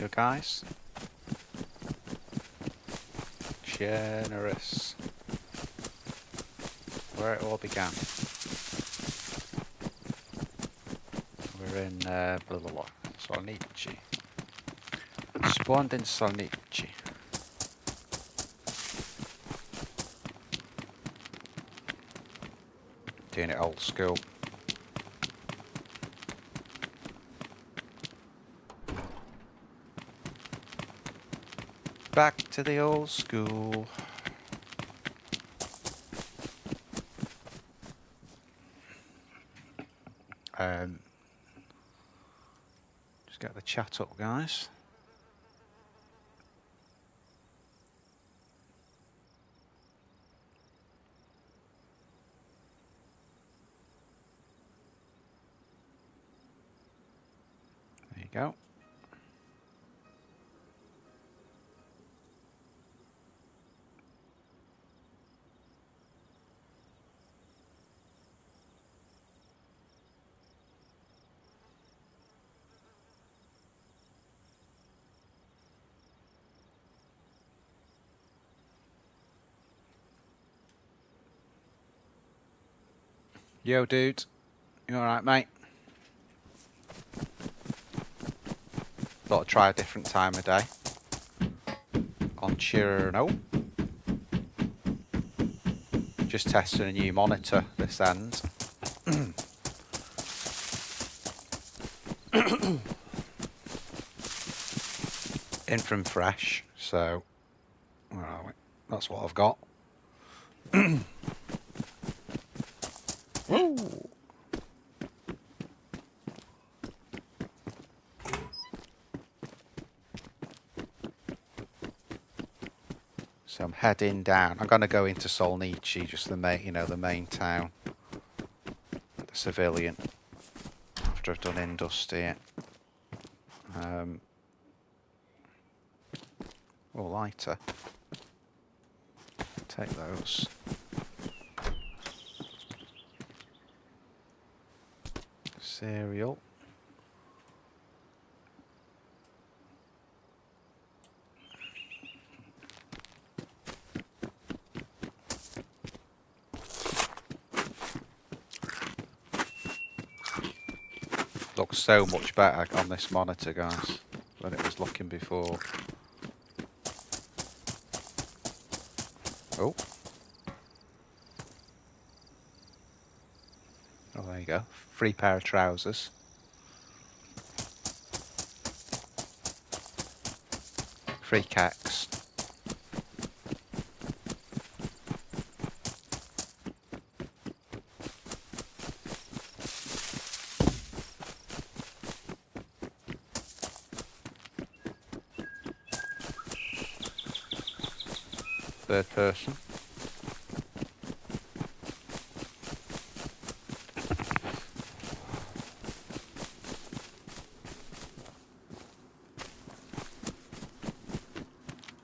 go, guys. Chernarus. Where it all began. We're in blah blah blah. Solnici. Spawned in Solnici. Doing it old school. Back to the old school. Just get the chat up, guys. There you go. Yo, dude. You alright, mate? Thought I'd try a different time of day. On Chernarus. Just testing a new monitor this end. In from fresh, so where are we? That's what I've got. Woo! So I'm heading down. I'm gonna go into Solnici, just the main, the main town, the civilian. After I've done Industry. Oh, lighter. Take those. Cereal. Looks so much better on this monitor, guys, than it was looking before. Oh. Oh, there you go. Free pair of trousers. Free cacks. Third person.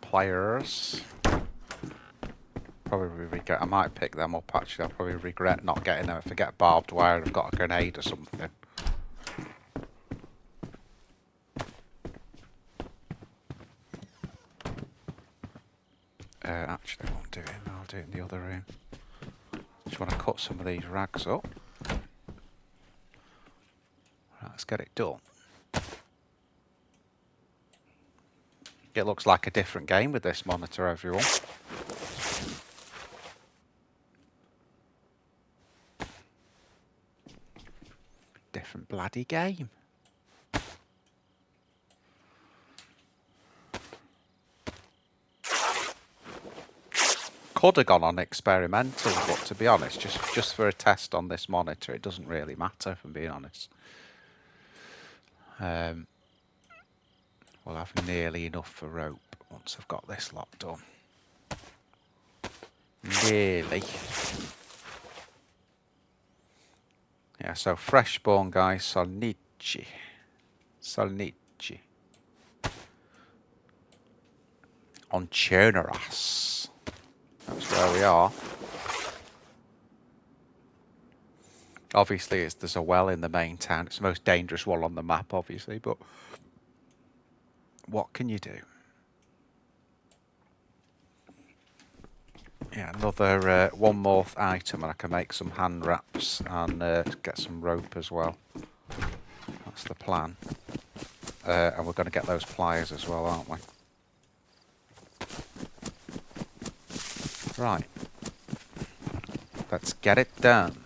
Players. Probably regret. I might pick them up actually. I'll probably regret not getting them. If I get barbed wire, I've got a grenade or something. Actually, I won't do it. I'll do it in the other room. Just want to cut some of these rags up. Right, let's get it done. It looks like a different game with this monitor, everyone. Different bloody game. Could have gone on experimental, but to be honest, just for a test on this monitor, it doesn't really matter, if I'm being honest. We'll have nearly enough for rope once I've got this lot done. Nearly. Yeah, so fresh spawn, guys. Solnici. Solnici. On Chernarus. That's where we are. Obviously, there's a well in the main town. It's the most dangerous one on the map, obviously, but What can you do? Yeah, another one more item, and I can make some hand wraps and get some rope as well. That's the plan. And we're going to get those pliers as well, aren't we? Right. Let's get it done.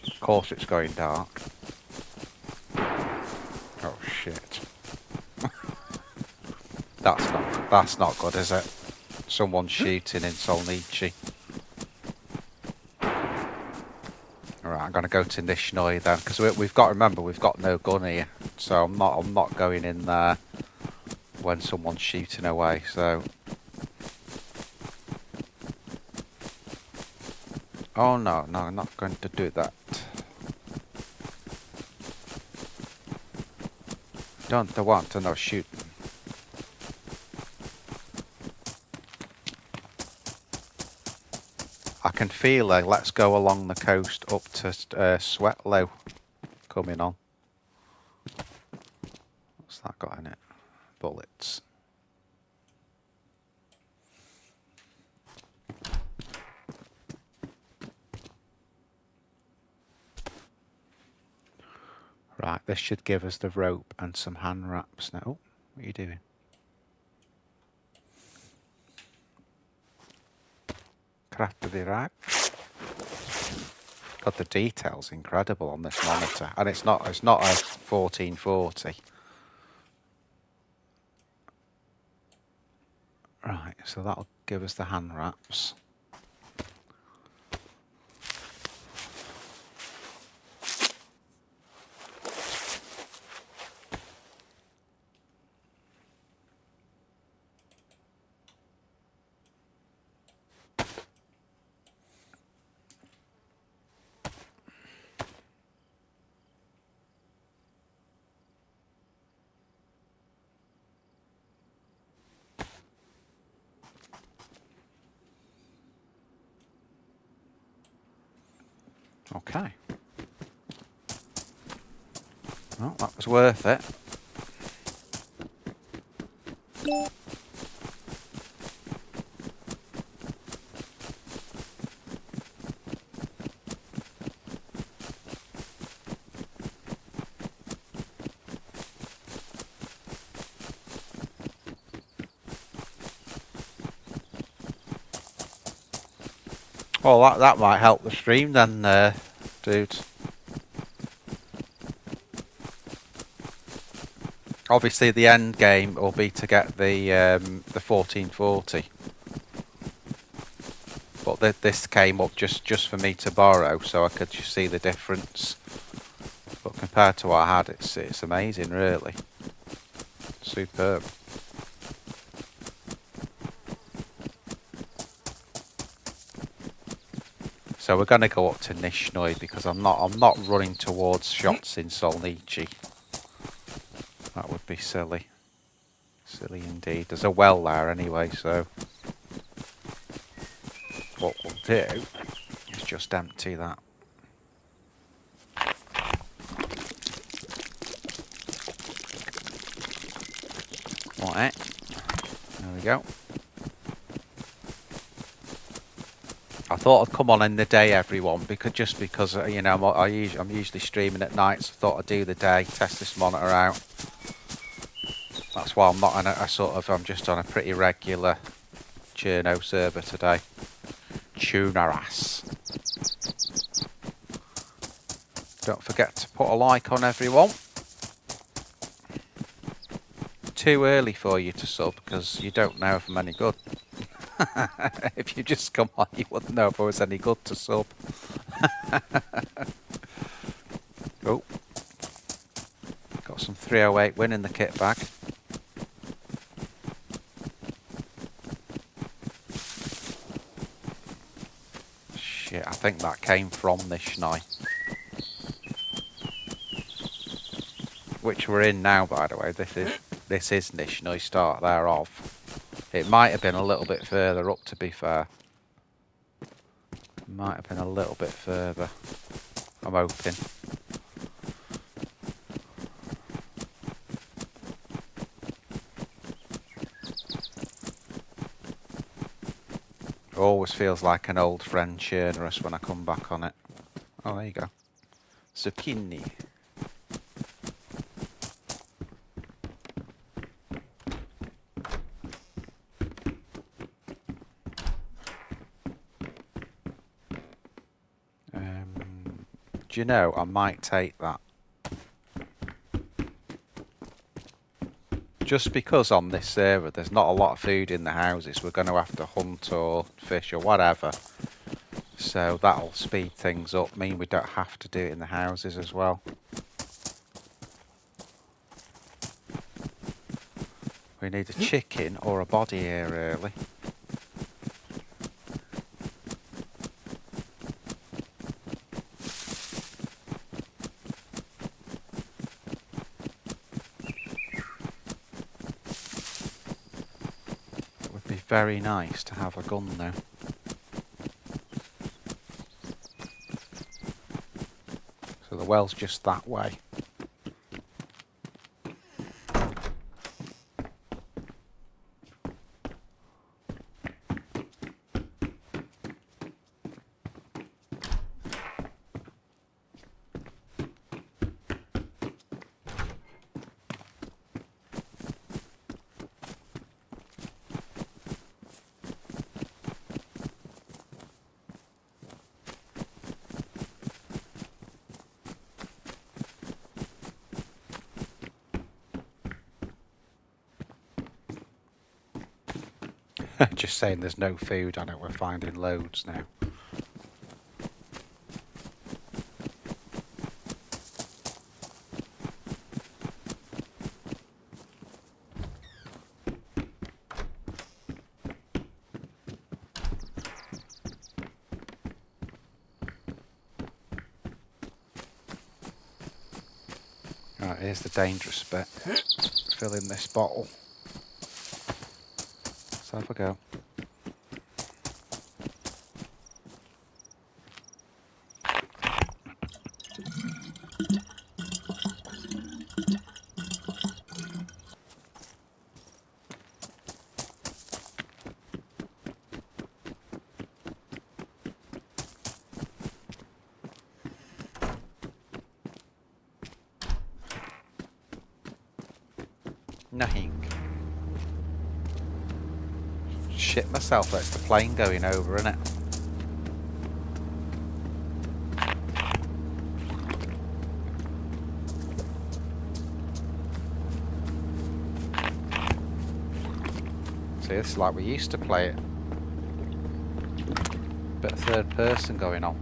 Of course it's going dark. Oh shit. That's not good, is it? Someone's shooting in Solnichi. Alright, I'm gonna go to Nishnoi then, because we've got to remember we've got no gun here. So I'm not going in there when someone's shooting away, so. Oh no, I'm not going to do that. Don't want to no shoot. I can feel a let's go along the coast up to Sweatlow coming on. What's that got in it? Bullets. Right, this should give us the rope and some hand wraps now. Oh, what are you doing? Crafted the rack. God, the detail's incredible on this monitor, and it's not a 1440. Right, so that'll give us the hand wraps. Okay. Well, that was worth it. Well, that might help the stream then, dude. Obviously, the end game will be to get the 1440, but this came up just for me to borrow, so I could just see the difference. But compared to what I had, it's amazing, really. Superb. So we're going to go up to Nishnoi because I'm not running towards shots in Solnichi. That would be silly. Silly indeed. There's a well there anyway, so what we'll do is just empty that. Right. There we go. I thought I'd come on in the day, everyone, because you know I'm usually streaming at night, so I thought I'd do the day, test this monitor out. That's why I'm not on I'm just on a pretty regular Chernarus server today. Chernarus. Don't forget to put a like on, everyone. Too early for you to sub because you don't know if I'm any good. If you just come on, you wouldn't know if I was any good to sub. Oh, got some 308 win in the kit bag. Shit, I think that came from Nishnoi. Which we're in now, by the way. This is Nishnoi, start thereof. It might have been a little bit further up, to be fair. Might have been a little bit further. I'm hoping. Always feels like an old friend, Chernarus, when I come back on it. Oh, there you go. Zucchini. Do you know, I might take that. Just because on this server there's not a lot of food in the houses, we're going to have to hunt or fish or whatever. So that'll speed things up, mean we don't have to do it in the houses as well. We need a chicken or a body here early. It would be very nice to have a gun though. So the well's just that way. Just saying there's no food on it, we're finding loads now. Right, here's the dangerous bit. Fill in this bottle. Let's have a go. Nothing. Shit myself, that's the plane going over, isn't it? See, it's like we used to play it. Bit of third person going on.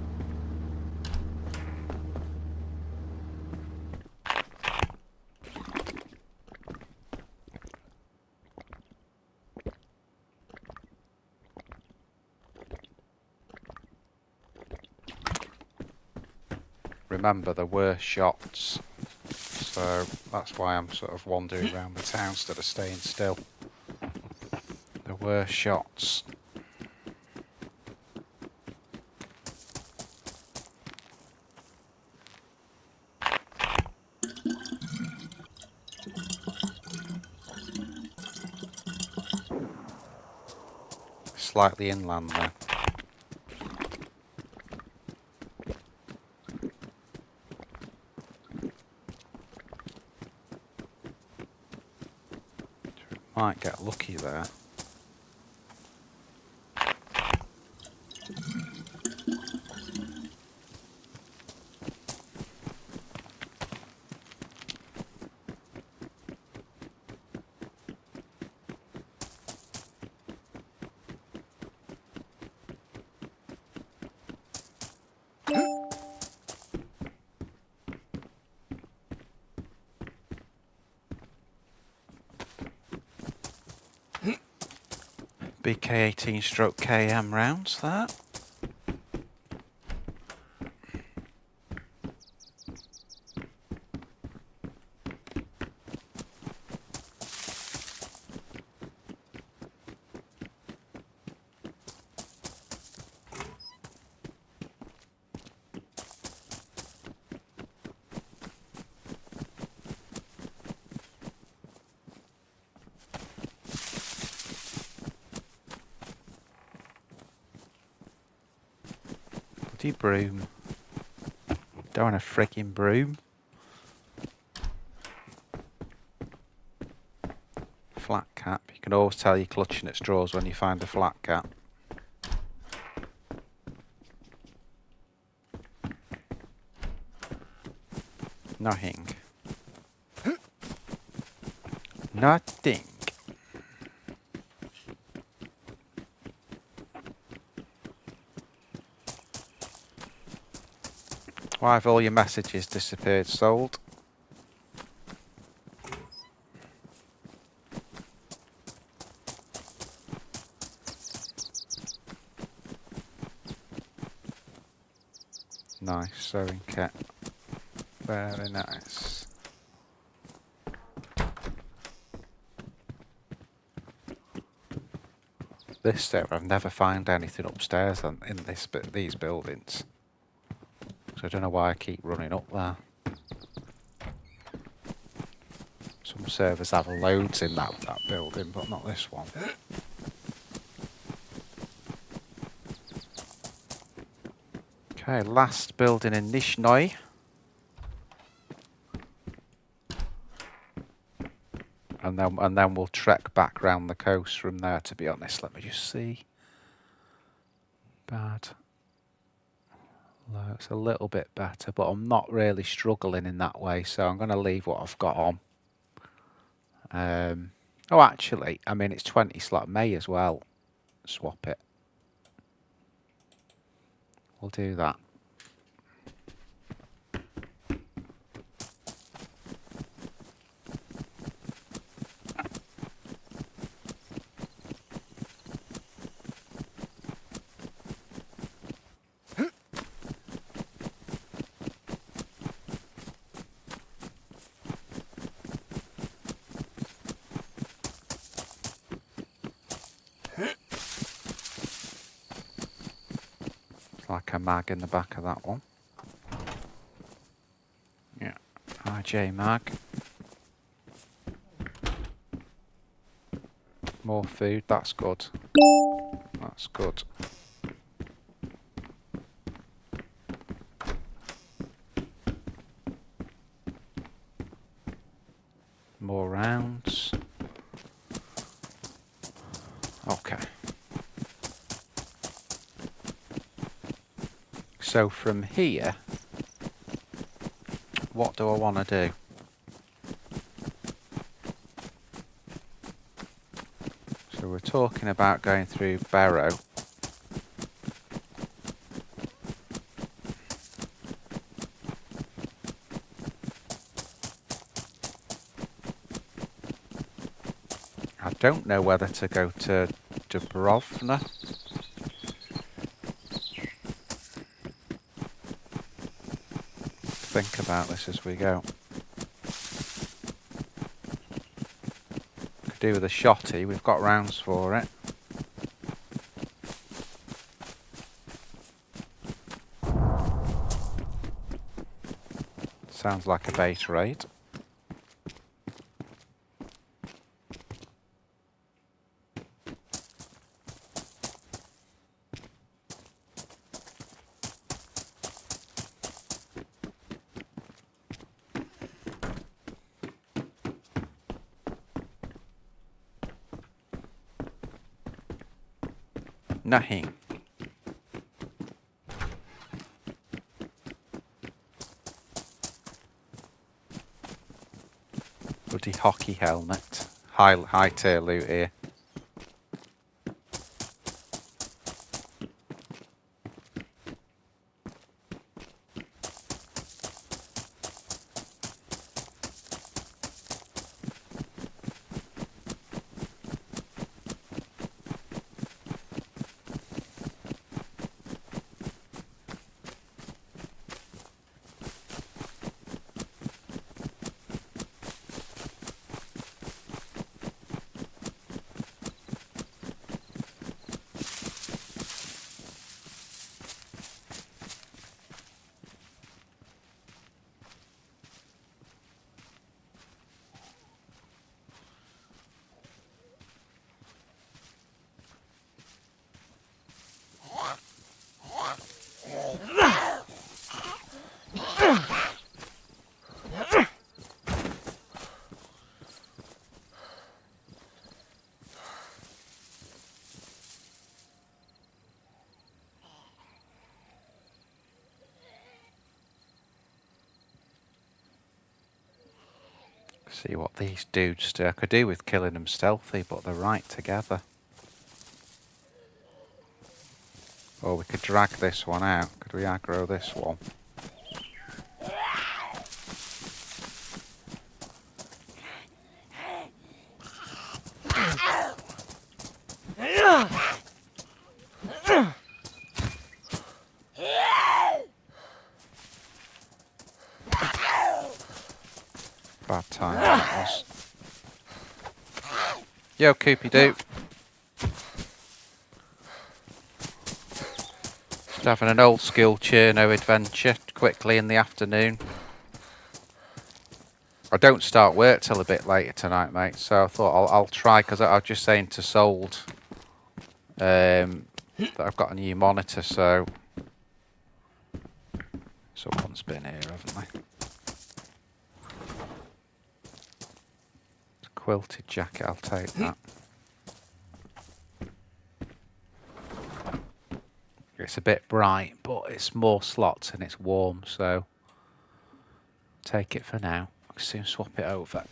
Remember, there were shots, so that's why I'm sort of wandering around the town instead of staying still. There were shots. Slightly inland there. Might get lucky there. BK18/KM rounds, that. Bloody broom. Don't want a frigging broom. Flat cap. You can always tell you're clutching at straws when you find a flat cap. Nothing. Nothing. Why have all your messages disappeared? Sold? Nice sewing kit. Very nice. This server, I've never found anything upstairs in these buildings. So I don't know why I keep running up there. Some servers have loads in that building, but not this one. Okay, last building in Nizhny. And then we'll trek back round the coast from there, to be honest. Let me just see. Bad. Looks a little bit better, but I'm not really struggling in that way, so I'm going to leave what I've got on. Oh, actually, I mean, it's 20 slot May as well. Swap it. We'll do that. Like a mag in the back of that one. Yeah, RJ mag. More food, that's good. That's good. More rounds. Okay. So from here, what do I want to do? So we're talking about going through Barrow. I don't know whether to go to Dubrovna. Think about this as we go. Could do with a shotty, we've got rounds for it. Sounds like a bait raid. Nothing. Bloody hockey helmet. High tier loot here. See what these dudes do. I could do with killing them stealthy, but they're right together. Or we could drag this one out. Could we aggro this one? Bad time that was. Yo, Coopy Doo. Just having an old school Cherno adventure quickly in the afternoon. I don't start work till a bit later tonight, mate, so I thought I'll try, because I was just saying to Sold that I've got a new monitor, so someone's been here, haven't they? It's a quilted jacket, I'll take that. It's a bit bright, but it's more slots and it's warm, so take it for now. I'll soon swap it over.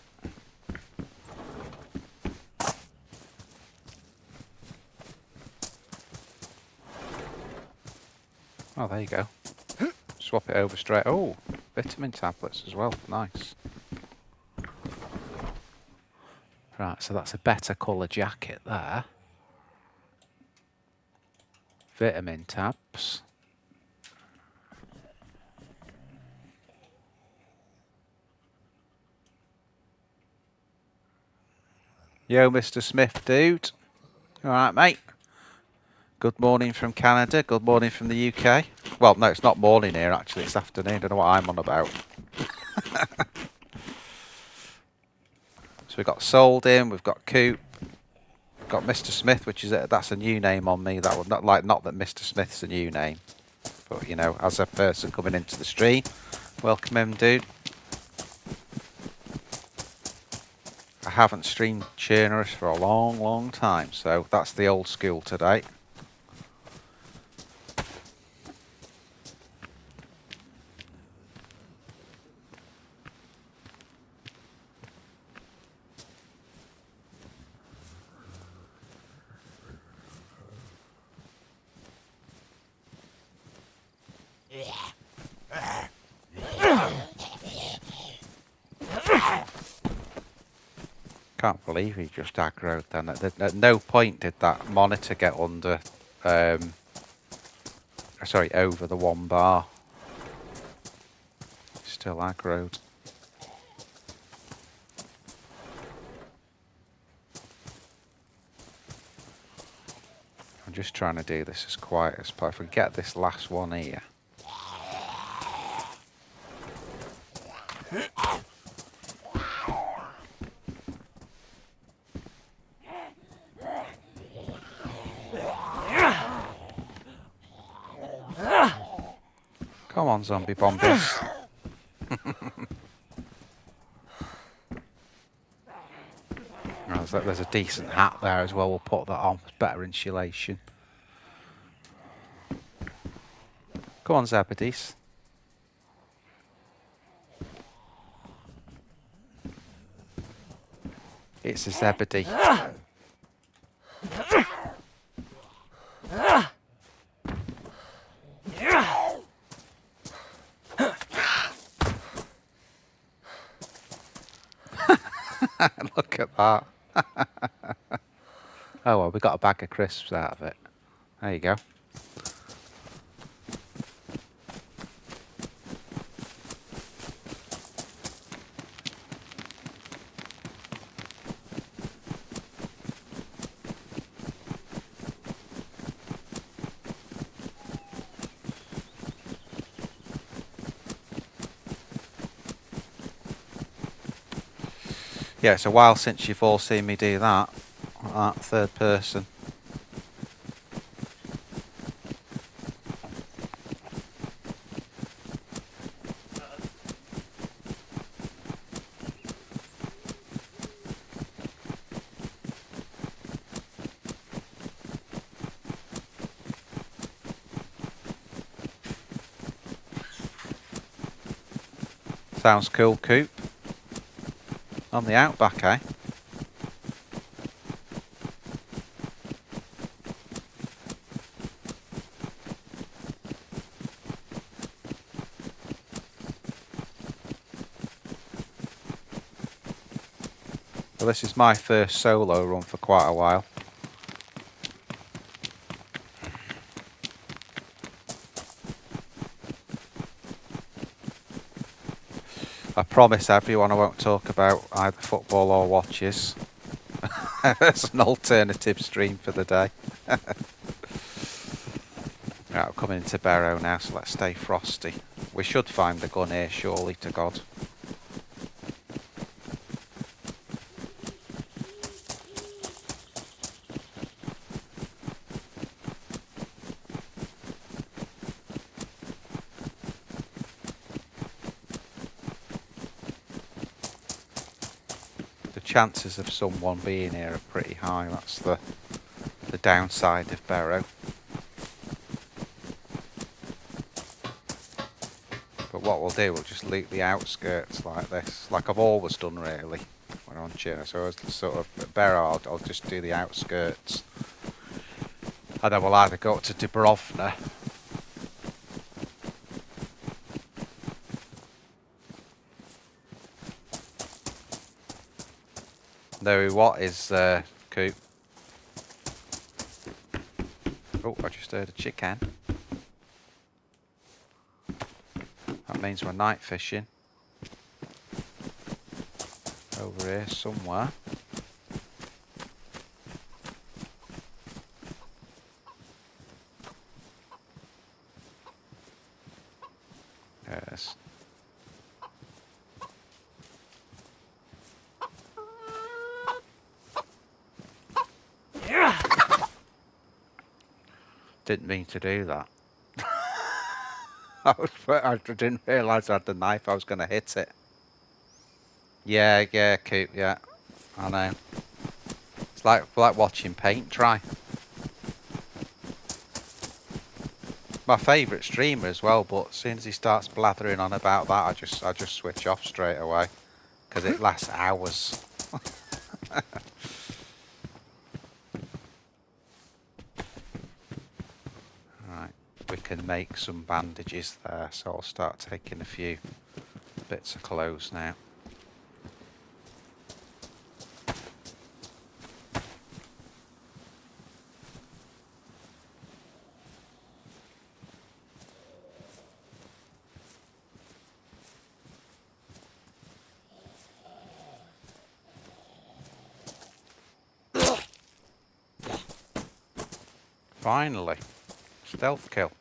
Oh, there you go. Swap it over straight. Oh, vitamin tablets as well. Nice. Right, so that's a better colour jacket there. Vitamin tabs. Yo, Mr. Smith, dude. Alright, mate. Good morning from Canada. Good morning from the UK. Well, no, it's not morning here, actually. It's afternoon. I don't know what I'm on about. So we've got Sold in. We've got Coop. We've got Mr. Smith, which is that's a new name on me. That would not that Mr. Smith's a new name, but you know, as a person coming into the stream, welcome him, dude. I haven't streamed Chernarus for a long, long time, so that's the old school today. Can't believe he just aggroed then. At no point did that monitor get under, sorry, over the 1 bar. Still aggroed. I'm just trying to do this as quiet as possible. If we get this last one here. Come on, zombie bombies. There's a decent hat there as well. We'll put that on. It's better insulation. Come on, Zebedee. It's a Zebedee. Look at that. Oh well, we got a bag of crisps out of it. There you go. Yeah, it's a while since you've all seen me do that third person. Sounds cool, Coop. On the outback, eh? Well, this is my first solo run for quite a while. I promise everyone I won't talk about either football or watches. It's an alternative stream for the day. Right, I'm coming into Barrow now, so let's stay frosty. We should find the gun here, surely to God. The chances of someone being here are pretty high. That's the downside of Barrow. But what we'll do, we'll just loot the outskirts like this, like I've always done really when I'm on Chernarus. So it's sort of at Barrow, I'll just do the outskirts, and then we'll either go up to Dubrovna. No, what is Coop? Oh, I just heard a chicken. That means we're night fishing. Over here somewhere. Yes. Didn't mean to do that. I didn't realise I had the knife, I was going to hit it. Yeah, Coop, yeah. I know. It's like watching paint dry. My favourite streamer as well, but as soon as he starts blathering on about that, I just switch off straight away. Because it lasts hours. Right, we can make some bandages there, so I'll start taking a few bits of clothes now. Finally, stealth kill.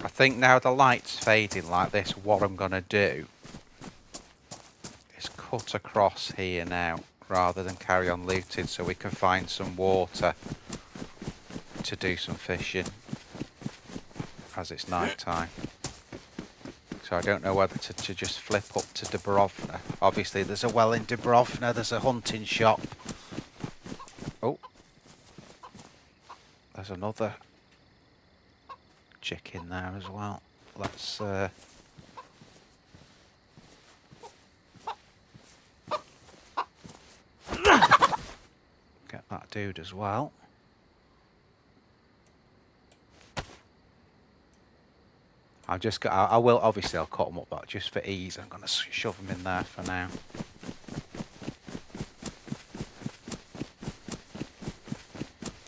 I think now the light's fading like this, what I'm going to do is cut across here now rather than carry on looting, so we can find some water to do some fishing as it's night time. So I don't know whether to just flip up to Dubrovna. Obviously there's a well in Dubrovna, there's a hunting shop. Oh, there's another chicken there as well. Let's get that dude as well. I will obviously I'll cut them up, but just for ease I'm going to shove them in there for now.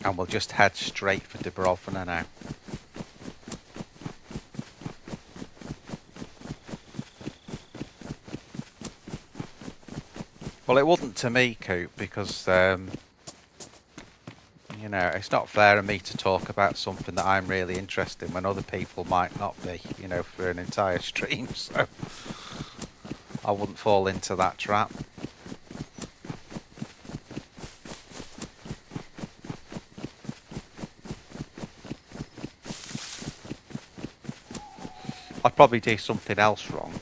And we'll just head straight for Dubrovna now. Well, it wasn't to me, Coop, because you know, it's not fair of me to talk about something that I'm really interested in when other people might not be, you know, for an entire stream, so I wouldn't fall into that trap. I'd probably do something else wrong.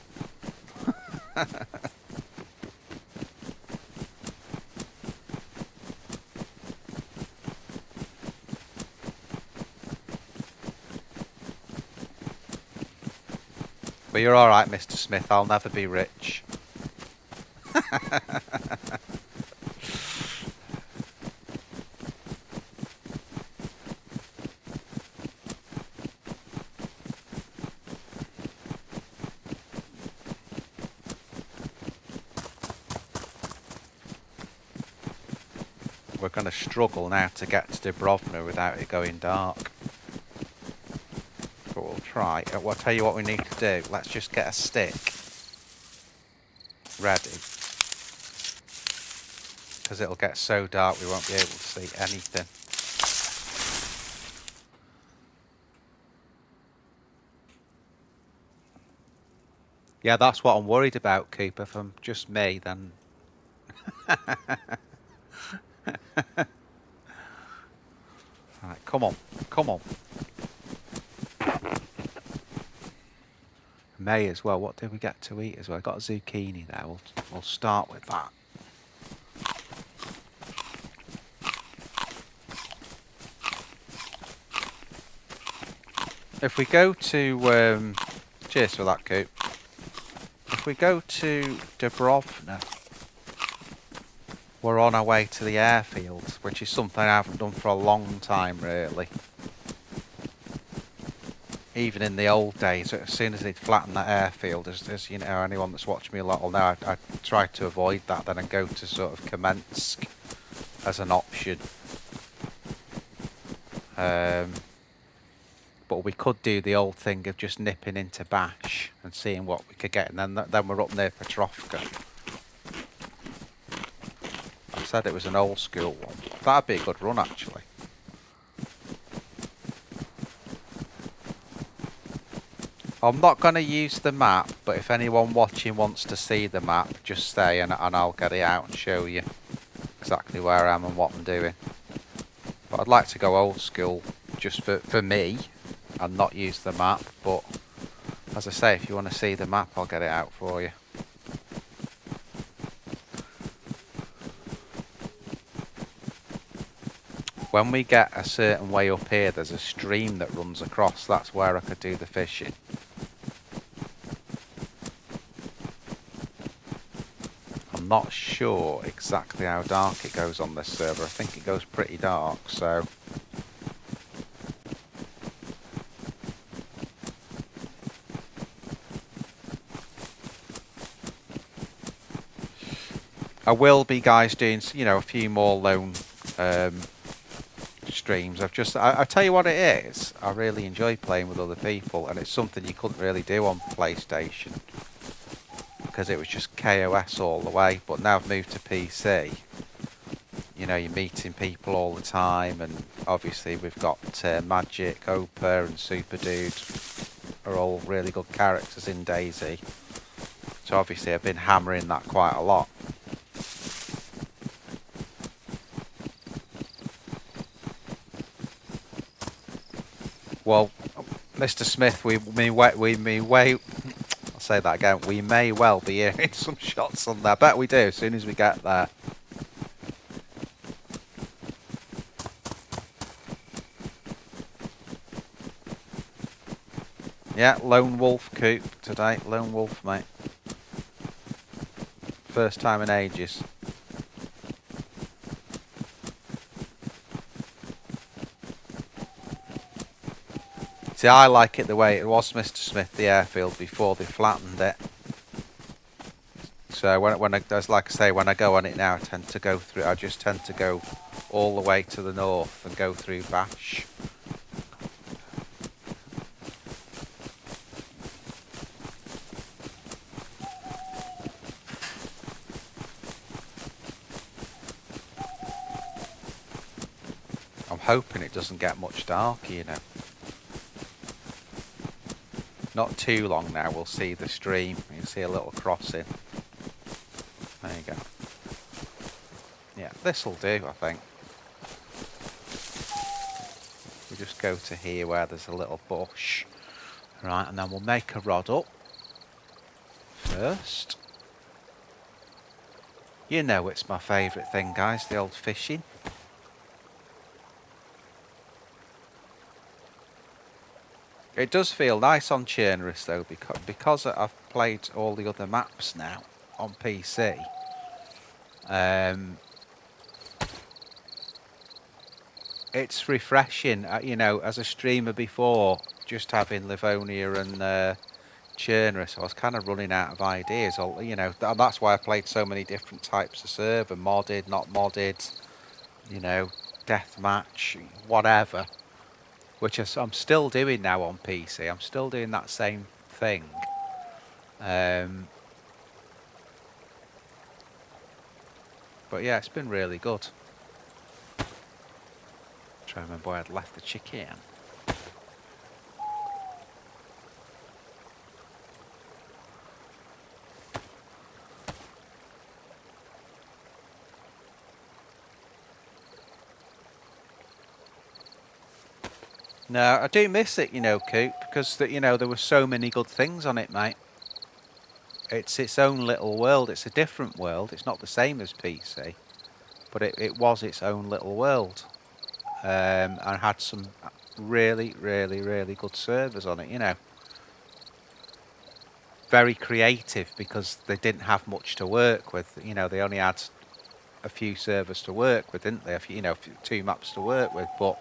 But you're alright, Mr. Smith. I'll never be rich. We're going to struggle now to get to Dubrovna without it going dark. But we'll try. I'll tell you what we need to do. Let's just get a stick ready. Because it'll get so dark we won't be able to see anything. Yeah, that's what I'm worried about, Cooper. If I'm just me, then... Right, come on. Come on. May as well. What did we get to eat as well? I got a zucchini there. We'll start with that. If we go to... cheers for that, Coop. If we go to Dubrovna, we're on our way to the airfield, which is something I haven't done for a long time, really. Even in the old days, as soon as they'd flatten that airfield, as you know, anyone that's watched me a lot will know, I tried to avoid that then and go to sort of Kamensk as an option. But we could do the old thing of just nipping into Bash and seeing what we could get, and then we're up near Petrovka. I said it was an old school one. That'd be a good run, actually. I'm not going to use the map, but if anyone watching wants to see the map, just stay and I'll get it out and show you exactly where I am and what I'm doing. But I'd like to go old school just for me and not use the map, but as I say, if you want to see the map, I'll get it out for you. When we get a certain way up here, there's a stream that runs across. That's where I could do the fishing. I'm not sure exactly how dark it goes on this server. I think it goes pretty dark, so... I will be, guys, doing, you know, a few more lone streams. I tell you what it is, I really enjoy playing with other people, and it's something you couldn't really do on PlayStation because it was just KOS all the way. But now I've moved to PC, you know, you're meeting people all the time, and obviously we've got Magic, Opa and Super Dude are all really good characters in DayZ. So obviously I've been hammering that quite a lot. Well, Mr. Smith, we may I'll say that again. We may well be hearing some shots on there. I bet we do as soon as we get there. Yeah, Lone Wolf Coop today. Lone Wolf, mate. First time in ages. See, I like it the way it was, Mr. Smith, the airfield, before they flattened it. So when I, as like I say, when I go on it now, I just tend to go all the way to the north and go through Bash. I'm hoping it doesn't get much darker, you know. Not too long now, we'll see the stream. You can see a little crossing. There you go. Yeah, this'll do, I think. We just go to here where there's a little bush. Right, and then we'll make a rod up first. You know it's my favourite thing, guys, the old fishing. It does feel nice on Chernarus though, because I've played all the other maps now on PC. It's refreshing, you know, as a streamer before, just having Livonia and Chernarus, I was kind of running out of ideas. You know, that's why I played so many different types of server, modded, not modded, you know, deathmatch, whatever. Which I'm still doing now on PC. I'm still doing that same thing. But yeah, it's been really good. Trying to remember where I'd left the chicken. No, I do miss it, you know, Coop, because you know there were so many good things on it, mate. It's its own little world. It's a different world. It's not the same as PC, but it was its own little world, and had some really, really, really good servers on it. You know, very creative because they didn't have much to work with. You know, they only had a few servers to work with, didn't they? You know, 2 maps to work with, but.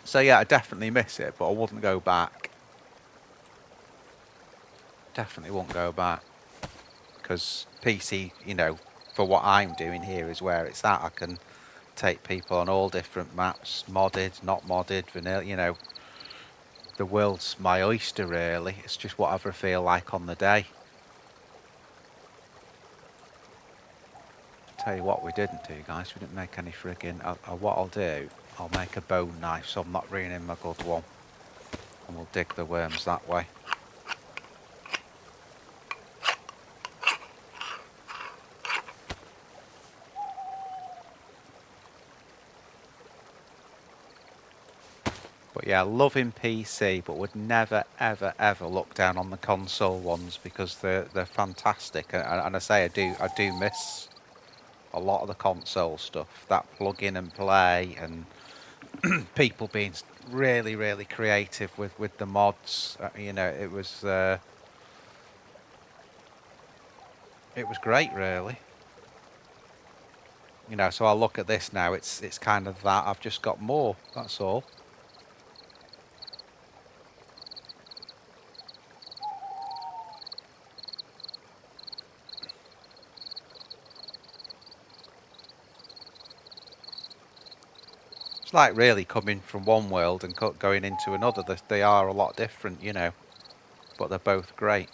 So yeah, I definitely miss it, but I wouldn't go back. Definitely won't go back. Because PC, you know, for what I'm doing here is where it's at. I can take people on all different maps, modded, not modded, vanilla, you know. The world's my oyster, really. It's just whatever I feel like on the day. Tell you what we didn't do, guys. We didn't make any friggin'... what I'll do, I'll make a bone knife so I'm not ruining my good one. And we'll dig the worms that way. But yeah, loving PC, but would never, ever, ever look down on the console ones because they're fantastic. And I say I do miss a lot of the console stuff. That plug in and play, and people being really, really creative with the mods. You know, it was great, really. You know, so I'll look at this now. It's kind of that. I've just got more. That's all. It's like really coming from one world and going into another. They are a lot different, you know, but they're both great.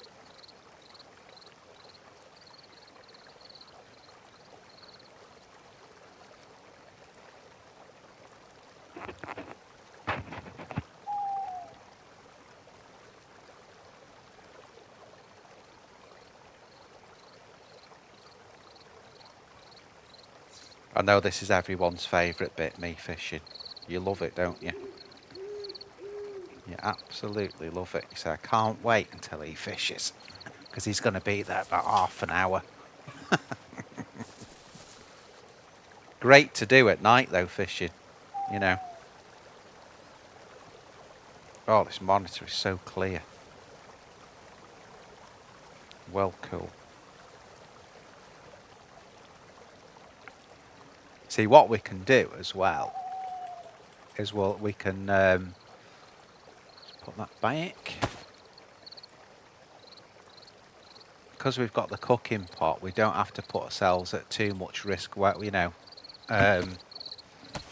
I know this is everyone's favourite bit, me fishing. You love it, don't you? You absolutely love it. You say, I can't wait until he fishes, because he's going to be there about half an hour. Great to do at night, though, fishing, you know. Oh, this monitor is so clear. Well, cool. See, what we can do as well is we can put that back. Because we've got the cooking pot, we don't have to put ourselves at too much risk, you know,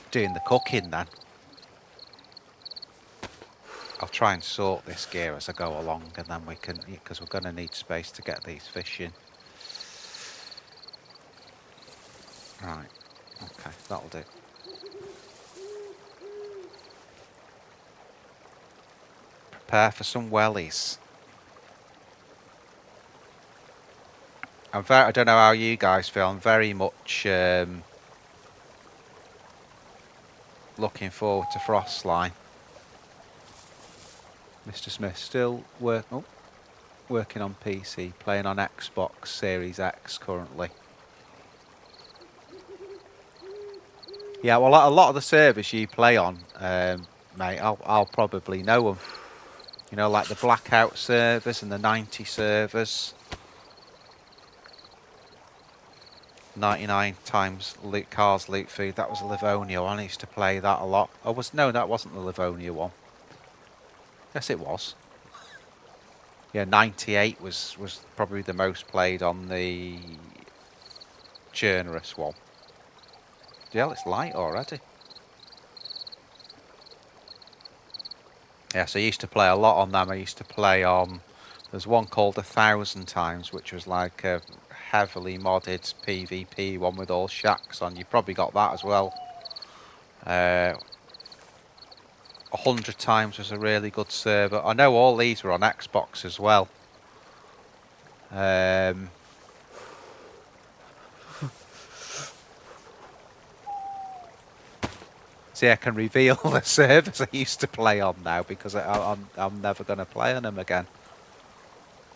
doing the cooking then. I'll try and sort this gear as I go along, and then we can, because we're going to need space to get these fish in. Right. Okay, that'll do. Prepare for some wellies. I don't know how you guys feel. I'm very much looking forward to Frostline. Mr. Smith still working on PC, playing on Xbox Series X currently. Yeah, well, a lot of the servers you play on, mate, I'll probably know them. You know, like the blackout servers and the 90 servers. 99 times loot cars, loot food. That was a Livonia one. I used to play that a lot. No, that wasn't the Livonia one. Yes, it was. Yeah, 98 was probably the most played on the Chernarus one. Yeah, it's light already. Yeah, so I used to play a lot on them. I used to play on... There's one called 1,000 Times, which was like a heavily modded PvP one with all shacks on. You probably got that as well. 100 Times was a really good server. I know all these were on Xbox as well. See, I can reveal the servers I used to play on now because I'm never going to play on them again.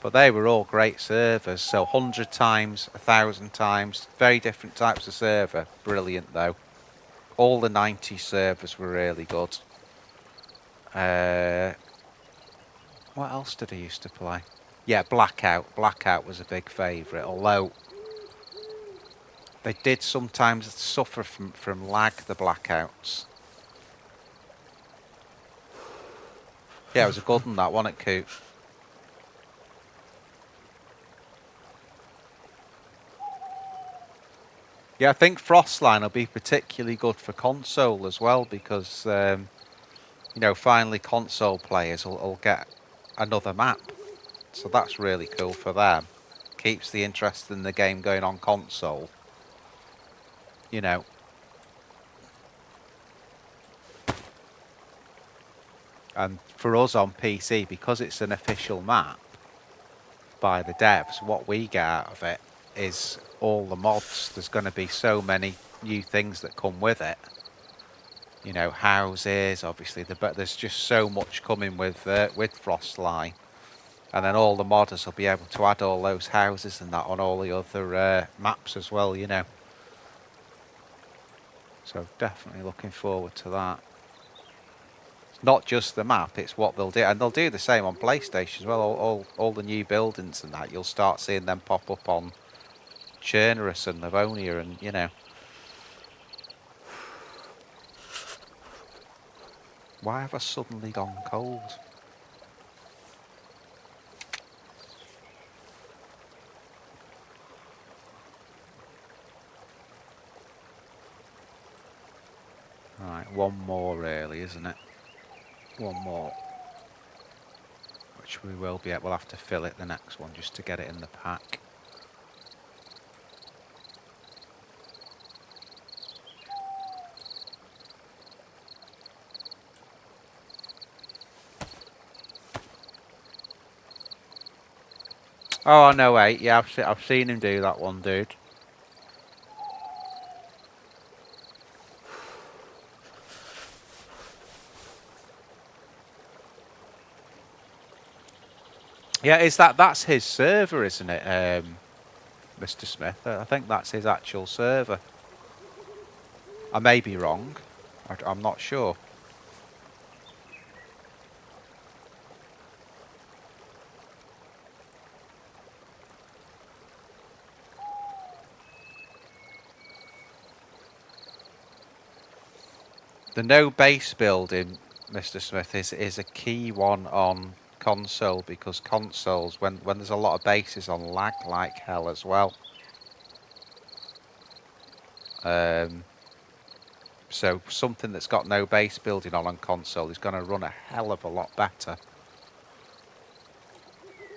But they were all great servers. So 100 Times, 1,000 Times, very different types of server. Brilliant though. All the 90 servers were really good. What else did I used to play? Yeah, Blackout. Blackout was a big favourite, although they did sometimes suffer from lag, the Blackouts. Yeah, it was a good one, that one at Coop. Yeah, I think Frostline will be particularly good for console as well because, you know, finally console players will get another map. So that's really cool for them. Keeps the interest in the game going on console. You know. And for us on PC, because it's an official map by the devs, what we get out of it is all the mods. There's going to be so many new things that come with it. You know, houses, obviously, but there's just so much coming with Frostline. And then all the modders will be able to add all those houses and that on all the other maps as well, you know. So definitely looking forward to that. It's not just the map, it's what they'll do. And they'll do the same on PlayStation as well. All the new buildings and that, you'll start seeing them pop up on Chernarus and Livonia and, you know. Why have I suddenly gone cold? Right, one more really, isn't it? One more. Which we'll have to fill it the next one just to get it in the pack. Oh, no, wait. Yeah, I've seen him do that one, dude. Yeah, that's his server, isn't it, Mr. Smith? I think that's his actual server. I may be wrong. I'm not sure. The no base building, Mr. Smith, is a key one on console because consoles, when there's a lot of bases on, lag like hell as well. So something that's got no base building on console is going to run a hell of a lot better.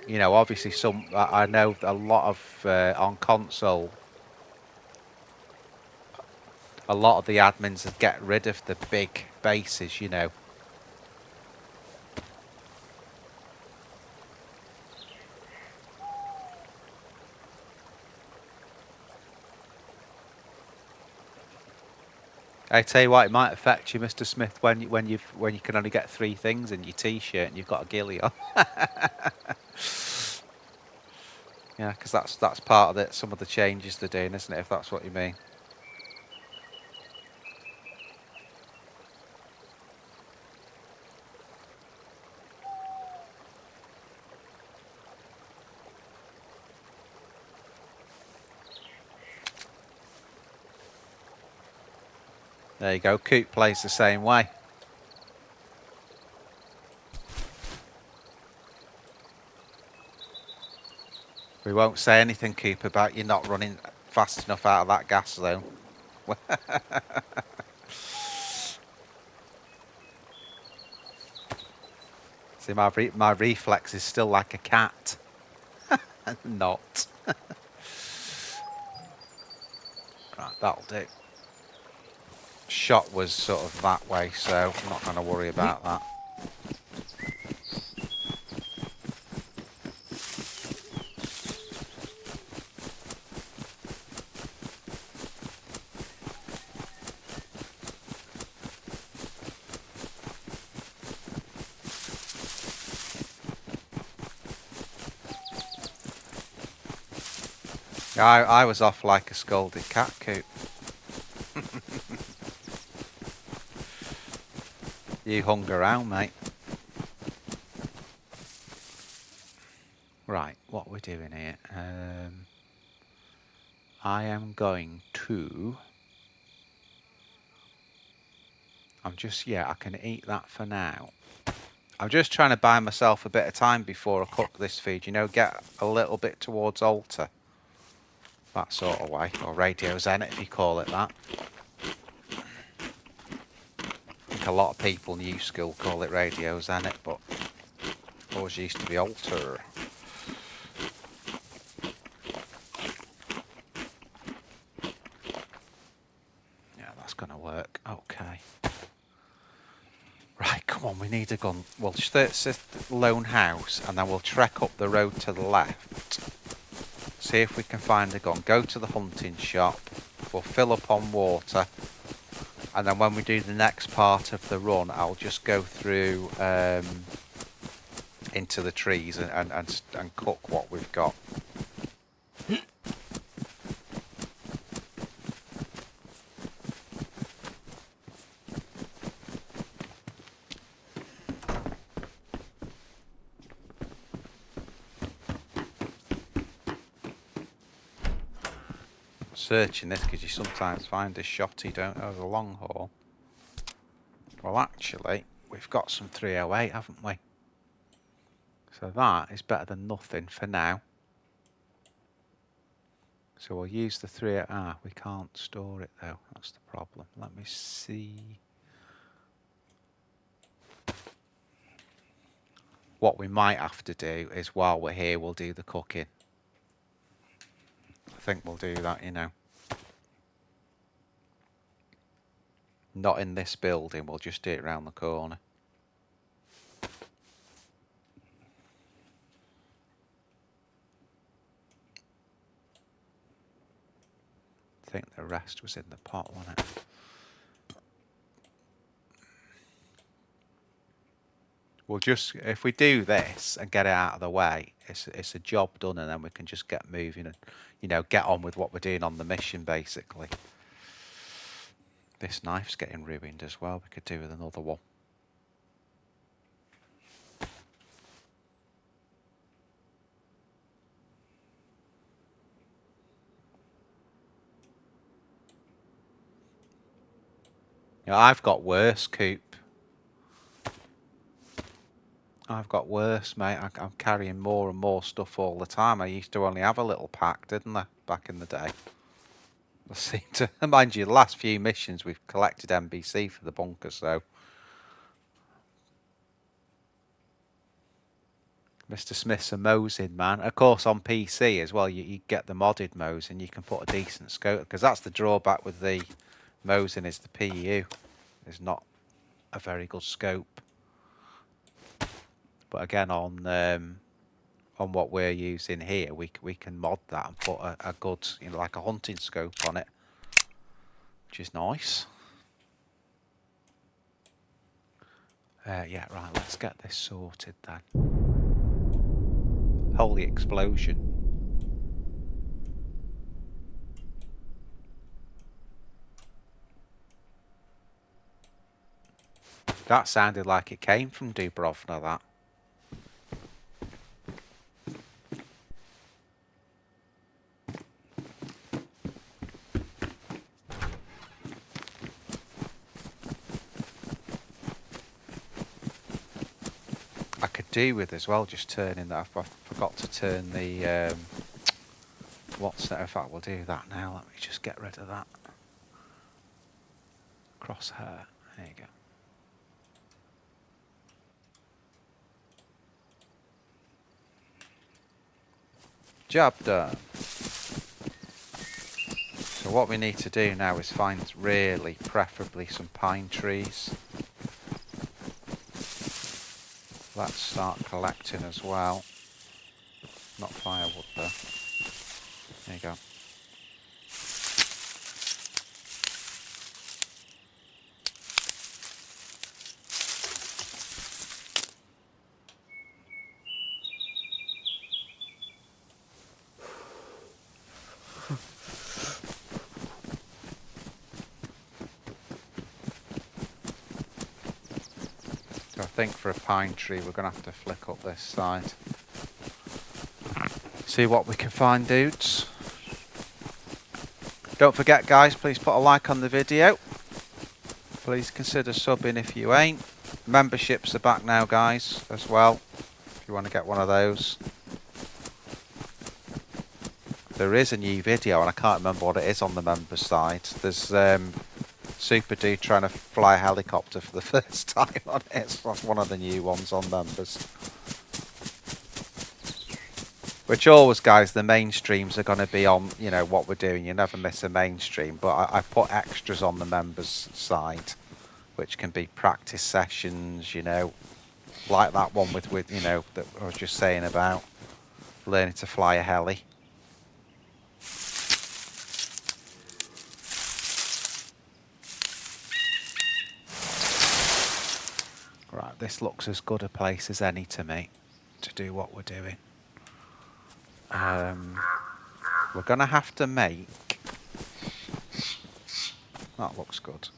You know, obviously I know a lot of on console. A lot of the admins would get rid of the big bases, you know. I tell you what, it might affect you, Mr. Smith, when you can only get 3 things in your T-shirt and you've got a ghillie on. Yeah, because that's part of some of the changes they're doing, isn't it? If that's what you mean. There you go. Coop plays the same way. We won't say anything, Coop, about you not running fast enough out of that gas zone. See, my reflex is still like a cat. Not. Right, that'll do. Shot was sort of that way, so I'm not going to worry about that. I was off like a scolded cat, Coop. You hung around, mate. Right, what are we doing here? I am going to... I can eat that for now. I'm just trying to buy myself a bit of time before I cook this feed. You know, get a little bit towards altar. That sort of way. Or Radio Zen, if you call it that. I think a lot of people new school call it Radio Zen, but always used to be altar. Yeah, that's going to work. Okay. Right, come on, we need a gun. We'll sit the lone house and then we'll trek up the road to the left. See if we can find a gun. Go to the hunting shop. We'll fill up on water. And then when we do the next part of the run, I'll just go through into the trees and cook what we've got. Searching this because you sometimes find a shotty, don't you, over the long haul. Well, actually, we've got some 308, haven't we? So that is better than nothing for now. So we'll use the 308. We can't store it though. That's the problem. Let me see. What we might have to do is while we're here, we'll do the cooking. I think we'll do that, you know. Not in this building, we'll just do it around the corner. I think the rest was in the pot, wasn't it? We'll just, if we do this and get it out of the way, it's a job done, and then we can just get moving and, you know, get on with what we're doing on the mission, basically. This knife's getting ruined as well. We could do with another one. You know, I've got worse, Coop. I've got worse, mate. I'm carrying more and more stuff all the time. I used to only have a little pack, didn't I, back in the day? I seem to, mind you, the last few missions we've collected NBC for the bunker, so. Mr. Smith's a Mosin man. Of course, on PC as well, you get the modded Mosin. You can put a decent scope, because that's the drawback with the Mosin, is the PU is not a very good scope. But again, on what we're using here, we can mod that and put a good, you know, like a hunting scope on it, which is nice. Yeah, right. Let's get this sorted then. Holy explosion. That sounded like it came from Dubrovna, that. do with as well, just turning that. I forgot to turn the what's that? In fact, we'll do that now. Let me just get rid of that crosshair. There you go. Job done. So what we need to do now is find really, preferably some pine trees. Let's start collecting as well. Not firewood though. There you go. So I think for a pine tree we're going to have to flick up this side. See what we can find, dudes. Don't forget guys, please put a like on the video. Please consider subbing if you ain't. Memberships are back now guys as well, if you want to get one of those. There is a new video and I can't remember what it is on the members side. There's Super Dude trying to fly a helicopter for the first time on it. It's one of the new ones on members. Which always, guys, the mainstreams are going to be on, you know, what we're doing. You never miss a mainstream. But I put extras on the members side, which can be practice sessions, you know, like that one with you know, that I was just saying about learning to fly a heli. Right, this looks as good a place as any to me to do what we're doing. We're going to have to make... That looks good.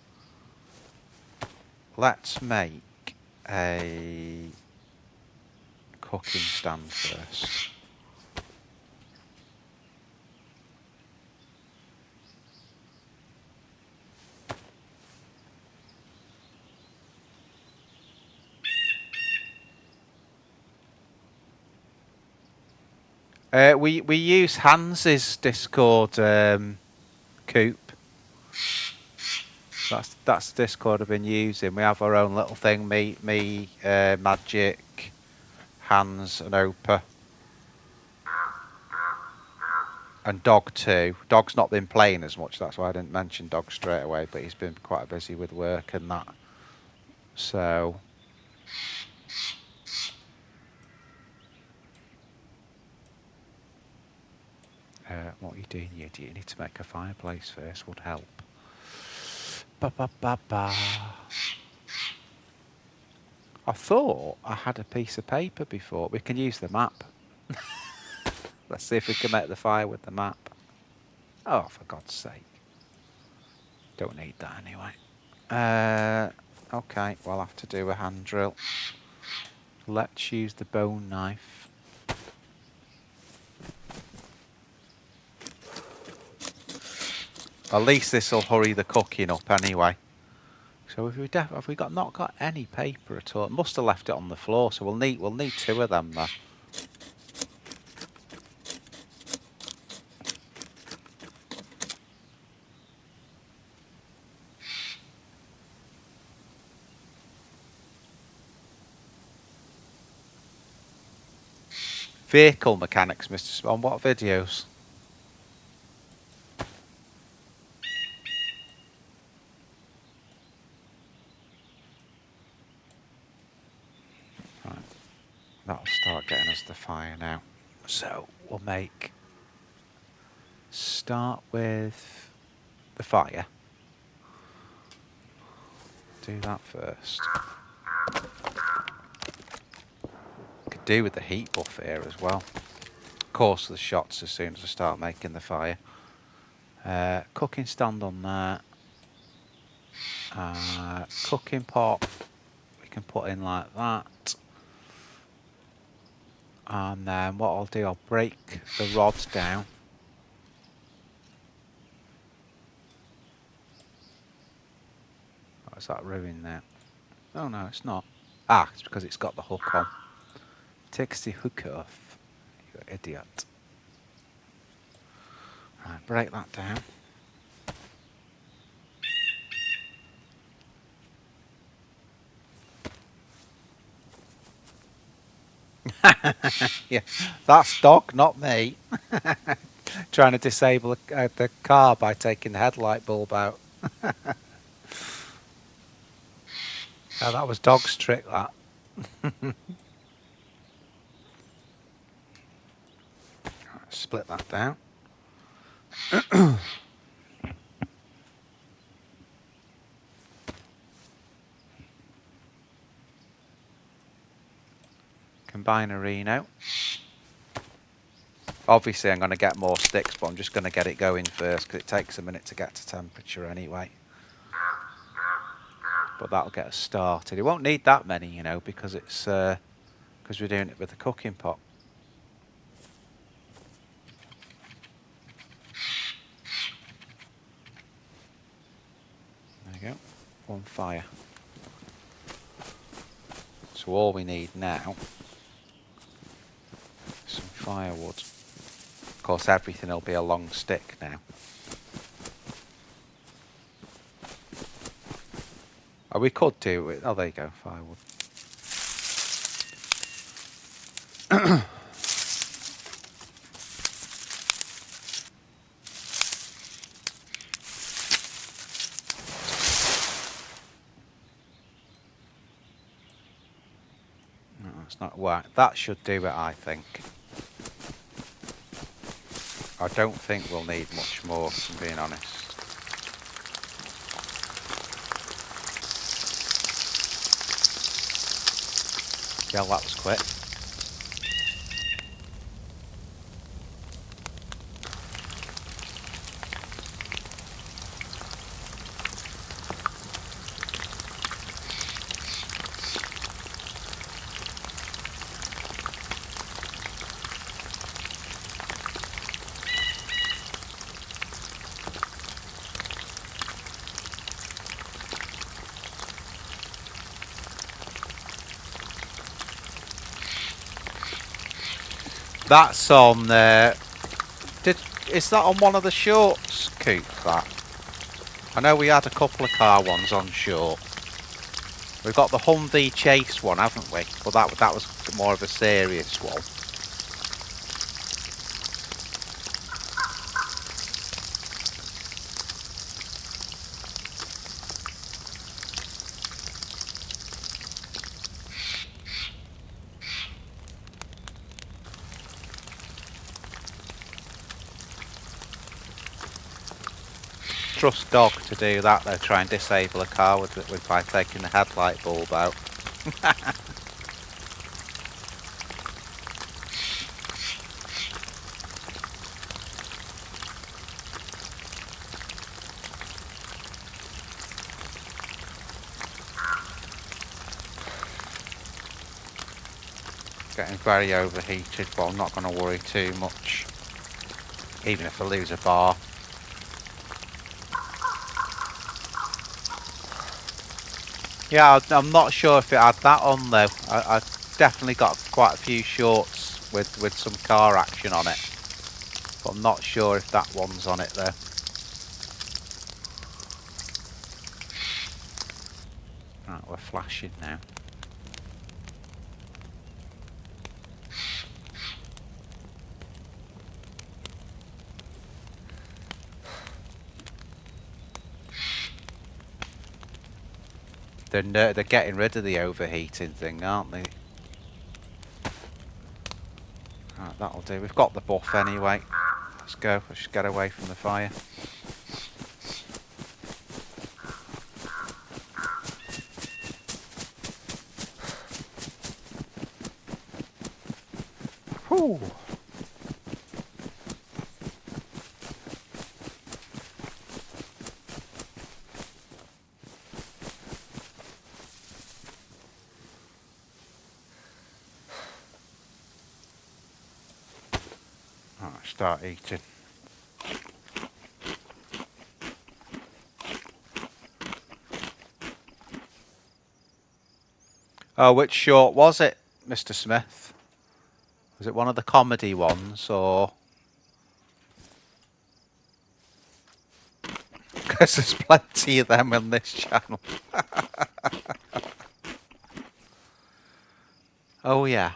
Let's make a cooking stand first. We use Hans's Discord coop. That's the Discord I've been using. We have our own little thing. Me, Magic, Hans, and Opa, and Dog too. Dog's not been playing as much. That's why I didn't mention Dog straight away. But he's been quite busy with work and that. So. What are you doing, you idiot? You need to make a fireplace first, would help. Ba ba ba ba. I thought I had a piece of paper before. We can use the map. Let's see if we can make the fire with the map. Oh, for God's sake. Don't need that anyway. Okay, we'll have to do a hand drill. Let's use the bone knife. At least this will hurry the cooking up anyway. So have we not got any paper at all? Must have left it on the floor, so we'll need two of them there. Vehicle mechanics, Mr. Spawn. What videos? Right. That'll start getting us the fire now. So we'll start with the fire. Do that first. Could do with the heat buff here as well. Of course, the shots as soon as I start making the fire. Cooking stand on there. Cooking pot we can put in like that. And then what I'll do, I'll break the rods down. Oh, is that ruined there? Oh no, it's not. Ah, it's because it's got the hook on. Tixie Hookoff. You idiot. Right, break that down. Yeah, that's dog, not me. Trying to disable the car by taking the headlight bulb out. Oh, that was dog's trick, that. Right, split that down. Combine a Reno. Obviously I'm going to get more sticks, but I'm just going to get it going first because it takes a minute to get to temperature anyway. But that'll get us started. It won't need that many, you know, because it's because we're doing it with the cooking pot. There you go. One fire. So all we need now is some firewood. Of course, everything will be a long stick now. Oh, we could do it. Oh, there you go, firewood. No, that's not right. That should do it, I think. I don't think we'll need much more, if I'm being honest. Yeah, that was quick. That's on there. Is that on one of the shorts, Coop, that? I know we had a couple of car ones on short. We've got the Humvee Chase one, haven't we? But that was more of a serious one. Trust dog to do that though, try and disable a car with by taking the headlight bulb out. Getting very overheated, but I'm not going to worry too much. Even if I lose a bar. Yeah, I'm not sure if it had that on though. I definitely got quite a few shorts with some car action on it. But I'm not sure if that one's on it though. Right, we're flashing now. They're getting rid of the overheating thing, aren't they? Right, that'll do. We've got the buff anyway. Let's go. Let's just get away from the fire. Whew. Right, start eating. Oh, which short was it, Mr. Smith? Was it one of the comedy ones, or? Because there's plenty of them on this channel. Oh yeah.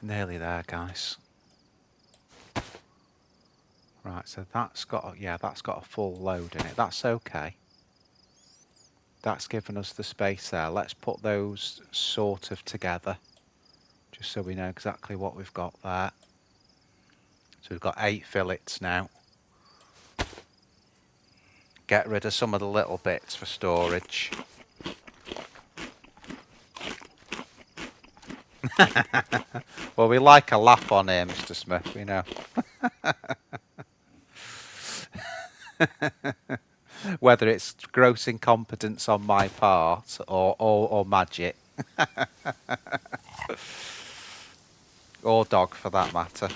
Nearly there, guys. Right, so that's got, yeah, that's got a full load in it. That's okay. That's given us the space there. Let's put those sort of together, just so we know exactly what we've got there. So we've got 8 fillets now. Get rid of some of the little bits for storage. Well, we like a laugh on here, Mr. Smith, we know. Whether it's gross incompetence on my part or magic. Or dog, for that matter.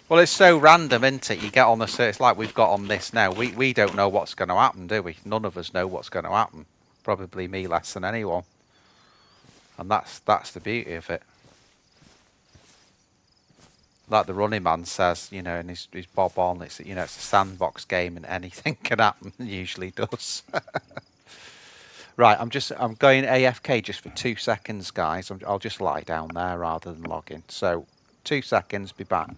Well, it's so random, isn't it? You get on the search like we've got on this now. We don't know what's going to happen, do we? None of us know what's going to happen. Probably me less than anyone. And that's the beauty of it. Like the running man says, you know, and he's bob on. It's, you know, it's a sandbox game and anything can happen. Usually does. Right, I'm going AFK just for 2 seconds, guys. I'll just lie down there rather than log in. So 2 seconds, be back.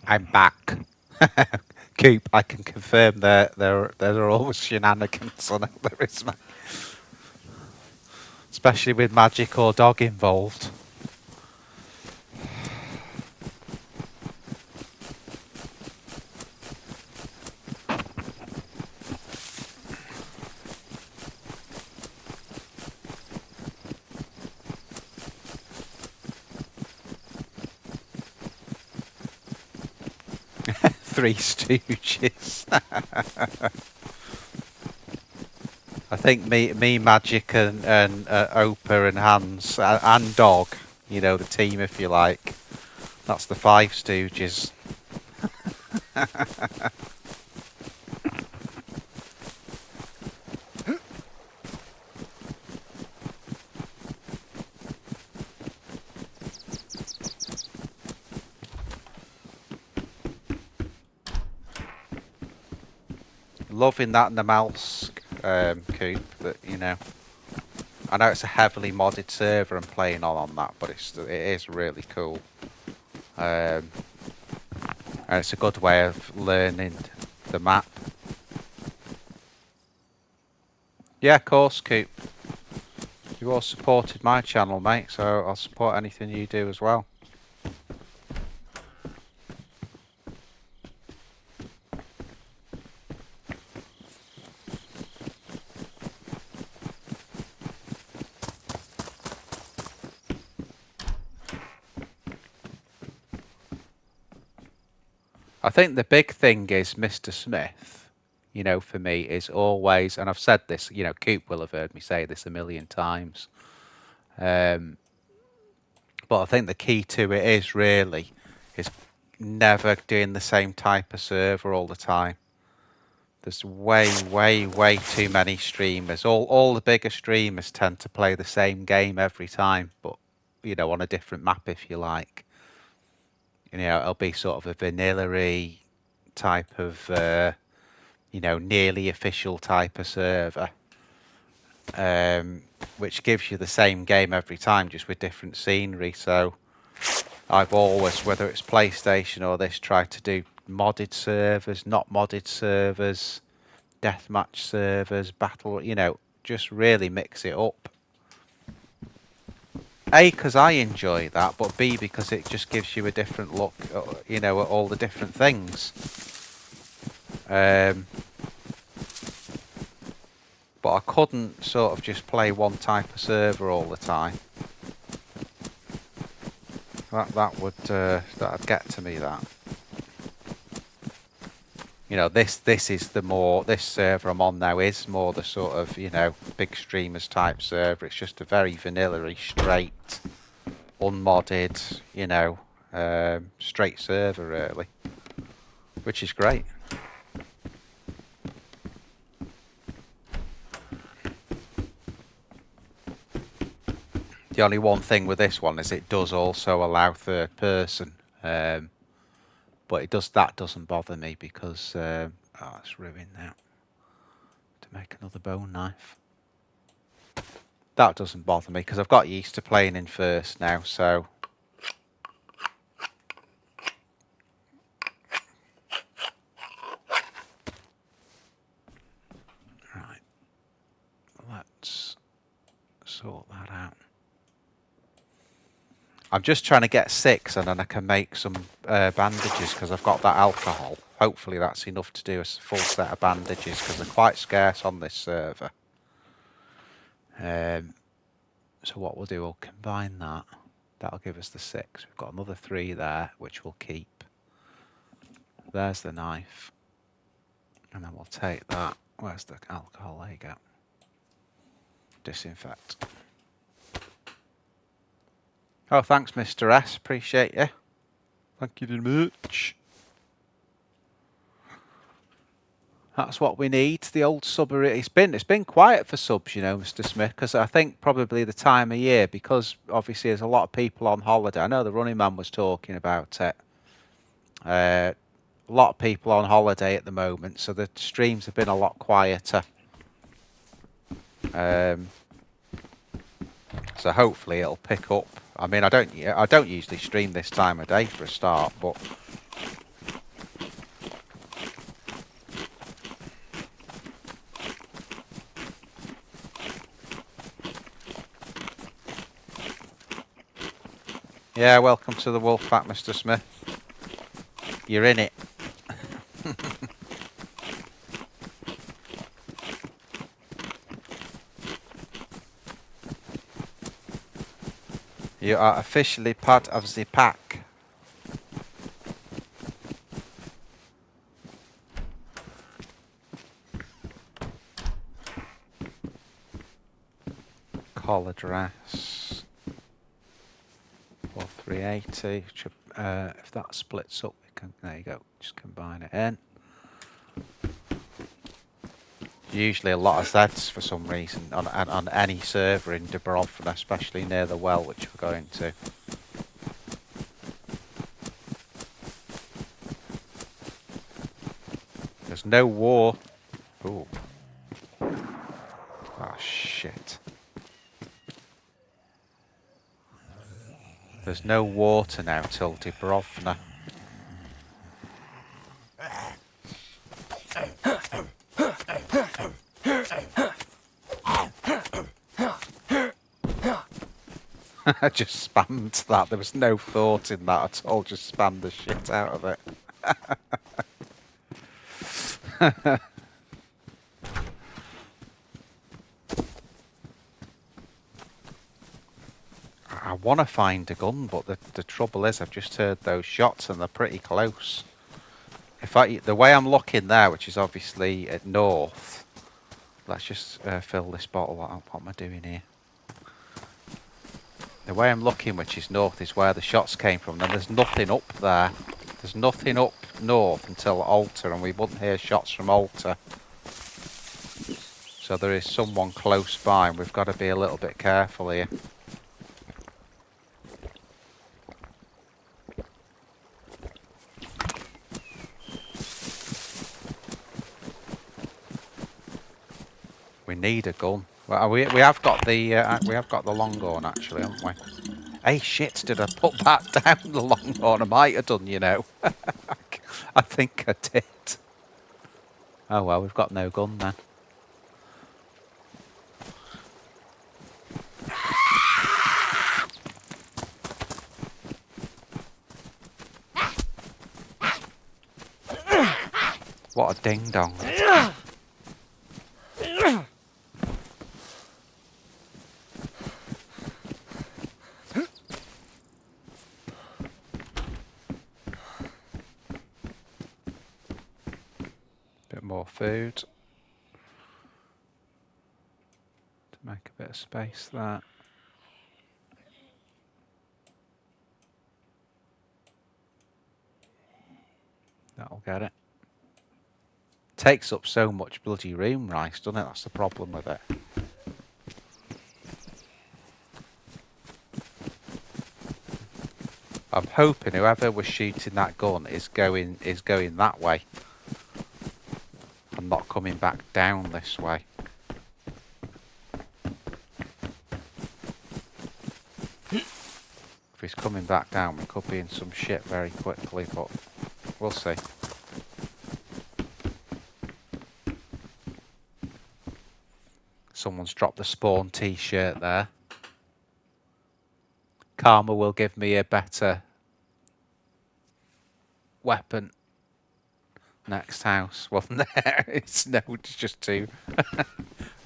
I'm back. Coop, I can confirm there are always shenanigans on it. There is, man. Especially with magic or dog involved. Three Stooges. I think me, Magic, and Oprah and Hans and Dog. You know, the team, if you like. That's the 5 Stooges. loving that Namalsk coop. That, you know, I know it's a heavily modded server I'm playing on that, but it is really cool. And it's a good way of learning the map. Yeah, of course, Coop. You all supported my channel, mate, so I'll support anything you do as well. I think the big thing is Mr. Smith, you know, for me, is always, and I've said this, you know, Coop will have heard me say this a million times. But I think the key to it is never doing the same type of server all the time. There's way too many streamers. All the bigger streamers tend to play the same game every time, but, you know, on a different map, if you like. You know, it'll be sort of a vanilla-y type of, you know, nearly official type of server, which gives you the same game every time, just with different scenery. So I've always, whether it's PlayStation or this, tried to do modded servers, not modded servers, deathmatch servers, battle, you know, just really mix it up. A, because I enjoy that, but B, because it just gives you a different look, you know, at all the different things. But I couldn't sort of just play one type of server all the time. That'd get to me, that. You know, this server I'm on now is more the sort of, you know, big streamers type server. It's just a very vanilla-y, straight, unmodded, you know, straight server really, which is great. The only one thing with this one is it does also allow third person, but that doesn't bother me because oh, it's ruined now. To make another bone knife. That doesn't bother me because I've got used to playing in first now, so. Right, let's sort that out. I'm just trying to get 6 and then I can make some bandages because I've got that alcohol. Hopefully that's enough to do a full set of bandages because they're quite scarce on this server. So what we'll do, we'll combine that. That'll give us the 6. We've got another 3 there, which we'll keep. There's the knife. And then we'll take that. Where's the alcohol? There you go. Disinfect. Oh, thanks, Mr. S. Appreciate you. Thank you very much. That's what we need. The old sub. It's been quiet for subs, you know, Mr. Smith, because I think probably the time of year, because obviously there's a lot of people on holiday. I know the running man was talking about it. A lot of people on holiday at the moment, so the streams have been a lot quieter. So hopefully it'll pick up. I mean, I don't usually stream this time of day for a start, but yeah, welcome to the Wolff Pack, Mr. Smith. You're in it. You are officially part of the pack. Call address 4380. If that splits up, we can. There you go. Just combine it in. Usually a lot of Zs for some reason on any server in Dubrovnik, especially near the well, which we're going to. There's no war. Ooh. Oh, shit. There's no water now till Dubrovna. I just spammed that. There was no thought in that at all. Just spammed the shit out of it. I want to find a gun, but the trouble is I've just heard those shots and they're pretty close. The way I'm looking there, which is obviously at north, let's just fill this bottle up. What am I doing here? The way I'm looking, which is north, is where the shots came from. And there's nothing up there. There's nothing up north until Alta, and we wouldn't hear shots from Alta. So there is someone close by, and we've got to be a little bit careful here. We need a gun. Well, we have got the longhorn actually, haven't we? Hey shit! Did I put that down the longhorn? I might have done, you know. I think I did. Oh well, we've got no gun then. What a ding dong. Bit more food. To make a bit of space there. That'll get it. Takes up so much bloody room, rice, doesn't it? That's the problem with it. I'm hoping whoever was shooting that gun is going that way and not coming back down this way. If he's coming back down, we could be in some shit very quickly, but we'll see. Someone's dropped the Spawn t-shirt there. Karma will give me a better weapon next house. Well, there it's no, it's just two.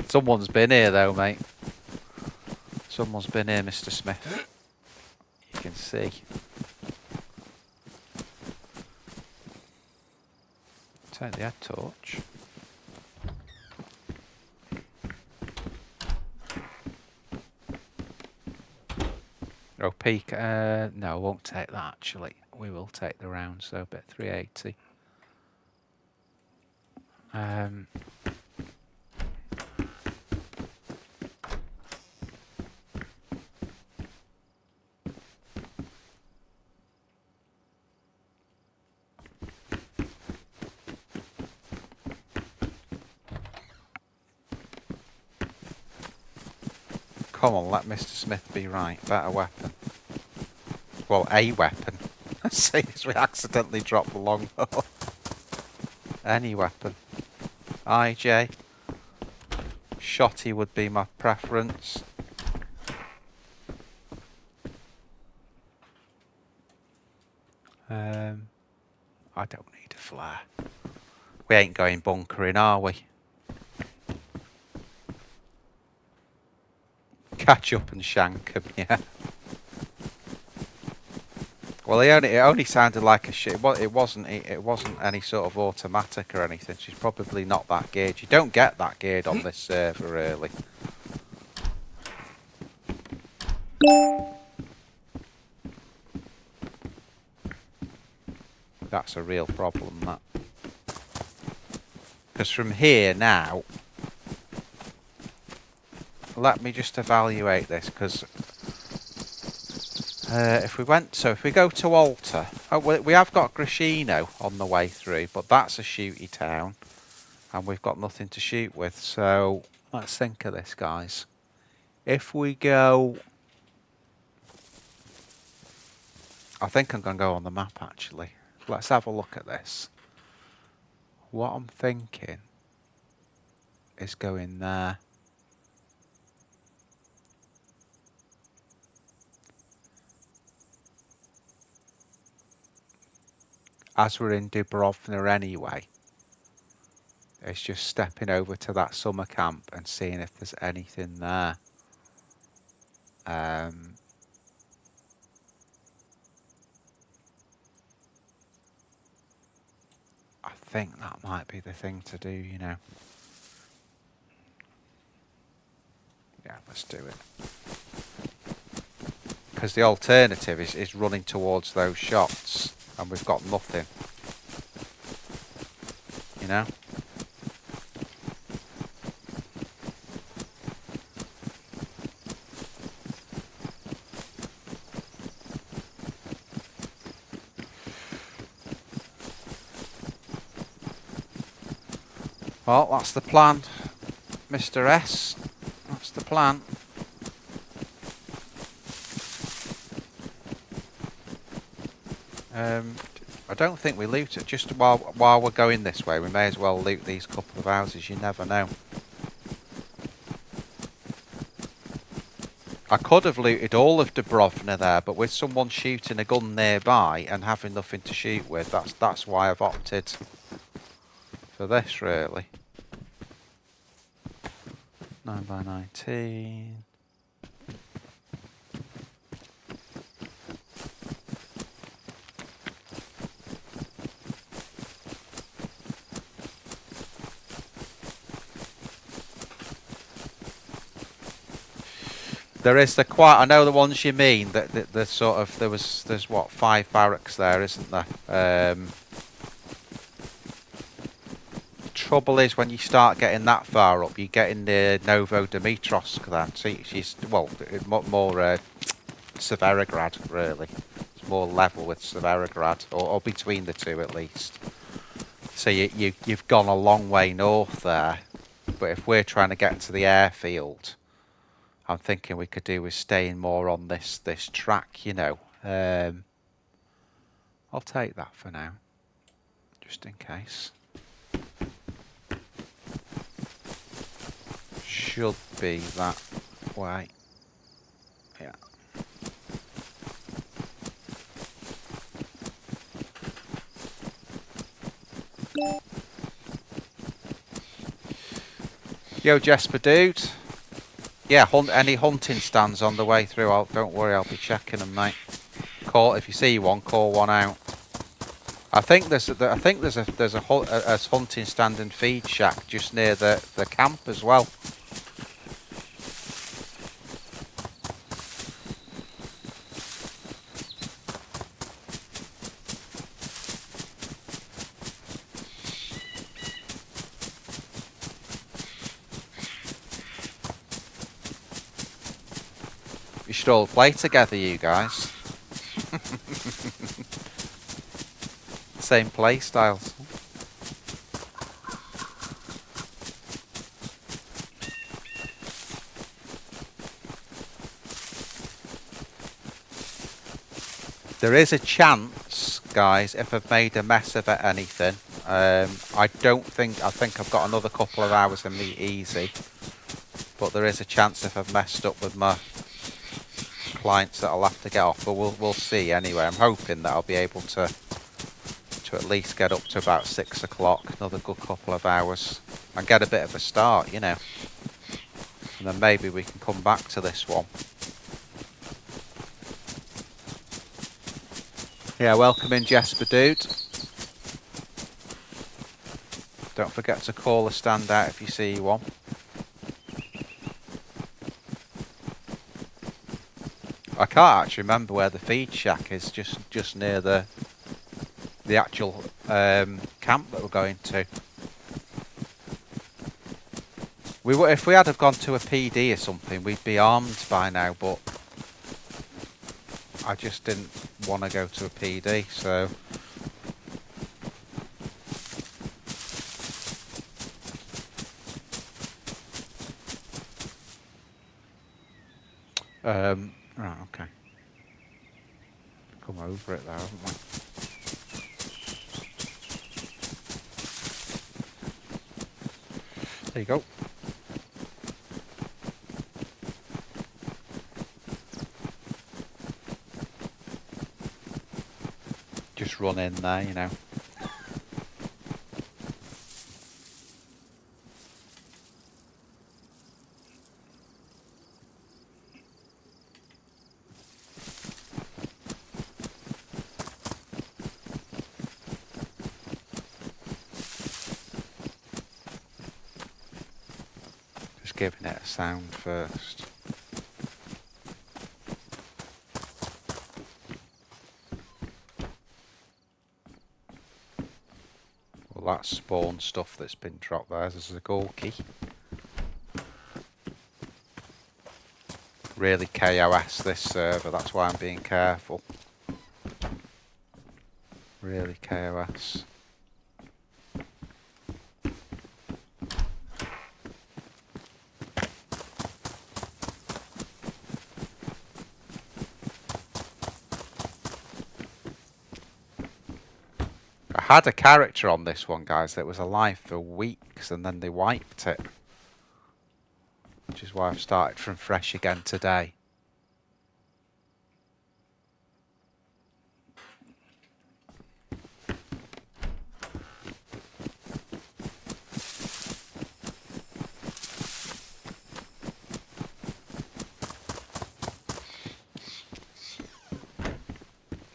Someone's been here though, mate. Someone's been here, Mr. Smith. You can see. Take the head torch. Oh, peak. No, I won't take that actually. We will take the round, so bit 380. Come on, let Mr. Smith be right. Better weapon. Well, a weapon. See, as we accidentally dropped the longhorn. Any weapon. IJ. Shotty would be my preference. I don't need a flare. We ain't going bunkering, are we? Catch up and shank him, yeah. Well, it only sounded like a shit. Well, it wasn't any sort of automatic or anything. She's probably not that geared. You don't get that geared on this server, really. That's a real problem, that. Because from here now, let me just evaluate this, because if we go to Alta, we have got Grishino on the way through, but that's a shooty town. and we've got nothing to shoot with. So let's think of this, guys. If we go, I think I'm going to go on the map actually. Let's have a look at this. What I'm thinking is going there. As we're in Dubrovna anyway, it's just stepping over to that summer camp and seeing if there's anything there. I think that might be the thing to do, you know. Yeah, let's do it. Because the alternative is running towards those shots, and we've got nothing. You know? Well, that's the plan, Mr. S. That's the plan. I don't think we loot it. Just while we're going this way, we may as well loot these couple of houses. You never know. I could have looted all of Dubrovna there, but with someone shooting a gun nearby and having nothing to shoot with, that's why I've opted for this, really. 9x19. There is the quite. I know the ones you mean. That the sort of there's what 5 barracks there, isn't there? Trouble is when you start getting that far up, you get in the Novo Dimitrovsk then. So she's more Severograd really. It's more level with Severograd, or between the two at least. So you've gone a long way north there. But if we're trying to get to the airfield, I'm thinking we could do with staying more on this track, you know. I'll take that for now, just in case. Should be that way. Yeah. Yo, Jesper dude. Yeah, any hunting stands on the way through. Don't worry, I'll be checking them, mate. If you see one, call one out. I think there's a hunting stand and feed shack just near the camp as well. We should all play together, you guys. Same play styles. There is a chance, guys, if I've made a mess of it, anything. I think I've got another couple of hours in me easy. But there is a chance if I've messed up with my clients that I'll have to get off, but we'll see anyway. I'm hoping that I'll be able to at least get up to about 6 o'clock, another good couple of hours, and get a bit of a start, you know. And then maybe we can come back to this one. Yeah, welcome in, Jesper dude. Don't forget to call a stand out if you see one. I can't actually remember where the feed shack is, just near the actual camp that we're going to. If we had have gone to a PD or something, we'd be armed by now, but I just didn't want to go to a PD, so Right, okay. Come over it there, haven't we? There you go. Just run in there, you know. Just giving it a sound first. Well, that's spawn stuff that's been dropped there. There's a gold key. Really KOS this server, that's why I'm being careful. Really KOS. I had a character on this one, guys, that was alive for weeks and then they wiped it. Which is why I've started from fresh again today.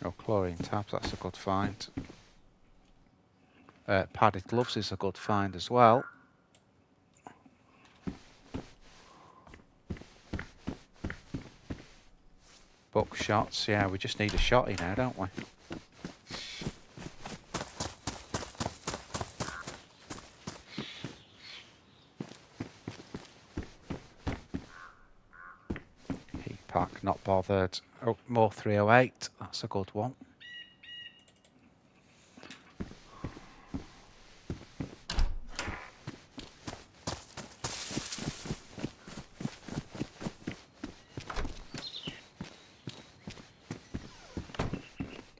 Oh, chlorine tabs, that's a good find. Padded gloves is a good find as well. Buckshots, yeah, we just need a shotty now, don't we? Heat pack, not bothered. Oh, more 308, that's a good one.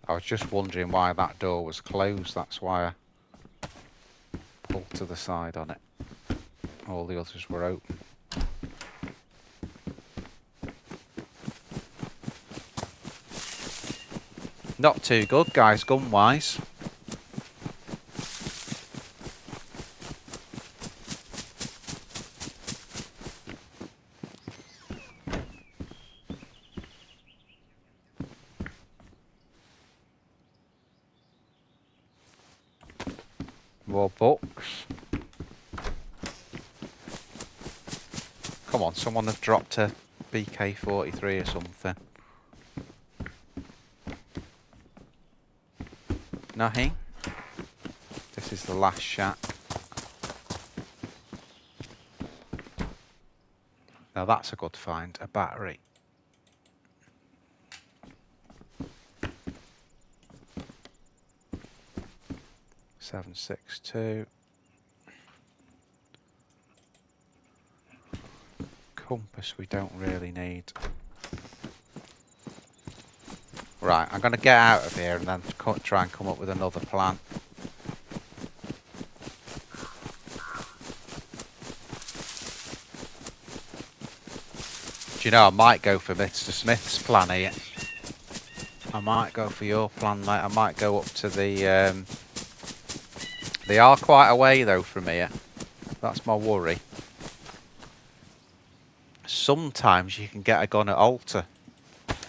I was just wondering why that door was closed, that's why I pulled to the side on it. All the others were open. Not too good, guys, gun-wise. More books. Come on, someone have dropped a BK-43 or something. Nothing. This is the last shack. Now that's a good find, a battery. .762. Compass we don't really need. Right, I'm going to get out of here and then try and come up with another plan. Do you know, I might go for Mr. Smith's plan here. I might go for your plan, mate. I might go up to the... They are quite a way, though, from here. That's my worry. Sometimes you can get a gun at Alta.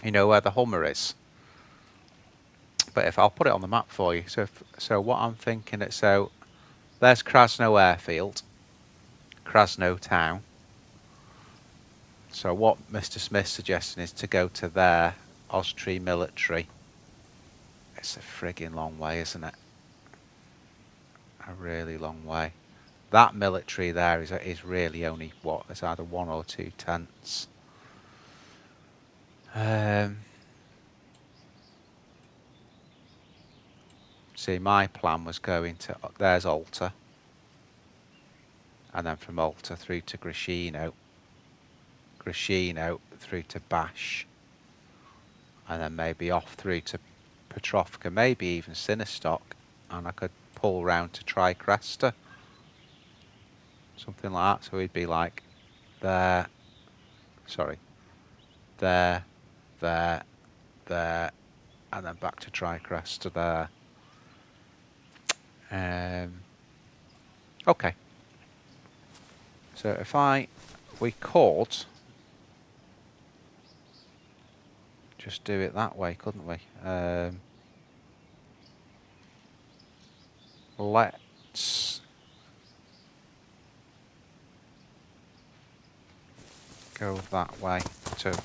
You know where the Hummer is. But if I'll put it on the map for you. So what I'm thinking is, so there's Krasno Airfield, Krasno Town. So what Mr. Smith's suggesting is to go to there, Austree Military. It's a frigging long way, isn't it? A really long way. That military there is really only what? It's either 1 or 2 tents. See, my plan was going to... There's Alta. And then from Alta through to Grishino. Grishino. through to Bash, and then maybe off through to Petrovka, maybe even Sinistock, and I could pull round to Tricresta, something like that. So we'd be like there, sorry, there, there, there, and then back to Tricresta there. Okay. So if we could just do it that way, couldn't we? Let's go that way to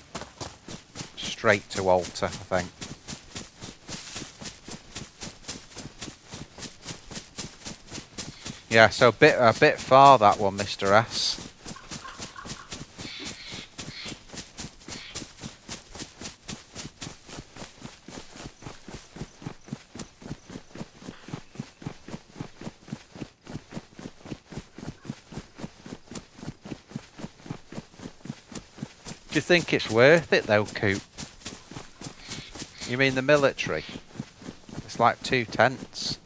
straight to Alta, I think. Yeah, so a bit far that one, Mr. S. Do you think it's worth it though, Coop? You mean the military? It's like 2 tents.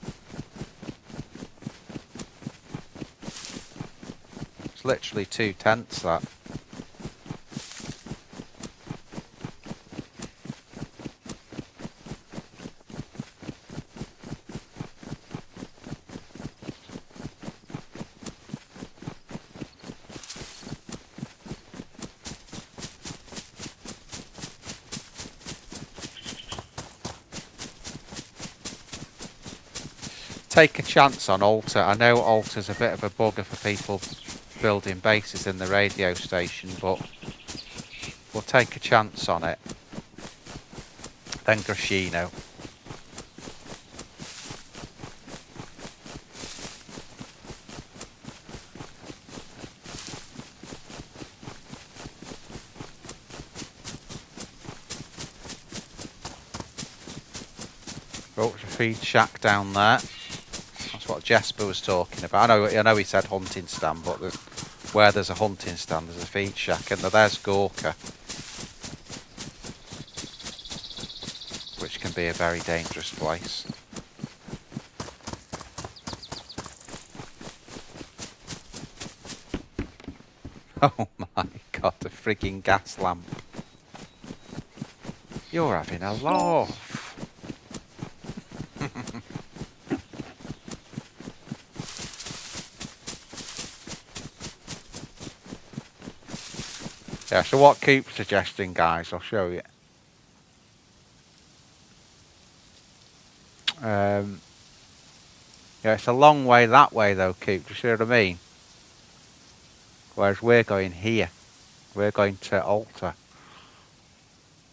It's literally 2 tents, that. Take a chance on Alta. I know Alta's a bit of a bugger for people building bases in the radio station, but we'll take a chance on it. Then Grashino. Oh, there's a feed shack down there. That's what Jesper was talking about. I know he said hunting stand, but where there's a hunting stand, there's a feed shack, and there's Gorka, which can be a very dangerous place. Oh my god, a frigging gas lamp. You're having a laugh. Yeah, so what Coop's suggesting, guys, I'll show you. Yeah, it's a long way that way though, Coop, do you see what I mean? Whereas we're going here. We're going to Alta.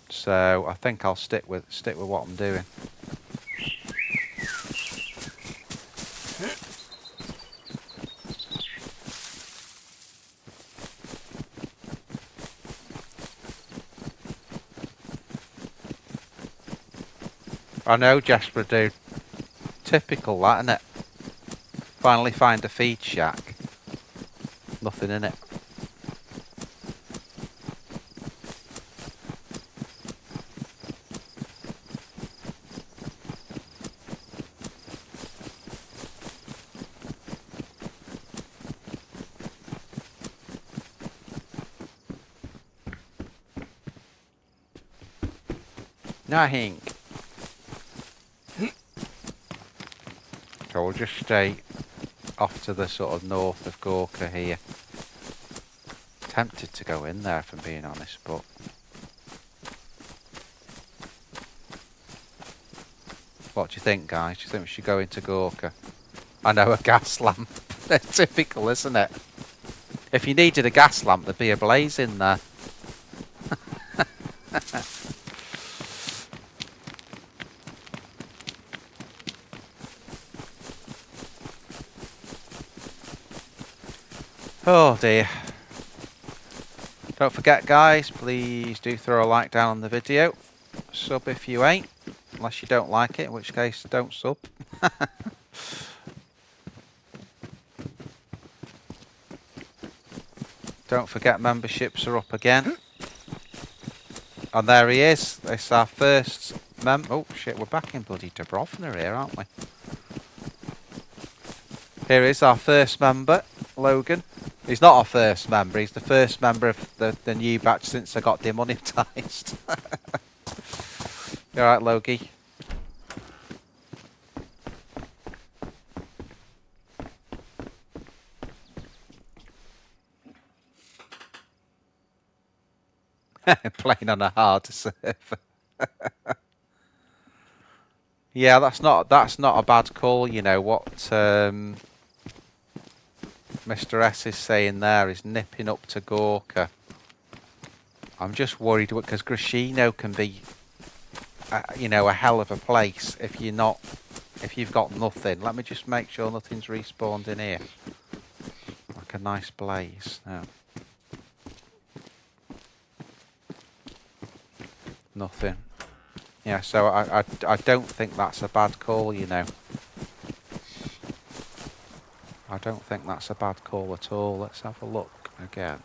So I think I'll stick with what I'm doing. I know, Jasper, dude. Typical, that, isn't it? Finally find a feed shack. Nothing in it. Nothing. So we'll just stay off to the sort of north of Gorka here. Tempted to go in there, if I'm being honest, but what do you think, guys? Do you think we should go into Gorka? I know, a gas lamp. Typical, isn't it? If you needed a gas lamp, there'd be a blaze in there. Oh dear. Don't forget, guys, please do throw a like down on the video. Sub if you ain't, unless you don't like it, in which case don't sub. Don't forget, memberships are up again. And there he is. It's our first oh shit, we're back in bloody Dubrovna here, aren't we? Here is our first member, Logan. He's not our first member, he's the first member of the new batch since I got demonetized. You alright, Logie? Playing on a hard server. Yeah, that's not a bad call. You know what Mr. S is saying there is nipping up to Gorka. I'm just worried because Grashino can be, you know, a hell of a place if you've got nothing. Let me just make sure nothing's respawned in here. Like a nice blaze. No. Nothing. Yeah, so I don't think that's a bad call, you know. I don't think that's a bad call at all. Let's have a look again.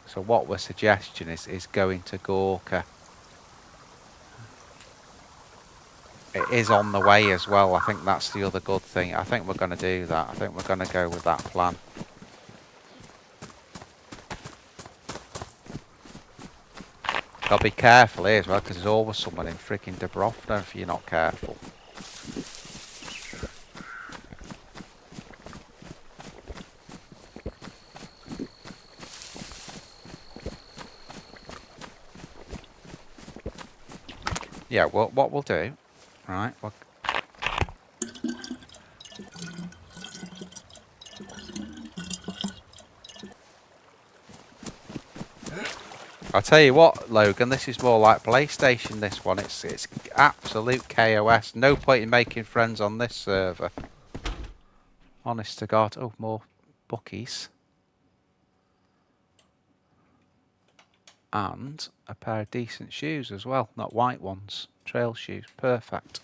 So what we're suggesting is going to Gorka. It is on the way as well. I think that's the other good thing. I think we're going to do that. I think we're going to go with that plan. Gotta be careful here as well, because there's always someone in freaking Dubrovna if you're not careful. Yeah, well, what we'll do, right? I'll tell you what, Logan, this is more like PlayStation, this one. It's absolute KOS. No point in making friends on this server. Honest to God. Oh, more bookies. And a pair of decent shoes as well. Not white ones. Trail shoes. Perfect.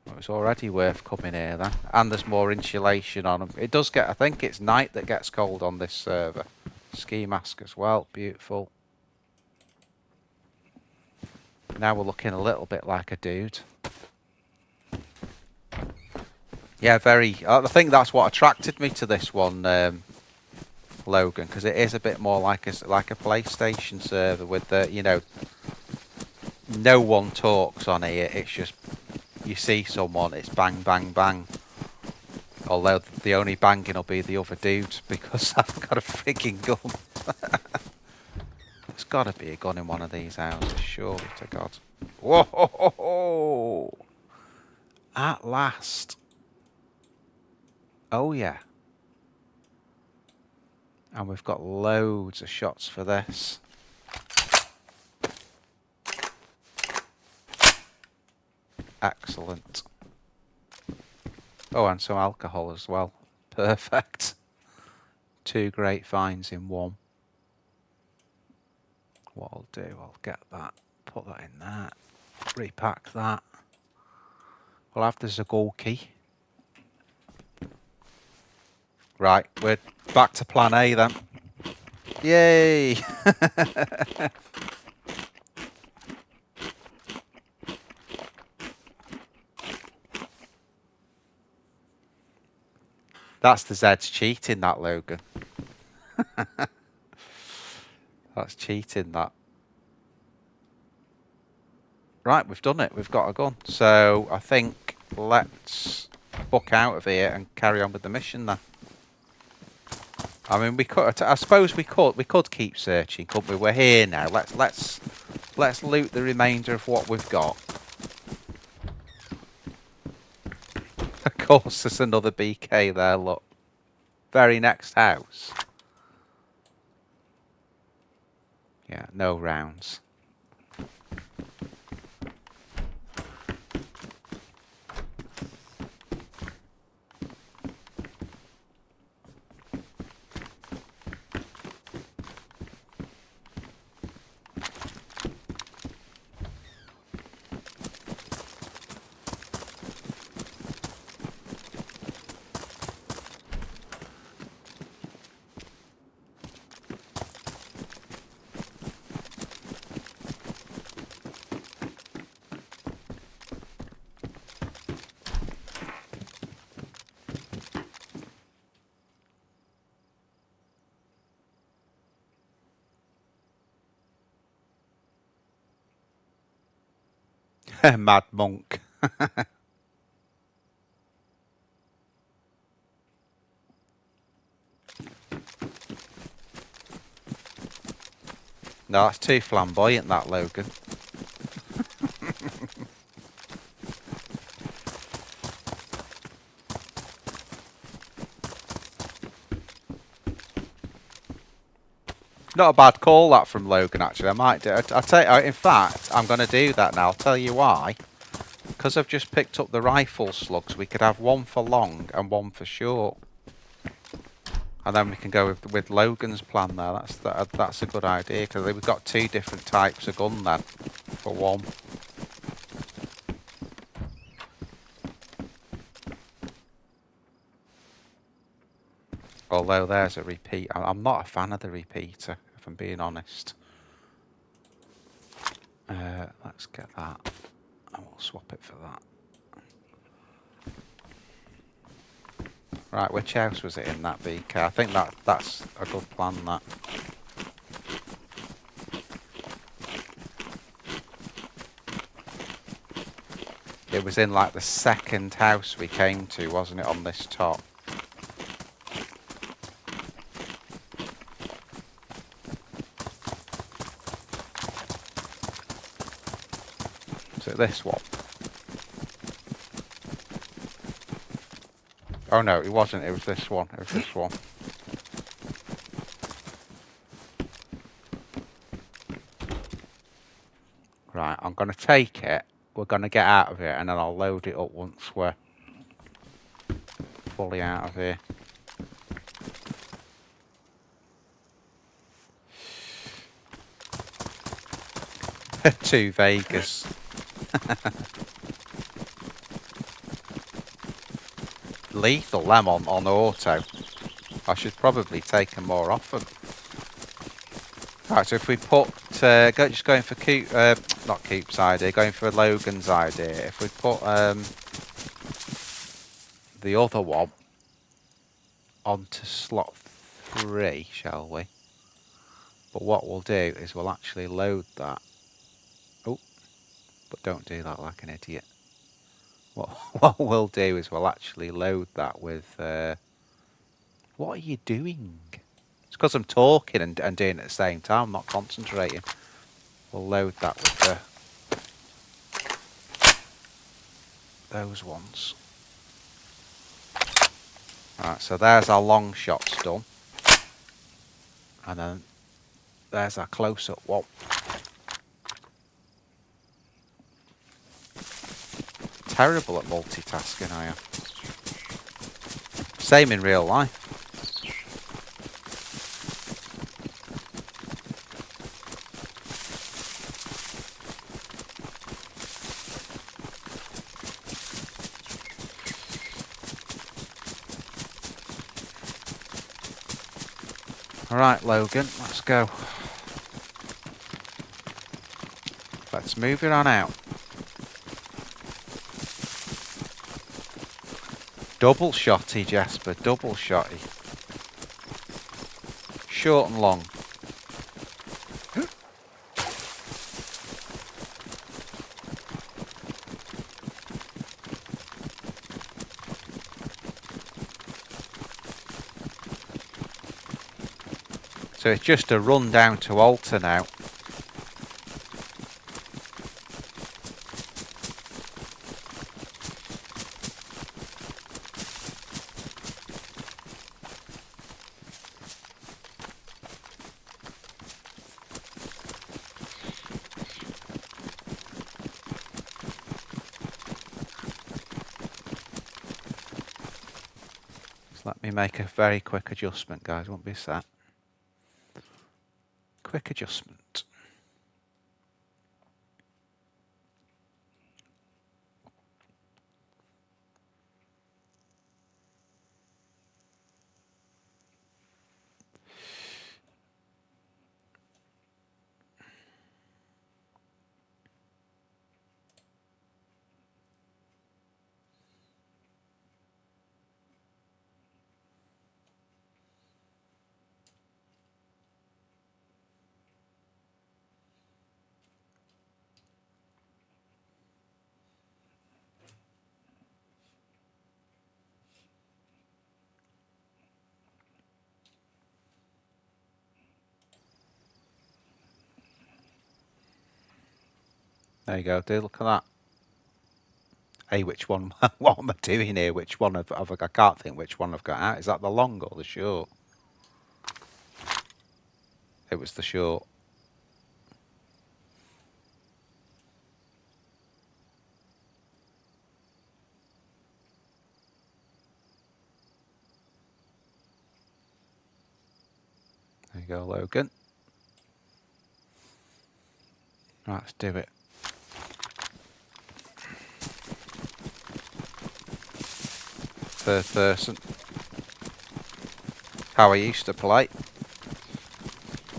Well, it's already worth coming here then. And there's more insulation on them. It does get, I think it's night that gets cold on this server. Ski mask as well, beautiful. Now we're looking a little bit like a dude. Yeah, very. I think that's what attracted me to this one, Logan, because it is a bit more like a PlayStation server with the, you know, no one talks on here. It's just you see someone, it's bang, bang, bang. Although the only banging will be the other dude because I've got a freaking gun. There's got to be a gun in one of these houses, surely to God. Whoa! At last. Oh yeah. And we've got loads of shots for this. Excellent. Oh, and some alcohol as well. Perfect. 2 great finds in one. What I'll do, I'll get that, put that in there, repack that. We'll have the Zagorki. Right, we're back to plan A then. Yay! That's the Zed's cheating, that, Logan. That's cheating, that. Right, we've done it. We've got a gun. So I think let's book out of here and carry on with the mission then. I mean, we could. I suppose we could. We could keep searching, couldn't we? We're here now. Let's loot the remainder of what we've got. Of course, there's another BK there. Look, very next house. Yeah, no rounds. Mad monk. No, that's too flamboyant, that, Logan. Not a bad call, that, from Logan, actually. I might do. I'll tell you, in fact, I'm going to do that now. I'll tell you why. Because I've just picked up the rifle slugs, we could have one for long and one for short. And then we can go with Logan's plan there. That's a good idea, because we've got two different types of gun then for one. Although there's a repeat. I'm not a fan of the repeater, if I'm being honest. Let's get that. And we'll swap it for that. Right, which house was it in, that BK? I think that's a good plan, that. It was in like the second house we came to, wasn't it, on this top? Is it this one? Oh no, it wasn't, it was this one. It was this one. Right, I'm going to take it. We're going to get out of here, and then I'll load it up once we're fully out of here. To Vegas. Lethal them on auto. I should probably take them more often. Right, so if we put, just going for not Coop's idea, going for Logan's idea. If we put the other one onto slot 3, shall we? But what we'll do is we'll actually load that. Oh, but don't do that like an idiot. What we'll do is we'll actually load that with... what are you doing? It's because I'm talking and doing it at the same time. I'm not concentrating. We'll load that with those ones. Right, so there's our long shots done. And then there's our close-up one. Terrible at multitasking, I am. Same in real life. Alright, Logan, let's go. Let's move it on out. Double shotty, Jasper, double shotty. Short and long. So it's just a run down to Alta now. So let me make a very quick adjustment, guys. Won't be a sec. Quick adjustment. There you go, dude. Look at that. Hey, which one? What am I doing here? Which one have I can't think which one I've got out. Is that the long or the short? It was the short. There you go, Logan. Right, let's do it. Third person. How I used to play.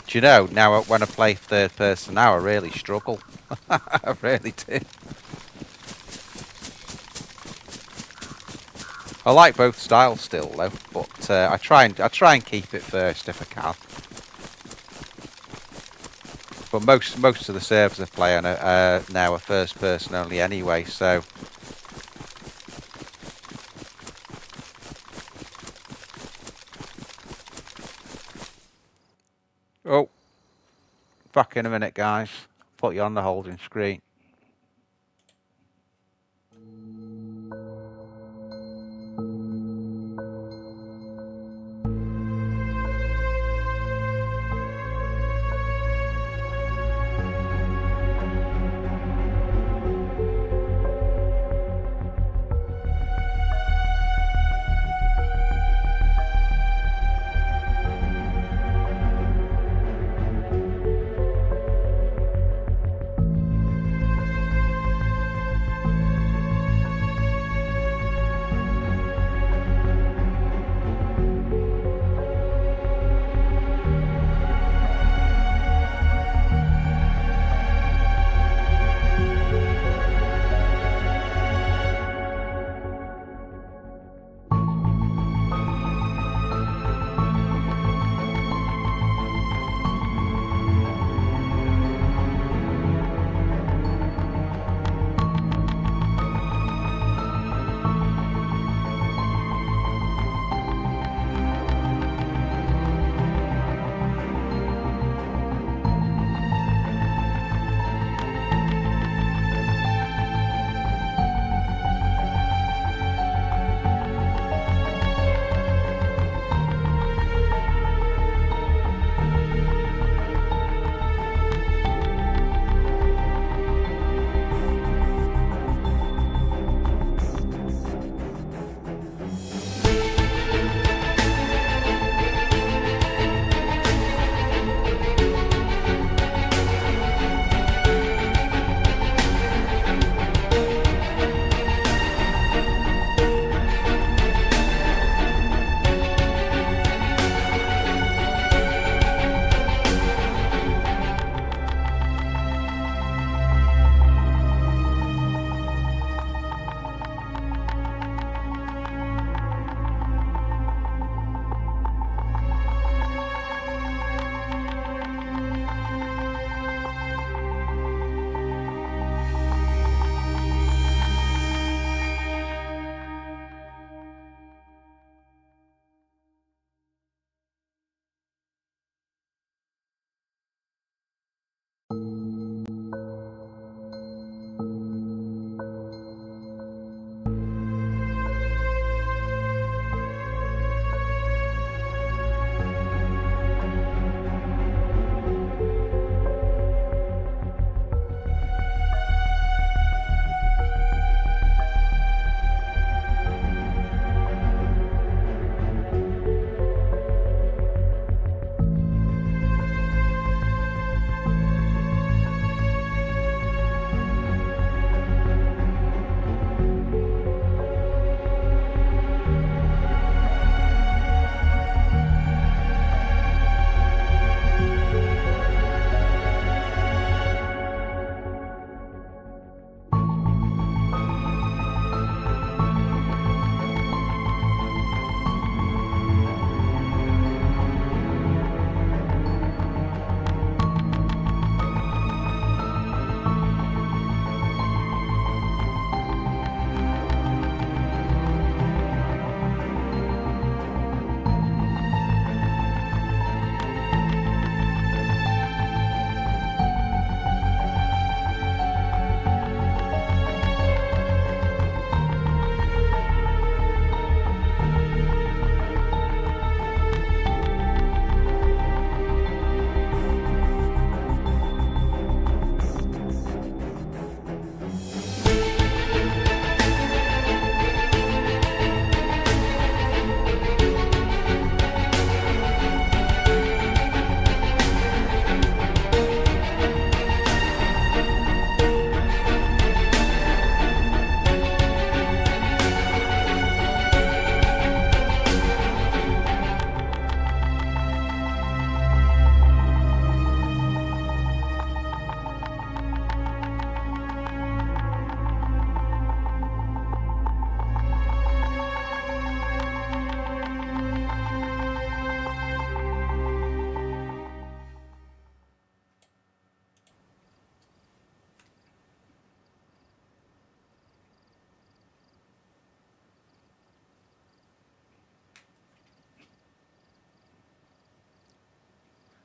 Do you know, now when I play third person now, I really struggle. I really do. I like both styles still though, but I try and keep it first if I can. But most of the servers I play on now are first person only anyway, so. Oh, back in a minute, guys. Put you on the holding screen.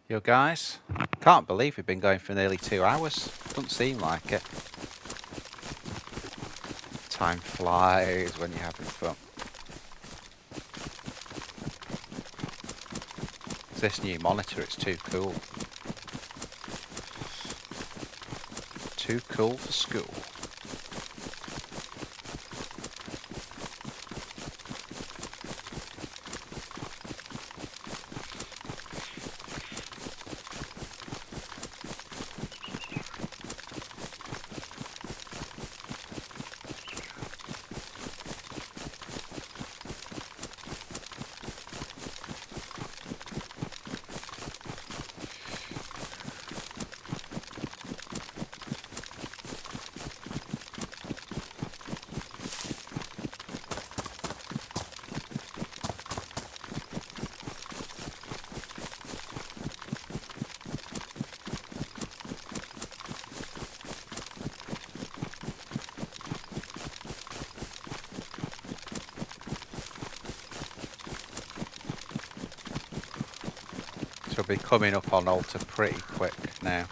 Yo guys, can't believe we've been going for nearly 2 hours. Doesn't seem like it. Time flies when you're having fun. It's this new monitor, it's too cool. Too cool for school. We'll be coming up on altar pretty quick now.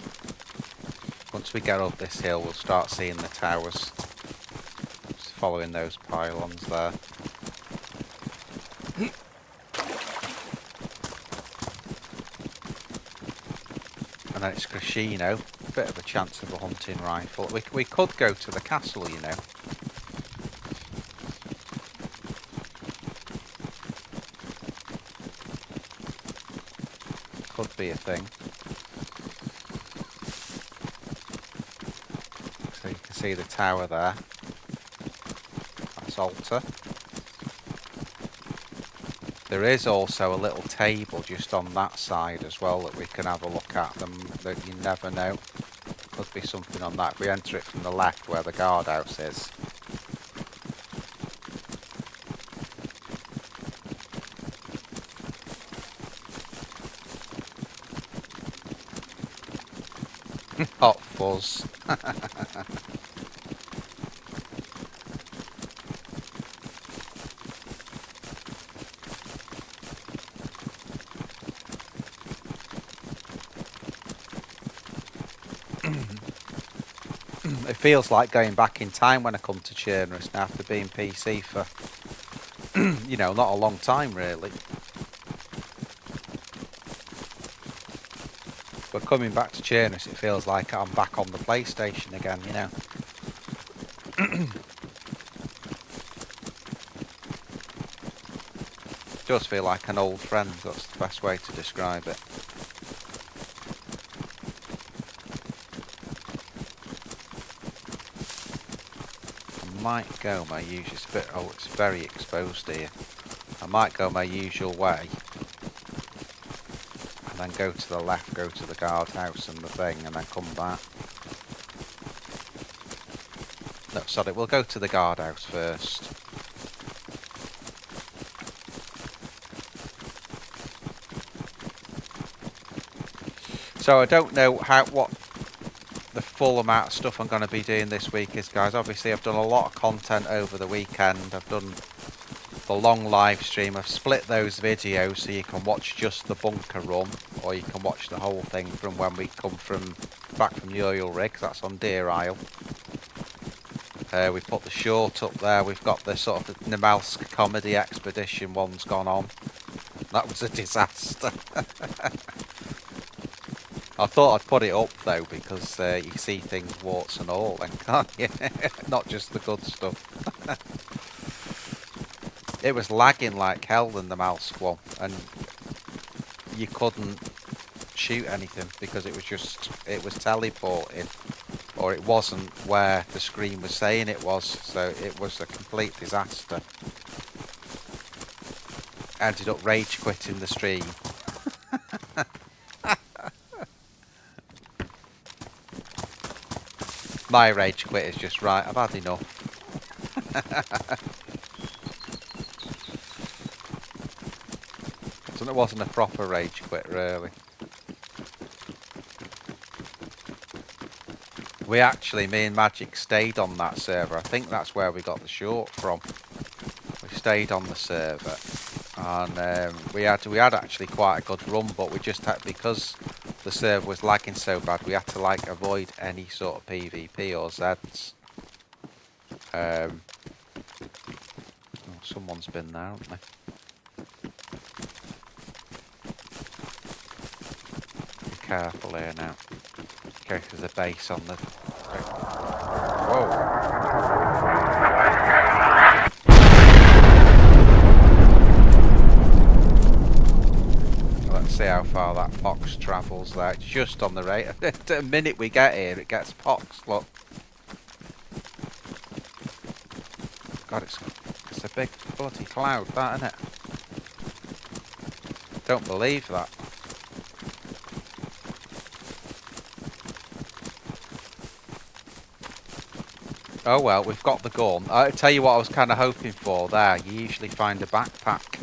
Once we get up this hill, we'll start seeing the towers. Just following those pylons there. And then it's Crescino. Bit of a chance of a hunting rifle. We could go to the castle, you know. Could be a thing. So you can see the tower there. That's altar. There is also a little table just on that side as well that we can have a look at them, that you never know. Could be something on that. If we enter it from the left where the guardhouse is. Hot fuzz. It feels like going back in time when I come to Chernarus now after being PC for, you know, not a long time really. But coming back to Chernarus, it feels like I'm back on the PlayStation again, you know. It does feel like an old friend, that's the best way to describe it. I might go my usual, it's a bit, oh, it's very exposed here. I might go my usual way. And then go to the left, go to the guardhouse and the thing, and then come back. No, sorry, we'll go to the guardhouse first. So I don't know what the full amount of stuff I'm going to be doing this week is, guys. Obviously, I've done a lot of content over the weekend. I've done the long live stream. I've split those videos so you can watch just the bunker run, or you can watch the whole thing from when we come back from the oil rig. That's on Deer Isle. We put the short up there. We've got the sort of the Namalsk comedy expedition one's gone on. That was a disaster. I thought I'd put it up though because you see things warts and all, then can't you? Not just the good stuff. It was lagging like hell in the Namalsk one, and you couldn't shoot anything because it was teleporting, or it wasn't where the screen was saying it was, so it was a complete disaster. Ended up rage quitting the stream. My rage quit is just, right, I've had enough. So it wasn't a proper rage quit really. We actually, me and Magic stayed on that server. I think that's where we got the short from. We stayed on the server and we had actually quite a good run, but we just had, because the server was lagging so bad, we had to like avoid any sort of PvP or Zeds. Oh, someone's been there, haven't they? Be careful here now. Okay, there's a base on the... Whoa! Let's see how far that fox travels there. It's just on the rate. The minute we get here, it gets poxed. Look. God, it's a big bloody cloud, that, isn't it? Don't believe that. Oh well, we've got the gun. I'll tell you what I was kind of hoping for there. You usually find a backpack.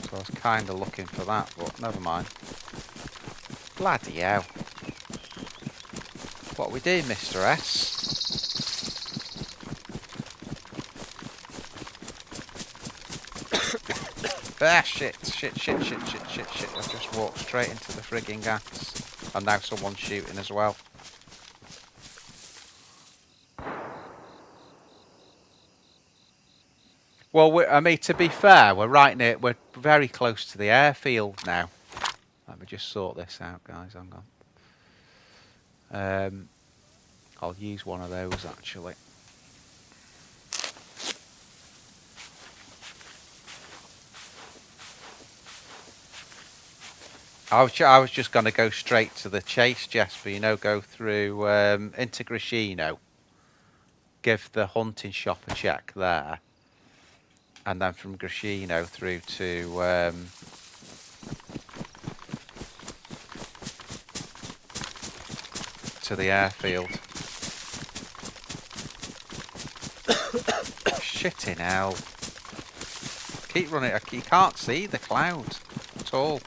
So I was kind of looking for that, but never mind. Bloody hell. What we do, Mr. S? Ah, shit. I've just walked straight into the frigging gas. And now someone's shooting as well. Well, I mean, to be fair, we're right near, we're very close to the airfield now. Let me just sort this out, guys. Hang on. I'll use one of those actually. I was just going to go straight to the chase, Jesper. You know, go through into Grishino, give the hunting shop a check there, and then from Grishino through to the airfield. Shitting hell! Keep running. You can't see the cloud at all.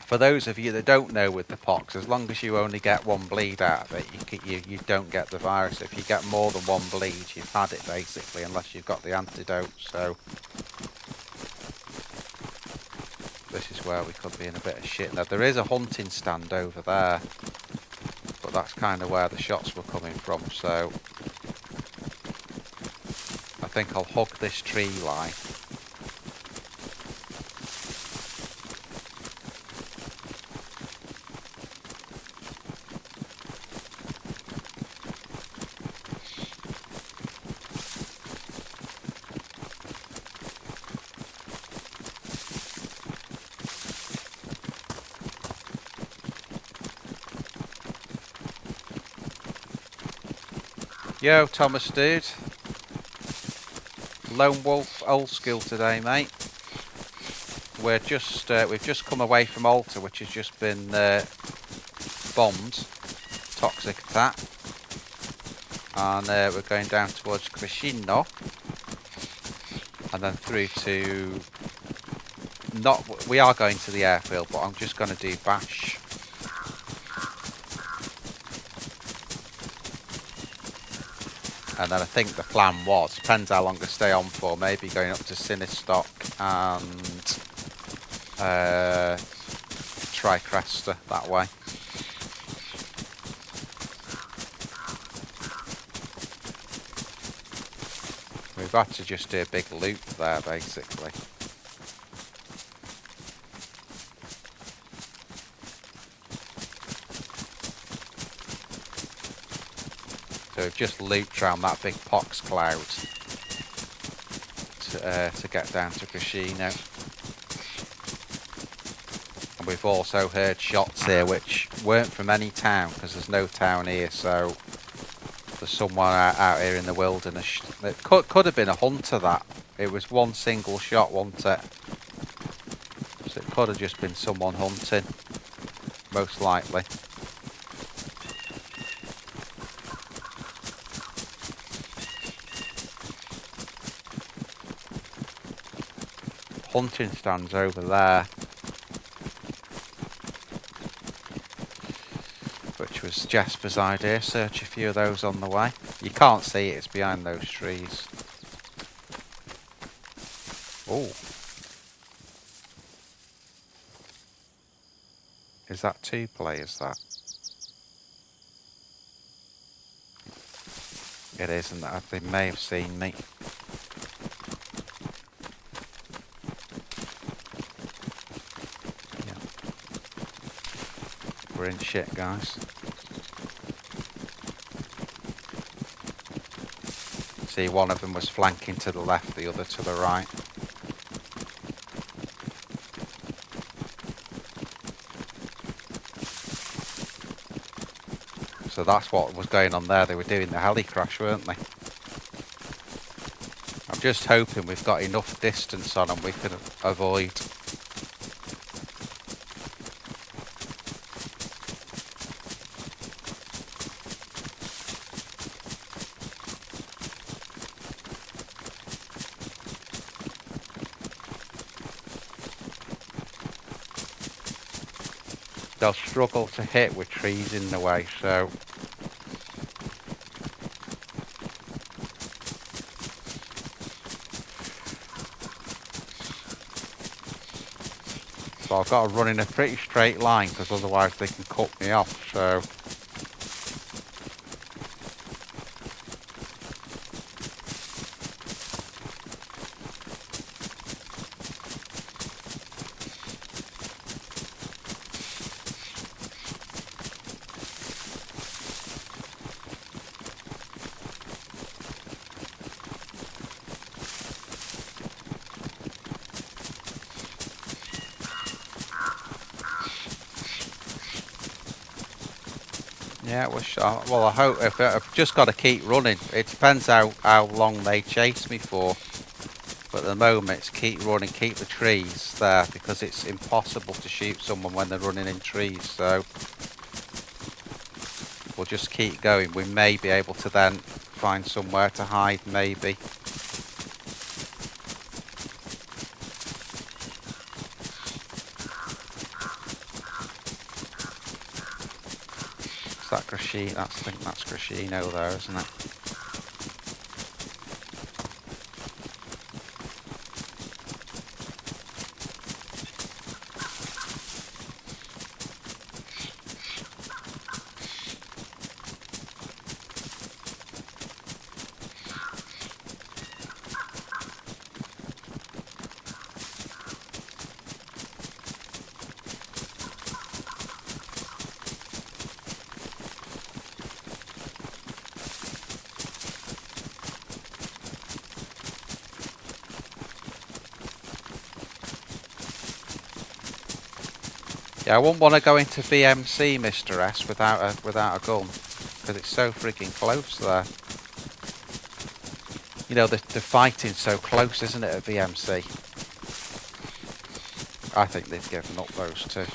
For those of you that don't know with the pox, as long as you only get one bleed out of it, you don't get the virus. If you get more than one bleed, you've had it basically, unless you've got the antidote. So this is where we could be in a bit of shit. Now there is a hunting stand over there, but that's kind of where the shots were coming from. So I think I'll hug this tree line. Yo, Thomas, dude. Lone Wolf, old school today, mate. We're just we've just come away from Alta, which has just been bombed, toxic attack, and we're going down towards Crescino, and then through to we are going to the airfield, but I'm just going to do Bash. And then I think the plan was, depends how long I stay on for, maybe going up to Sinistock and Tricresta that way. We've got to just do a big loop there basically. So we've just looped around that big pox cloud to get down to Crescino. And we've also heard shots here which weren't from any town, because there's no town here, so there's someone out here in the wilderness. It could have been a hunter that. It was one single shot, wasn't it? So it could have just been someone hunting, most likely. hunting stands over there, which was Jasper's idea. Search a few of those on the way. You can't see it, it's behind those trees. Oh. Is that 2 players, that? It is, and they may have seen me. Yeah. We're in shit, guys. See, one of them was flanking to the left, the other to the right. So that's what was going on there. They were doing the heli crash, weren't they? I'm just hoping we've got enough distance on them we can avoid. They'll struggle to hit with trees in the way, so I've got to run in a pretty straight line because otherwise they can cut me off, so yeah, well, I hope I've just got to keep running. It depends how long they chase me for. But at the moment, it's keep running, keep the trees there, because it's impossible to shoot someone when they're running in trees. So we'll just keep going. We may be able to then find somewhere to hide, maybe. Is that Grashino? I think that's Grashino there, isn't it? Yeah, I wouldn't want to go into VMC, Mr. S, without a gun, because it's so freaking close there. You know, the fighting's so close, isn't it, at VMC? I think they've given up those two.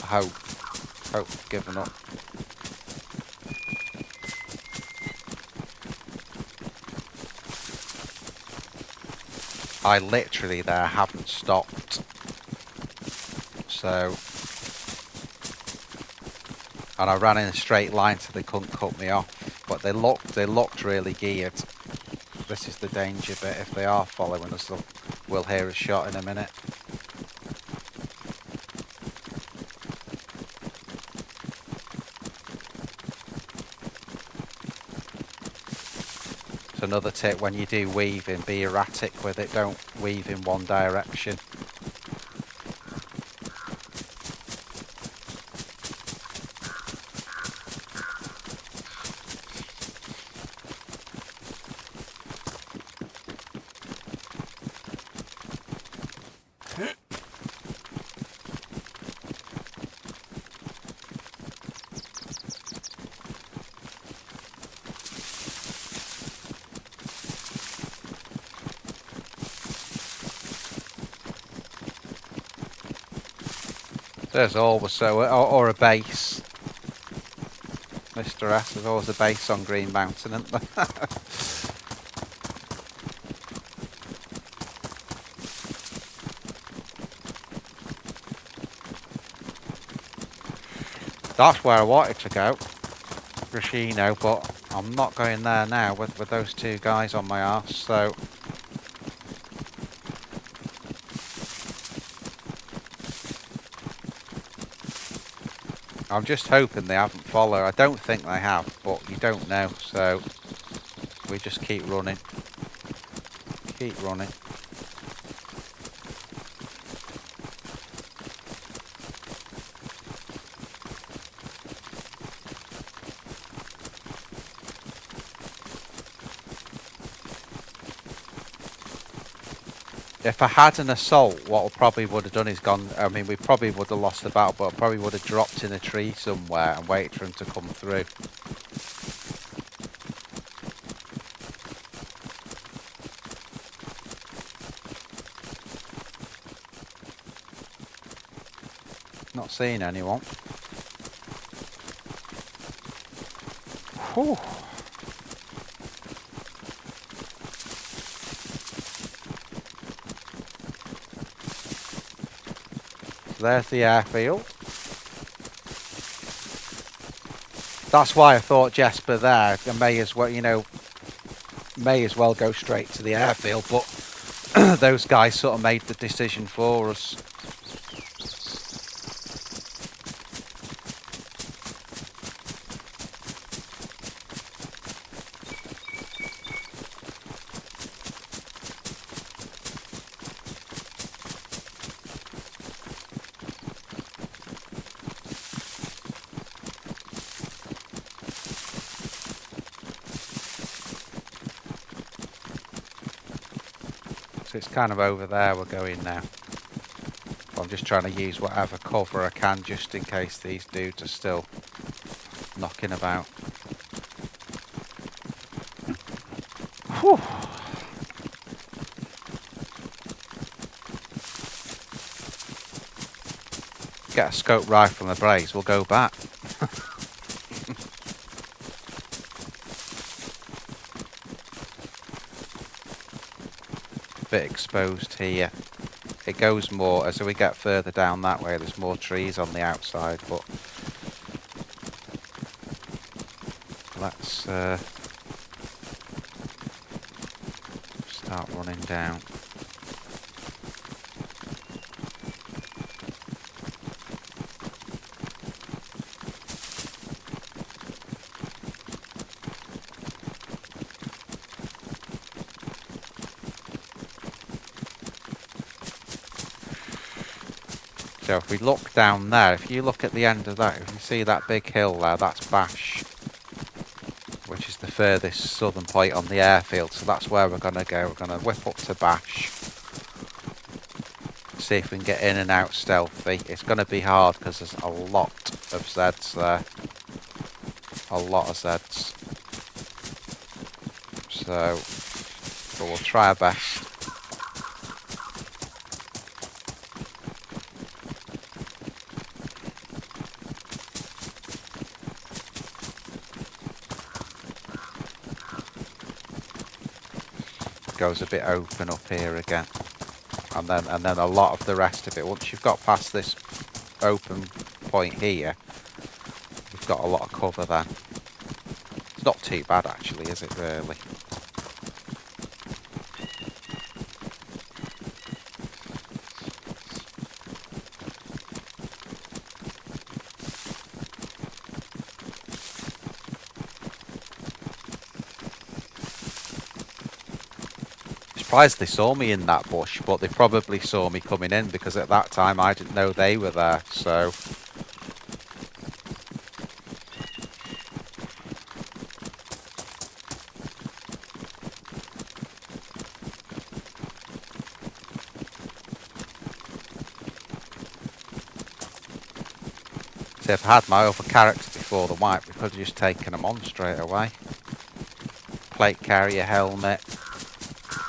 I hope they've given up. I literally there haven't stopped. So, and I ran in a straight line so they couldn't cut me off. But they looked really geared. This is the danger bit. If they are following us, we'll hear a shot in a minute. It's another tip when you do weaving, be erratic with it. Don't weave in one direction. There's always or a base. Mr. S, there's always a base on Green Mountain, isn't there? That's where I wanted to go, Rashino, but I'm not going there now with those two guys on my arse, so... I'm just hoping they haven't followed. I don't think they have, but you don't know, so we just keep running. Keep running. If I had an assault, what I probably would have done is gone... I mean, we probably would have lost the battle, but I probably would have dropped in a tree somewhere and waited for him to come through. Not seeing anyone. Whew. There's the airfield. That's why I thought Jesper there. I may as well, you know, may as well go straight to the airfield, but those guys sort of made the decision for us. It's kind of over there we're going now. I'm just trying to use whatever cover I can just in case these dudes are still knocking about. Whew. Get a scope rifle and a brace, we'll go back. Bit exposed here. It goes more as we get further down that way. There's more trees on the outside, but let's start running down. So if we look down there, if you look at the end of that, if you see that big hill there, that's Bash, which is the furthest southern point on the airfield. So that's where we're going to go. We're going to whip up to Bash, see if we can get in and out stealthy. It's going to be hard because there's a lot of Zeds there. A lot of Zeds. So, but we'll try our best. Goes a bit open up here again, and then a lot of the rest of it. Once you've got past this open point here, you've got a lot of cover then. It's not too bad actually, is it really? Surprised they saw me in that bush, but they probably saw me coming in because at that time I didn't know they were there, so... See, if I had my other character before the wipe, we could have just taken them on straight away. Plate carrier, helmet,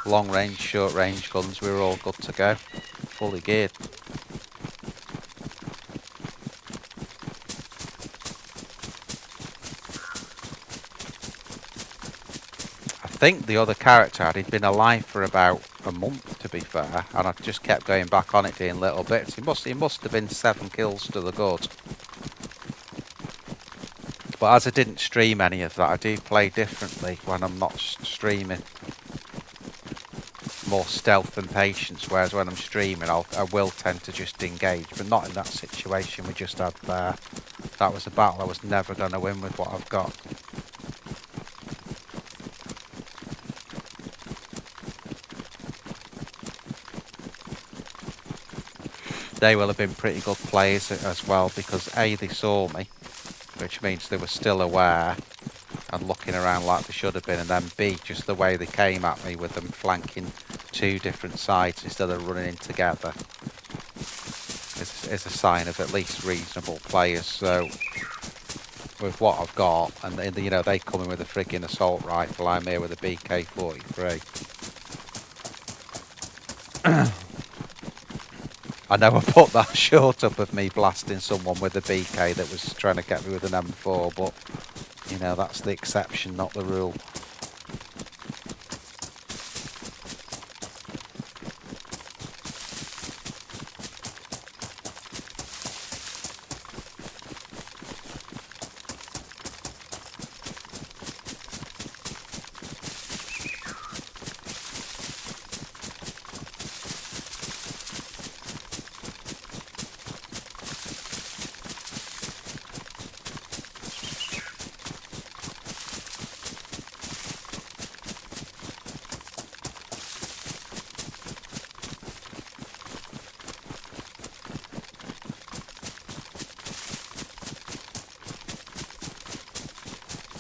long range, short range guns, we were all good to go. Fully geared. I think the other character he'd been alive for about a month, to be fair, and I just kept going back on it doing little bits. He must have been 7 kills to the good. But as I didn't stream any of that, I do play differently when I'm not streaming. More stealth and patience, whereas when I'm streaming, I will tend to just engage, but not in that situation we just had there. That was a battle I was never going to win with what I've got. They will have been pretty good players as well, because A, they saw me, which means they were still aware and looking around like they should have been, and then B, just the way they came at me with them flanking two different sides instead of running in together is a sign of at least reasonable players. So with what I've got, and you know, they come in with a frigging assault rifle, I'm here with a BK-43. I know I put that short up of me blasting someone with a BK that was trying to get me with an M4, but you know, that's the exception, not the rule.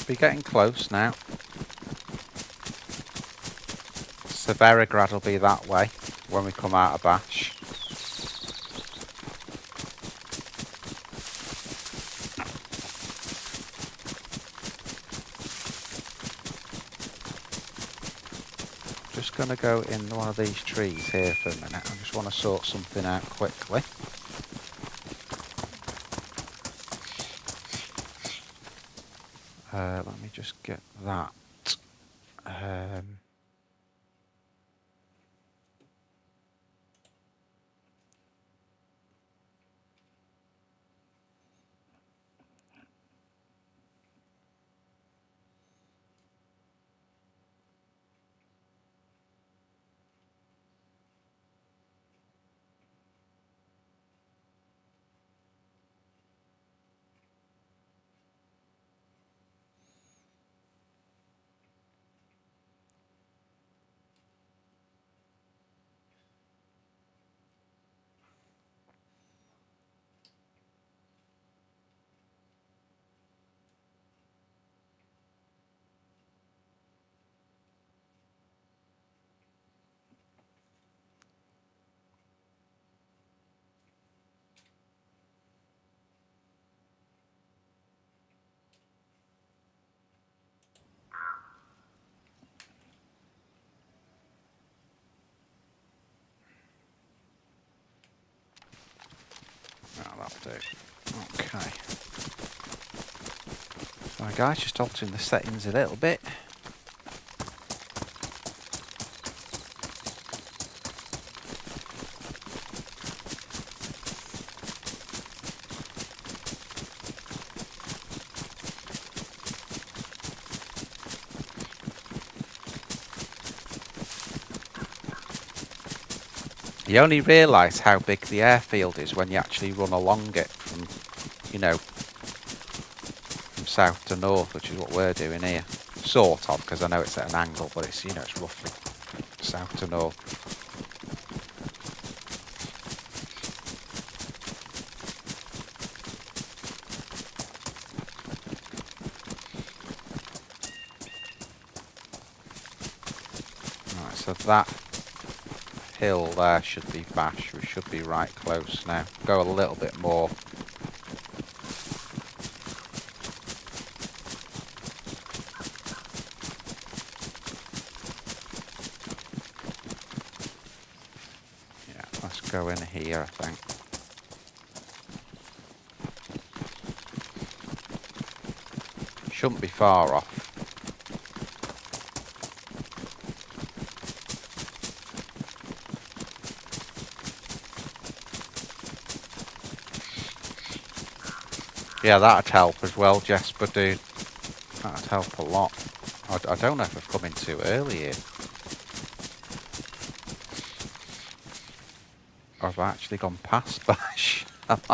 We're getting close now. Severograd will be that way when we come out of Bash. Just going to go in one of these trees here for a minute. I just want to sort something out quickly. Let me just get that. That'll do. Okay. Sorry guys, just altering the settings a little bit. You only realise how big the airfield is when you actually run along it from, you know, from south to north, which is what we're doing here. Sort of, because I know it's at an angle, but it's, you know, it's roughly south to north. Right, so that hill there should be Bash. We should be right close now. Go a little bit more. Yeah, let's go in here, I think. Shouldn't be far off. Yeah, that'd help as well, Jesper, dude. That'd help a lot. I don't know if I've come in too early here. Or have I actually gone past Bash?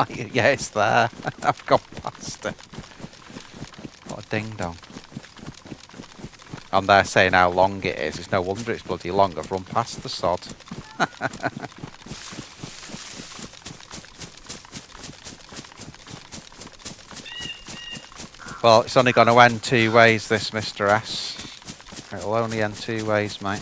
Yeah, it's there. I've gone past it. What a ding-dong. And they're saying how long it is. It's no wonder it's bloody long. I've run past the sod. Well, it's only going to end two ways, this Mr. S. It'll only end two ways, mate.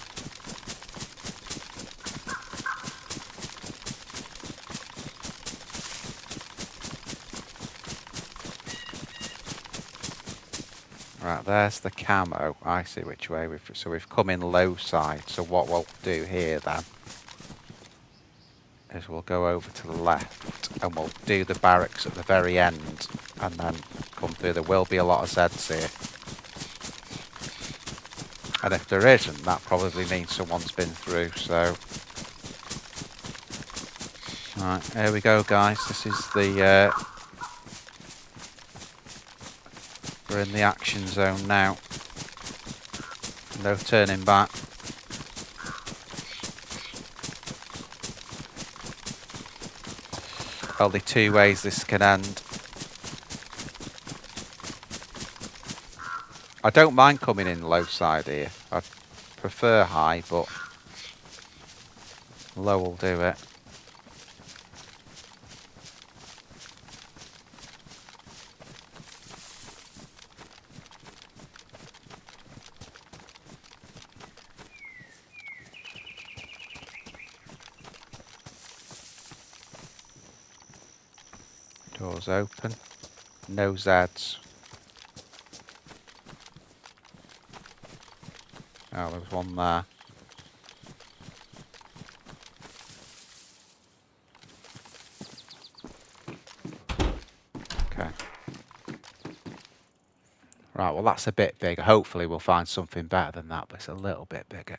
Right, there's the camo. I see which way we've come in low side. So what we'll do here then is we'll go over to the left and we'll do the barracks at the very end and then come through. There will be a lot of Zeds here. And if there isn't, that probably means someone's been through, so... Right, here we go, guys. This is the... We're in the action zone now. No turning back. Only two ways this can end. I don't mind coming in low side here. I prefer high, but low will do it. Doors open. No Zeds. Oh, there's one there. Okay. Right, well that's a bit bigger. Hopefully we'll find something better than that, but it's a little bit bigger.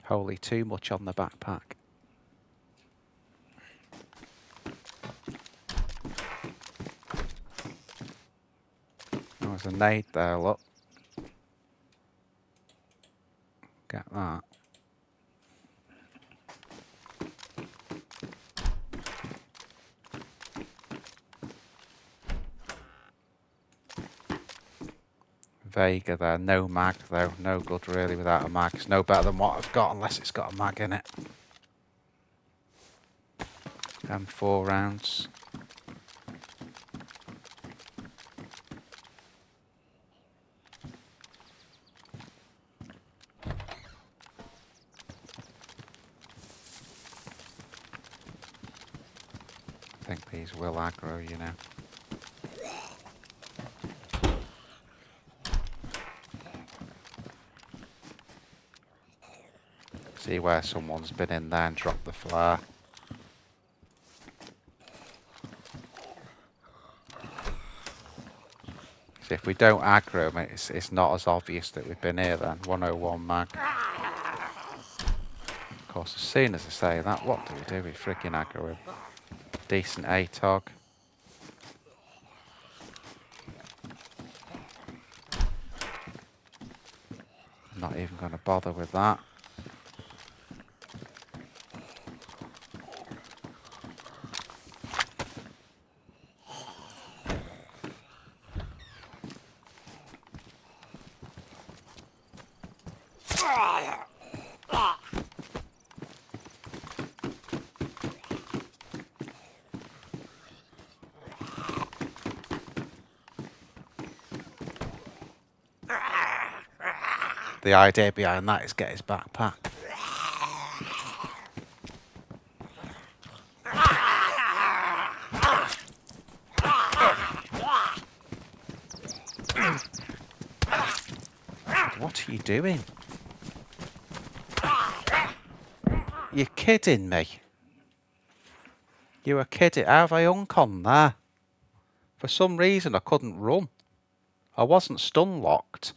Holy, too much on the backpack. Oh, there's a nade there, look. Get that. Vega there, no mag though, no good really without a mag. It's no better than what I've got unless it's got a mag in it. And 4 rounds. I think these will aggro, you know. See where someone's been in there and dropped the flare. See, if we don't aggro them, it's not as obvious that we've been here then. 101 mag. Of course, as soon as I say that, what do? We freaking aggro him. Decent ATOG. Not even going to bother with that. The idea behind that is get his backpack. What are you doing? You're kidding me. You were kidding. How have I uncon there? For some reason I couldn't run. I wasn't stun locked.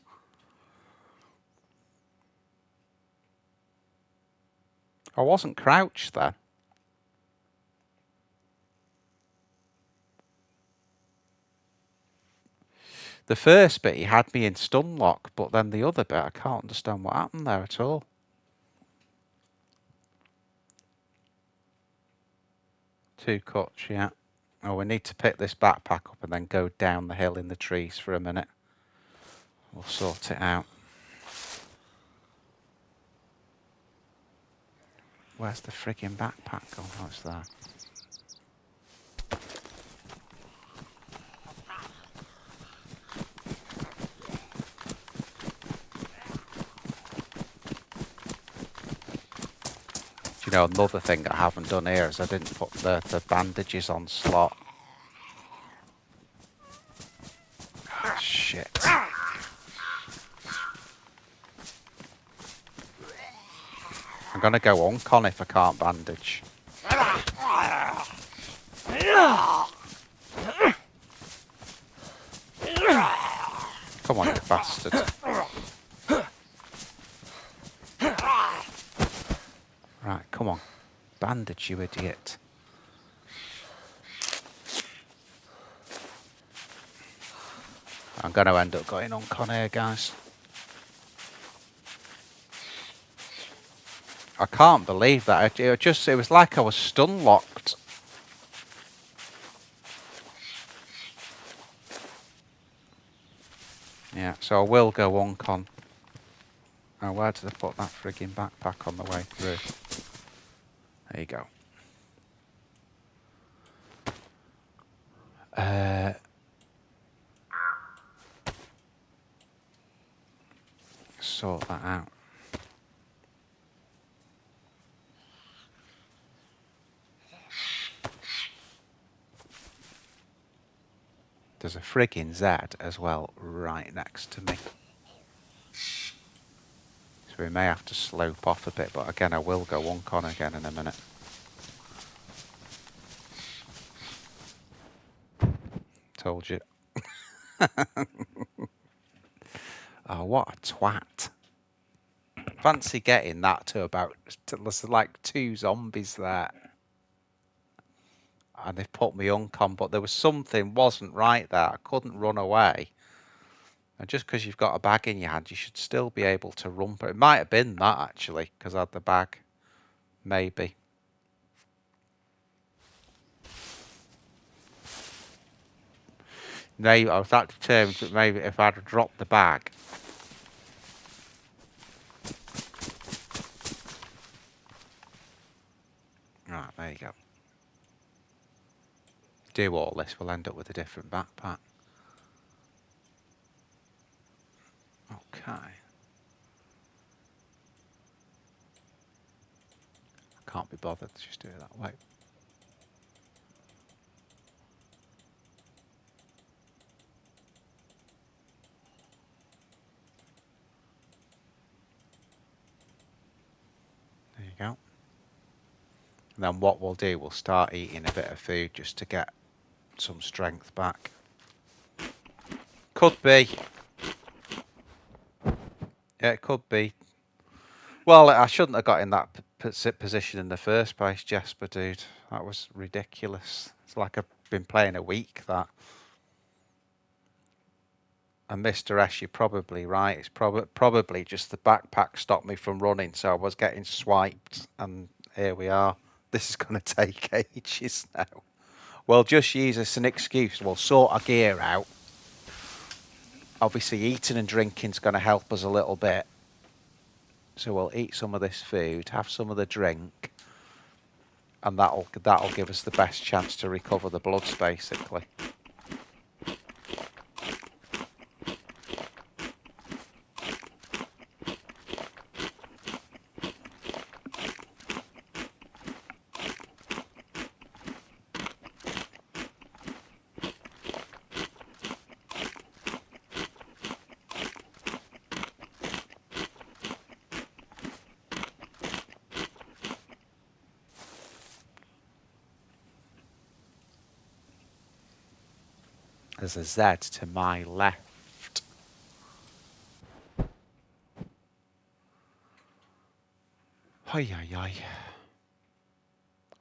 I wasn't crouched then. The first bit he had me in stun lock, but then the other bit I can't understand what happened there at all. Two cuts, yeah. Oh, we need to pick this backpack up and then go down the hill in the trees for a minute. We'll sort it out. Where's the frigging backpack gone? Oh, it's there. You know, another thing I haven't done here is I didn't put the bandages on slot. Oh, shit. I'm gonna go on con if I can't bandage. Come on, you bastard. Right, come on. Bandage, you idiot. I'm going to end up going on con here, guys. I can't believe that. It was like I was stun locked. Yeah, so I will go on con. Oh, where did I put that frigging backpack on the way through? There you go. Sort that out. There's a frigging Z as well right next to me. So we may have to slope off a bit, but again I will go on con again in a minute. Told you. Oh, what a twat. Fancy getting that to about, there's like 2 zombies there. And they put me on con, but there was something wasn't right there. I couldn't run away. And just because you've got a bag in your hand, you should still be able to run. But it might have been that, actually, because I had the bag. Maybe. No, I was that determined that maybe if I'd have dropped the bag. Right, there you go. Do all this, we'll end up with a different backpack. Okay. I can't be bothered to just do it that way. There you go. And then what we'll do, we'll start eating a bit of food just to get some strength back. Could be. Yeah, it could be. Well, I shouldn't have got in that position in the first place, Jesper, dude. That was ridiculous. It's like I've been playing a week, that. And Mr. S, you're probably right. It's probably just the backpack stopped me from running, so I was getting swiped, and here we are. This is going to take ages now. Well, just use this as an excuse. We'll sort our gear out. Obviously, eating and drinking's going to help us a little bit. So we'll eat some of this food, have some of the drink, and that'll give us the best chance to recover the bloods, basically. There's a Z to my left. Oi, oi, oi.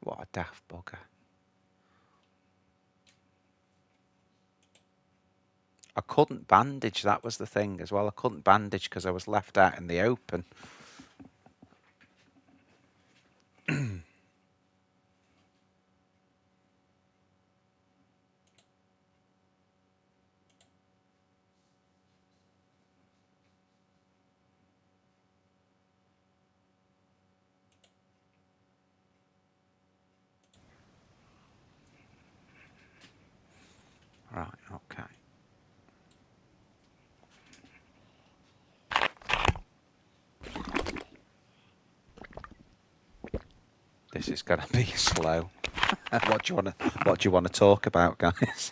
What a daft bugger. I couldn't bandage, that was the thing as well. I couldn't bandage because I was left out in the open. Right, okay. This is going to be slow. What do you want to talk about, guys?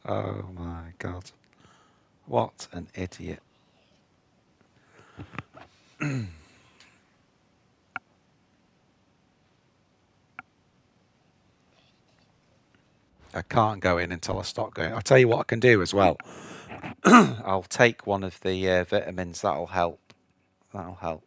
Oh my god. What an idiot. I can't go in until I stop going. I'll tell you what I can do as well. I'll take one of the vitamins. That'll help. That'll help.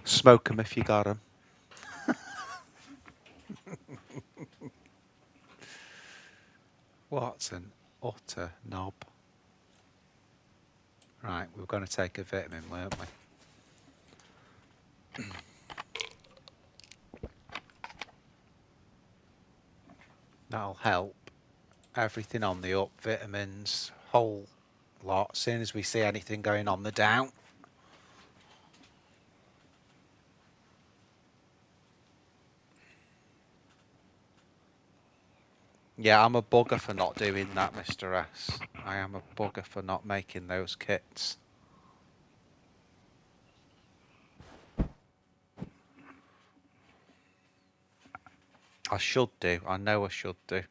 Smoke 'em if you got 'em. What an utter knob. Right, we were going to take a vitamin, weren't we? That'll help. Everything on the up, vitamins, whole lot. As soon as we see anything going on the down. Yeah, I'm a bugger for not doing that, Mr. S. I am a bugger for not making those kits. I should do. I know I should do.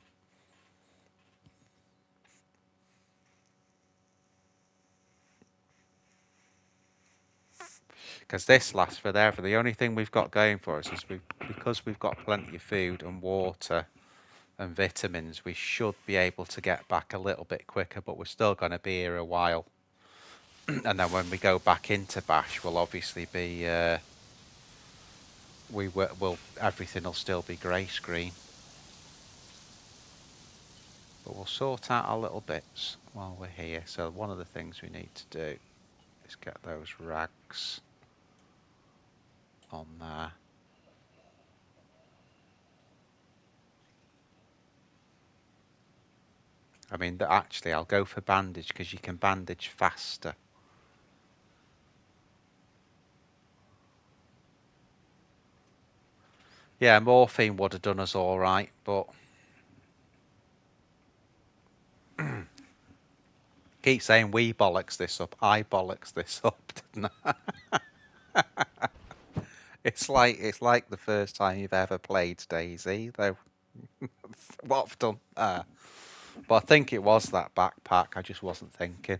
Because this lasts forever. The only thing we've got going for us is because we've got plenty of food and water and vitamins, we should be able to get back a little bit quicker, but we're still going to be here a while. And then when we go back into Bash, we'll obviously be everything will still be grey screen. But we'll sort out our little bits while we're here. So one of the things we need to do is get those rags on there. I mean, actually, I'll go for bandage because you can bandage faster. Yeah, morphine would have done us all right, but keep saying we bollocks this up. I bollocks this up, didn't I? It's like the first time you've ever played DayZ, though. What I've done. But I think it was that backpack. I just wasn't thinking.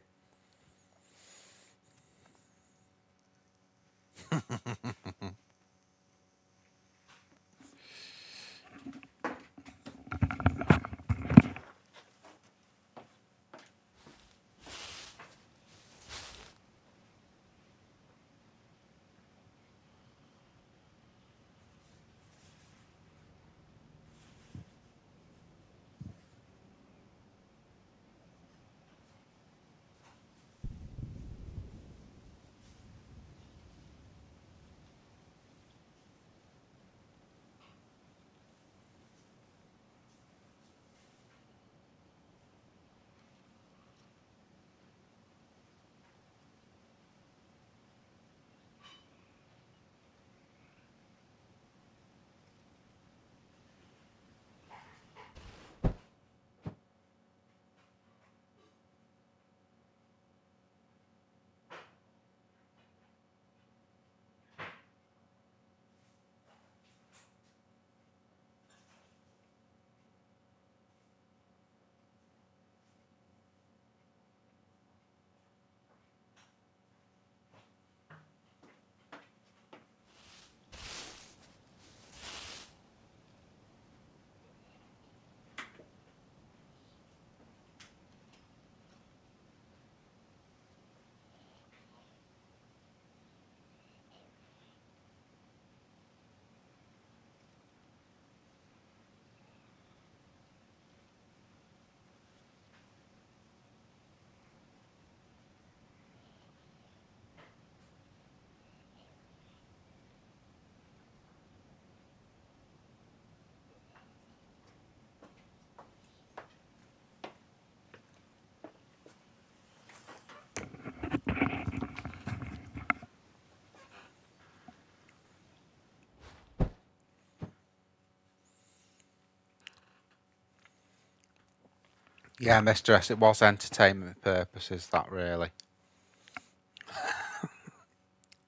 Yeah, Mr. S, it was entertainment purposes, that really.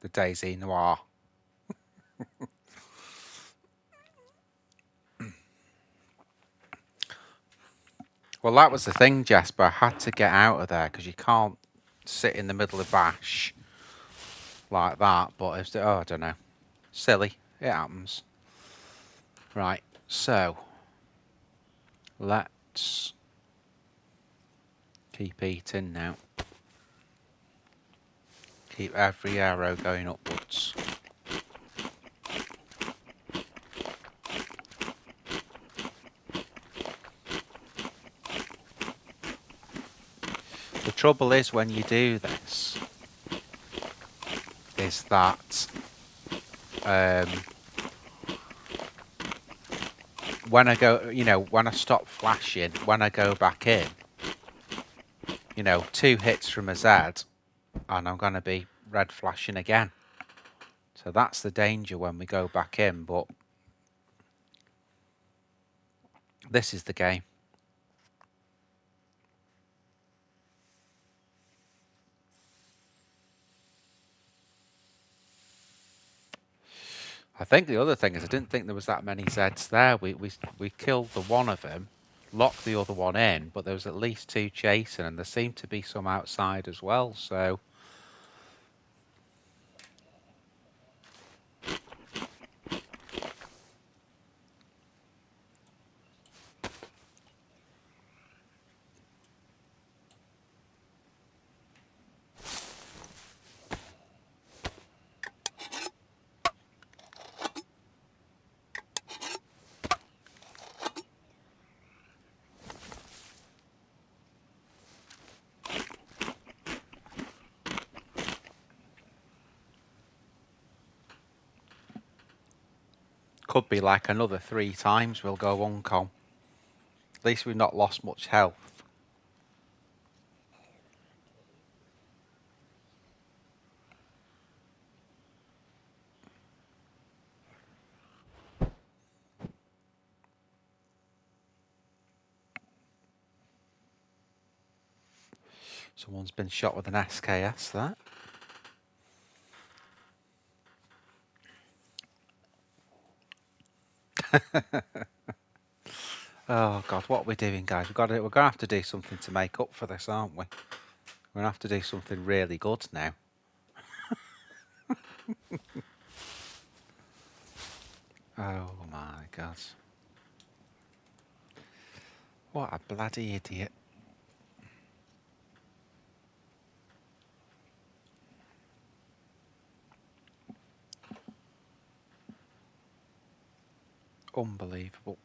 The DayZ Noir. Well, that was the thing, Jasper. I had to get out of there because you can't sit in the middle of Bash like that. But it's, oh, I don't know. Silly. It happens. Right. So let's keep eating now. Keep every arrow going upwards. The trouble is when you do this, is that when I go, when I stop flashing, when I go back in, 2 hits from a Z, and I'm going to be red flashing again. So that's the danger when we go back in, but this is the game. I think the other thing is I didn't think there was that many Zs there. We killed the one of them, locked the other one in, but there was at least 2 chasing, and there seemed to be some outside as well, so... Could be like another 3 times we'll go uncom. At least we've not lost much health. Someone's been shot with an SKS there. Oh God, what are we doing, guys? We're gonna have to do something to make up for this, aren't we? We're gonna have to do something really good now. Oh my God. What a bloody idiot. Unbelievable.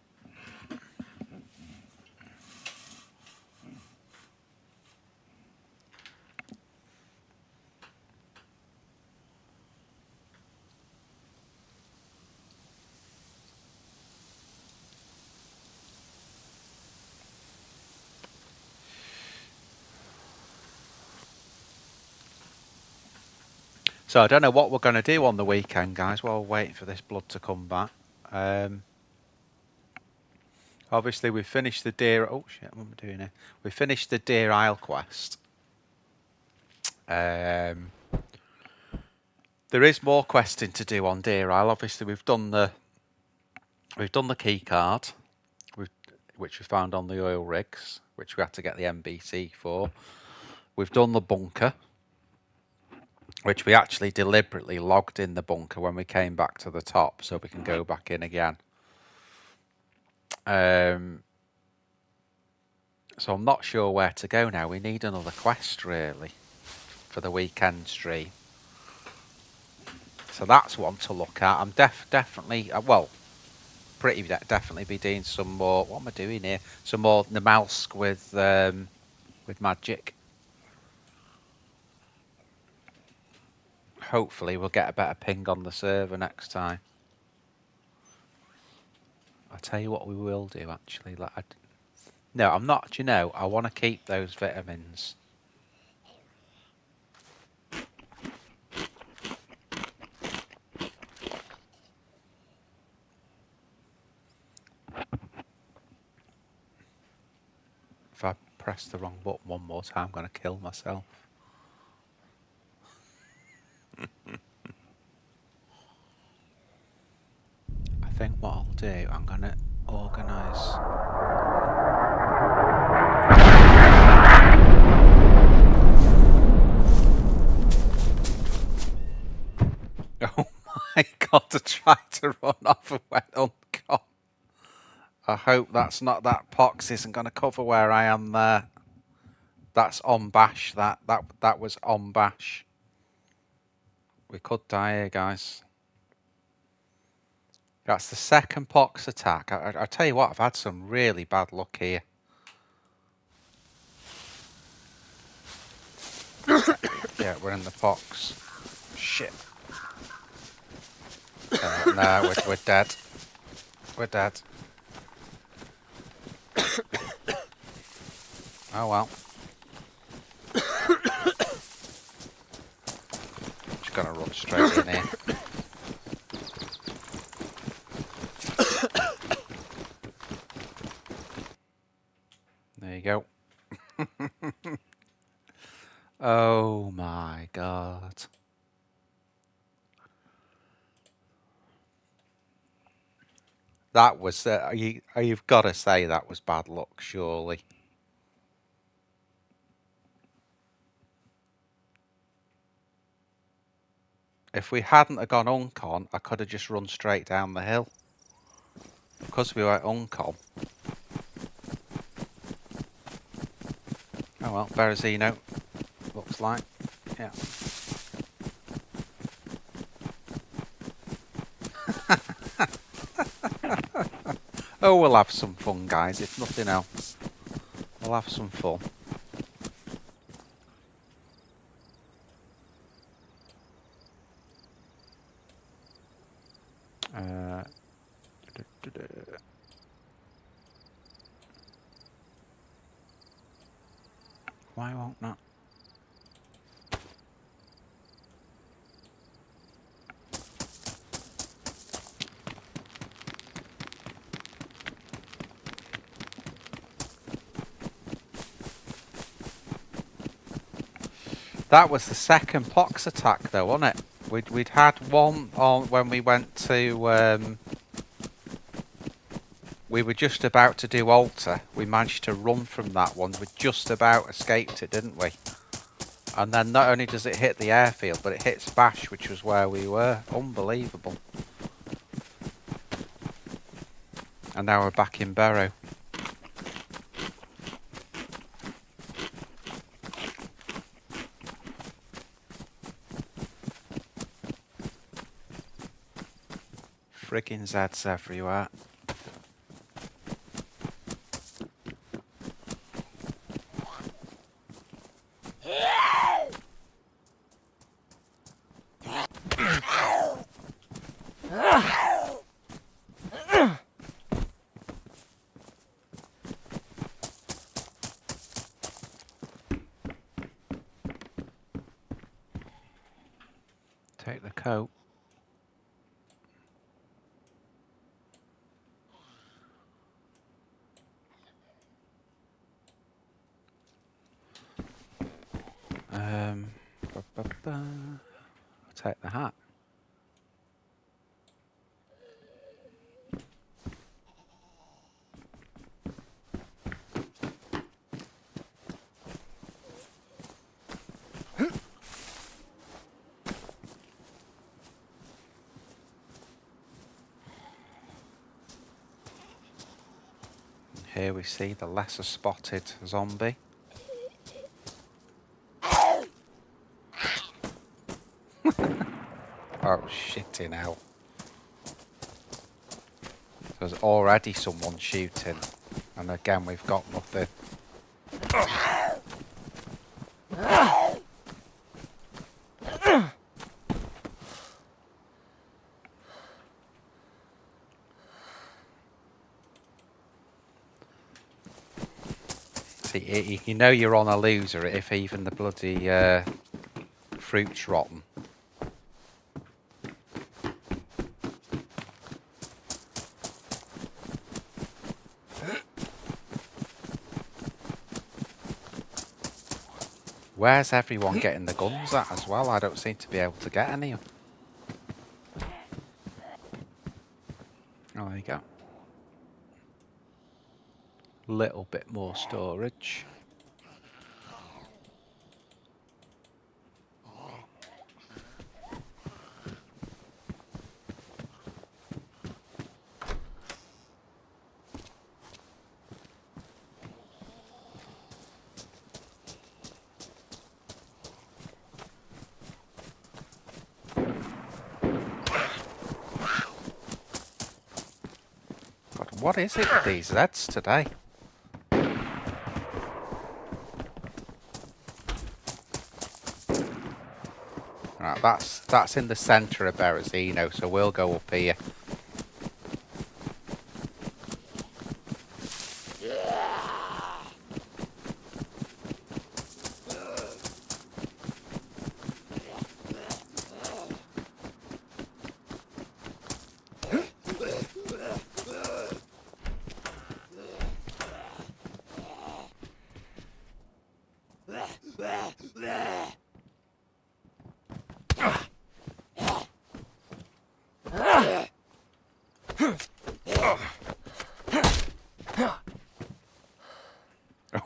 So I don't know what we're going to do on the weekend, guys, while we're waiting for this blood to come back. Obviously, we've finished the Deer... Oh, shit, what am I doing here? We finished the Deer Isle quest. There is more questing to do on Deer Isle. Obviously, we've done the key card, which we found on the oil rigs, which we had to get the MBC for. We've done the bunker, which we actually deliberately logged in the bunker when we came back to the top so we can go back in again. So I'm not sure where to go now. We need another quest, really, for the weekend stream. So that's one to look at. I'm definitely, pretty definitely be doing some more. What am I doing here? Some more Namalsk with magic. Hopefully we'll get a better ping on the server next time. I'll tell you what we will do, actually. No, I'm not. I want to keep those vitamins. If I pressed the wrong button one more time. I'm going to kill myself. I think what I'll do, I'm going to organise... Oh my god, I tried to run off and went uncon. I hope that's not, that pox isn't going to cover where I am there. That's on bash, that was on bash. We could die here, guys. That's the second pox attack. I tell you what, I've had some really bad luck here. Yeah, we're in the pox. Shit. No, we're dead. We're dead. Oh well. Just gonna run straight in here. There you go. Oh my god. That was, you've got to say that was bad luck, surely. If we hadn't have gone uncon, I could have just run straight down the hill. Because we were uncon. Oh well, Berezino, looks like. Yeah. Oh, we'll have some fun, guys, if nothing else. We'll have some fun. Why won't that? That was the second pox attack, though, wasn't it? We'd had one on when we went to. We were just about to do altar. We managed to run from that one. We just about escaped it, didn't we? And then not only does it hit the airfield, but it hits Bash, which was where we were. Unbelievable. And now we're back in Barrow. Friggin' Zeds everywhere. Take the coat. I'll take the hat. Here we see the lesser spotted zombie. Oh, shitting hell. There's already someone shooting. And again, we've got nothing. See, you know you're on a loser if even the bloody fruit's rotten. Where's everyone getting the guns at as well? I don't seem to be able to get any. Oh, there you go. Little bit more storage. God, what is it with these Zeds today? Right, that's in the centre of Berezino, so we'll go up here.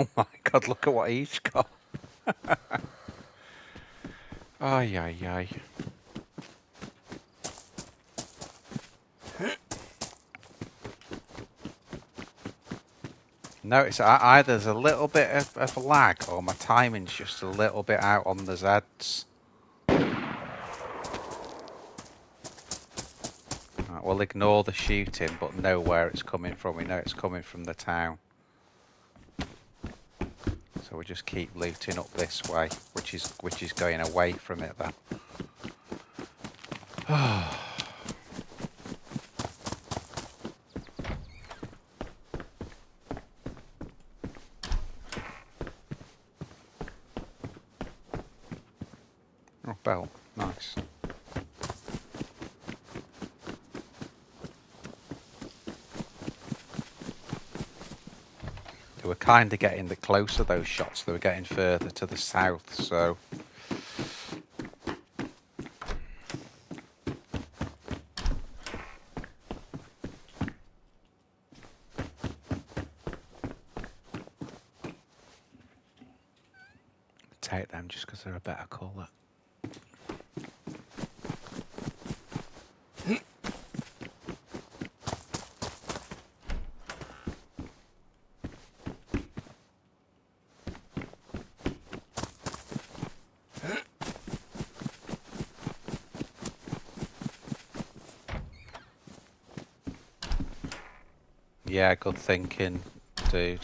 Oh my God, look at what he's got. Ay, ay, ay. Notice either there's a little bit of lag or my timing's just a little bit out on the Zeds. Right, we'll ignore the shooting but know where it's coming from. We know it's coming from the town. So we just keep looting up this way, which is going away from it then. Oh, bell. Nice. They were kind of getting the closer, those shots. They were getting further to the south, so... take them just because they're a better colour. Yeah, good thinking, dude.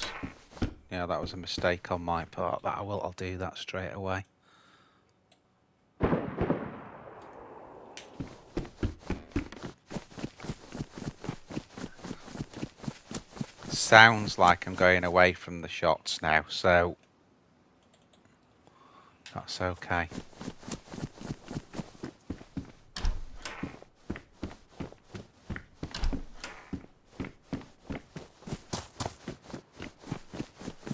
Yeah, that was a mistake on my part. I'll do that straight away. Sounds like I'm going away from the shots now, so that's okay.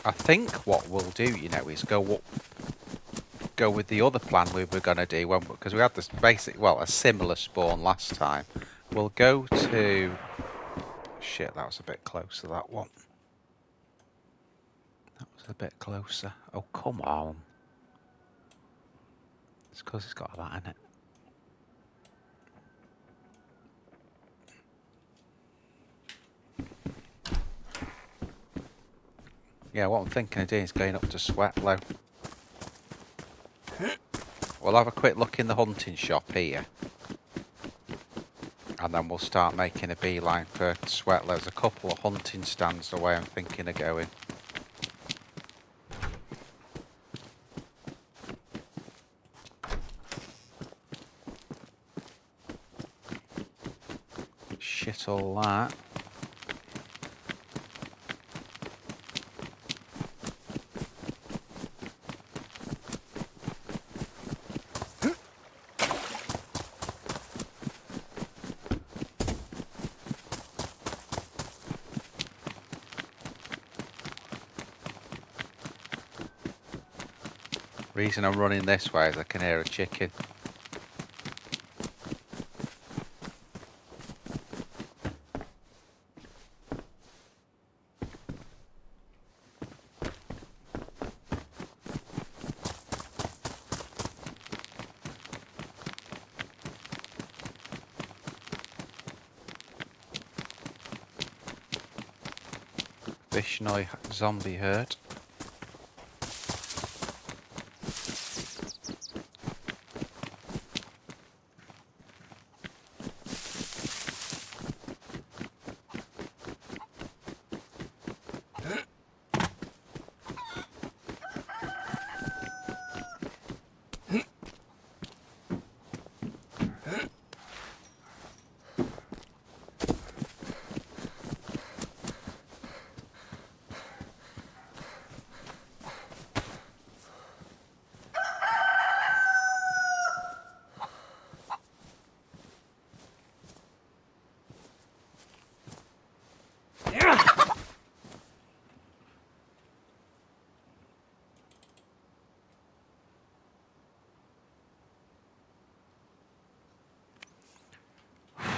I think what we'll do, you know, is go with the other plan we were going to do, because we had this a similar spawn last time. We'll go to... Shit, that was a bit closer, that one. That was a bit closer. Oh, come on. It's because it's got that in it. Yeah, what I'm thinking of doing is going up to Sweatlow. We'll have a quick look in the hunting shop here. And then we'll start making a beeline for Sweatlow. There's a couple of hunting stands the way I'm thinking of going. Shit all that. Reason I'm running this way is I can hear a chicken. Vishnoi zombie herd.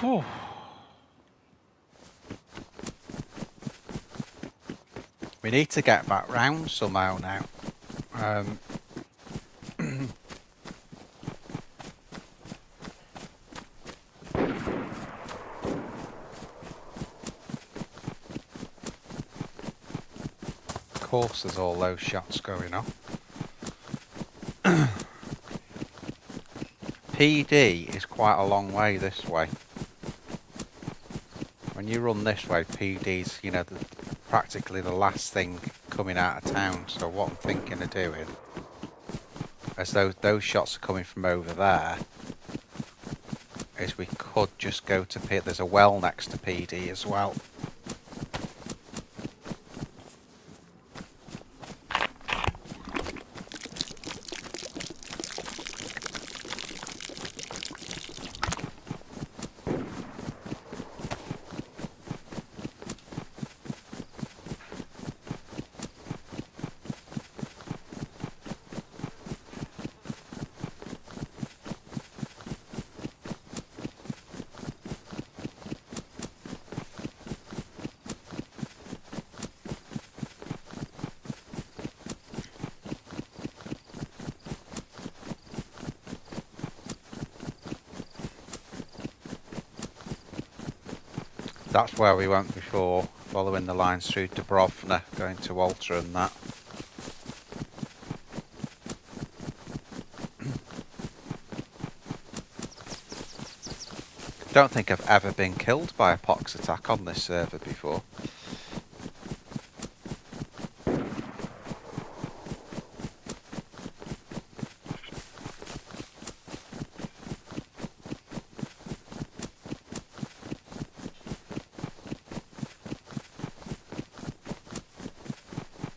Whew. We need to get back round somehow now. Of course there's all those shots going on. PD is quite a long way this way. When you run this way, PD's, you know, practically the last thing coming out of town. So what I'm thinking of doing, as those shots are coming from over there, is we could just go to P. There's a well next to PD as well. That's where we went before, following the lines through Dubrovna, going to Walter and that. Don't think I've ever been killed by a pox attack on this server before.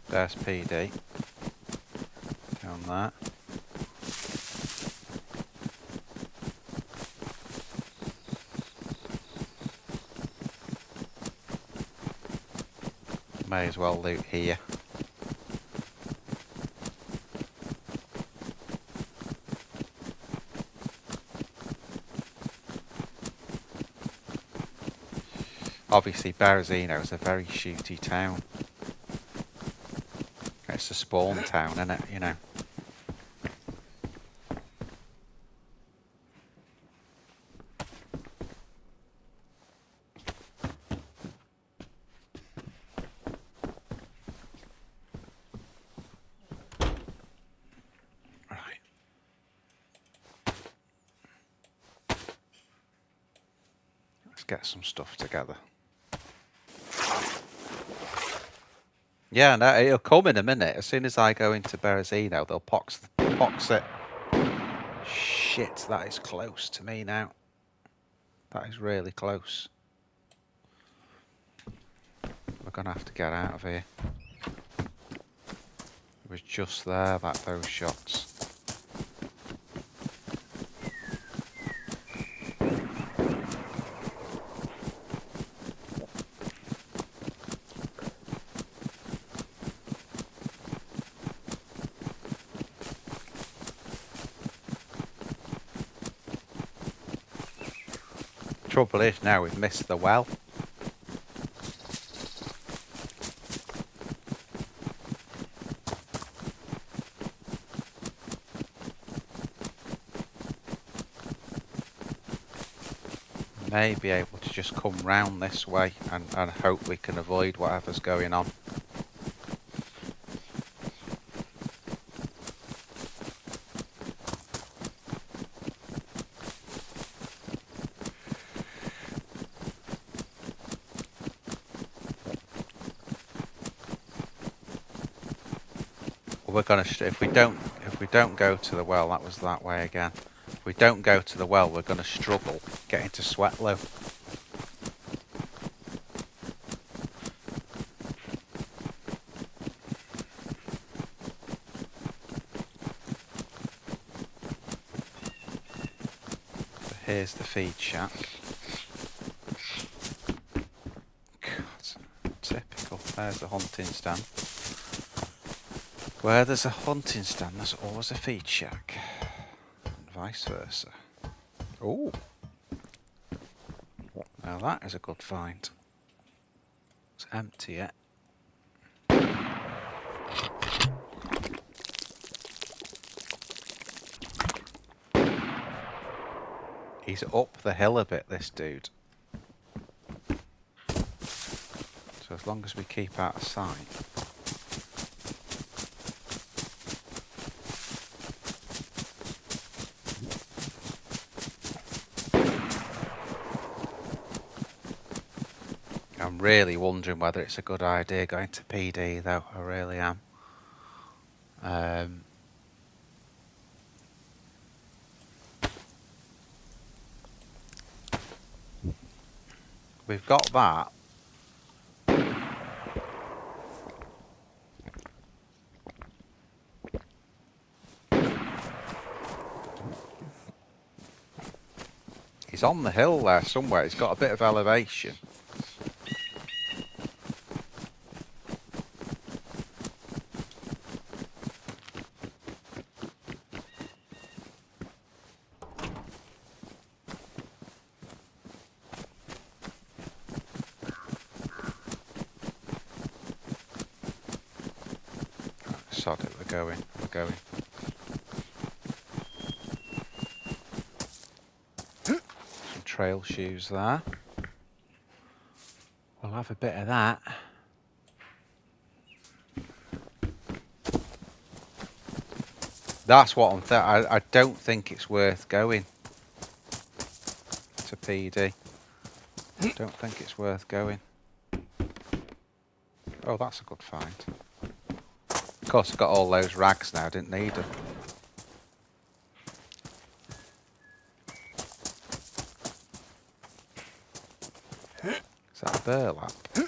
There's PD. Down there. May as well loot here. Obviously Berezino is a very shooty town. It's a spawn town, isn't it, you know? Right. Let's get some stuff together. Yeah, no, it'll come in a minute. As soon as I go into Berezino, they'll pox it. Shit, that is close to me now. That is really close. We're gonna have to get out of here. It was just there, those shots. Trouble is now we've missed the well. May be able to just come round this way and hope we can avoid whatever's going on. We're gonna if we don't go to the well, that was that way again. If we don't go to the well, we're gonna struggle getting to Sweatlow. So here's the feed shack. God, typical. There's the hunting stand. Where there's a hunting stand, there's always a feed shack. And vice versa. Oh. Now that is a good find. It's empty yet. He's up the hill a bit, this dude. So as long as we keep out of sight. I'm really wondering whether it's a good idea going to PD though, I really am. We've got that. He's on the hill there somewhere, he's got a bit of elevation. Sod it, we're going. Some trail shoes there. We'll have a bit of that. That's what I don't think it's worth going to PD. I don't think it's worth going. Oh, that's a good find. Of course, I've got all those rags now, didn't need them. Is that a burlap? No,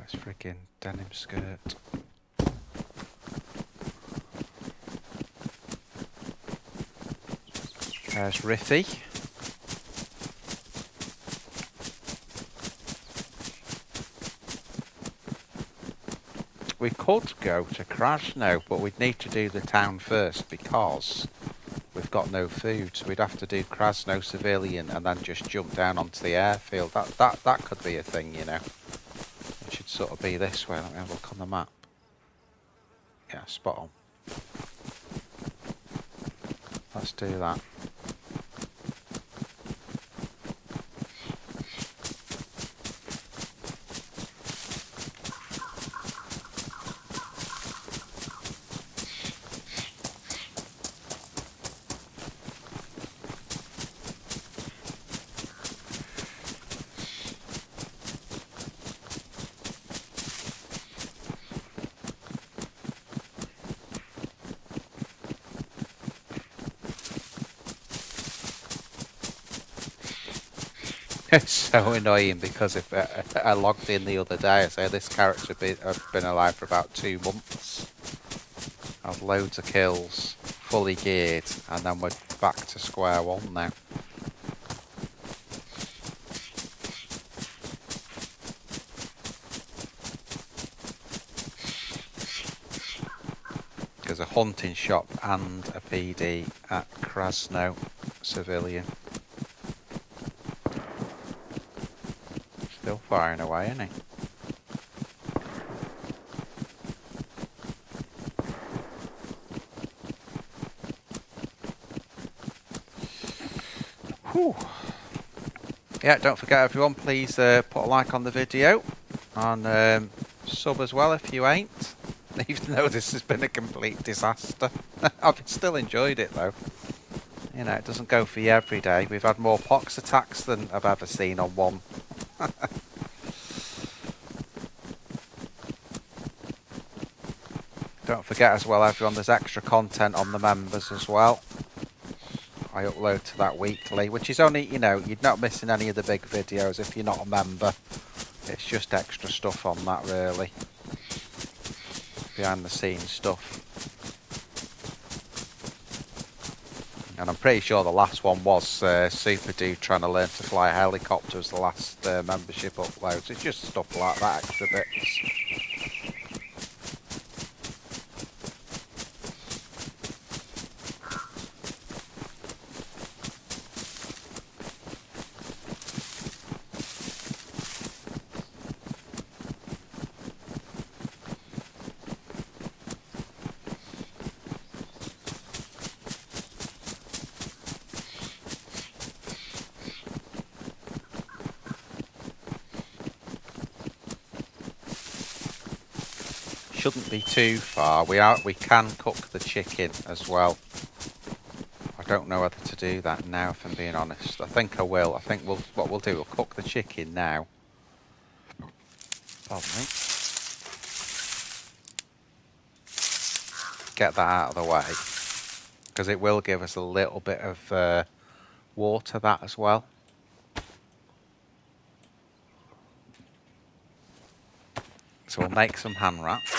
it's freaking denim skirt. There's Riffy. We could go to Krasno, but we'd need to do the town first because we've got no food. So we'd have to do Krasno civilian and then just jump down onto the airfield. That could be a thing, you know. It should sort of be this way. Let me have a look on the map. Yeah, spot on. Let's do that. It's so annoying because if I logged in the other day, I say this character has been alive for about 2 months. I've loads of kills, fully geared, and then we're back to square one now. Because there's a hunting shop and a PD at Krasno Civilian. Still firing away, isn't he? Whew. Yeah, don't forget everyone, please put a like on the video and sub as well if you ain't. Even though this has been a complete disaster. I've still enjoyed it though. You know, it doesn't go for you every day. We've had more pox attacks than I've ever seen on one. Don't forget as well everyone, there's extra content on the members as well. I upload to that weekly, which is only, you know, you're not missing any of the big videos if you're not a member. It's just extra stuff on that really. Behind the scenes stuff. And I'm pretty sure the last one was Super Dude trying to learn to fly a helicopter as the last membership uploads. It's just stuff like that, extra bits. Shouldn't be too far. We can cook the chicken as well. I don't know whether to do that now, if I'm being honest. I think I will. I think what we'll do, we'll cook the chicken now. Pardon me. Get that out of the way, because it will give us a little bit of water, that as well. So we'll make some hand wraps.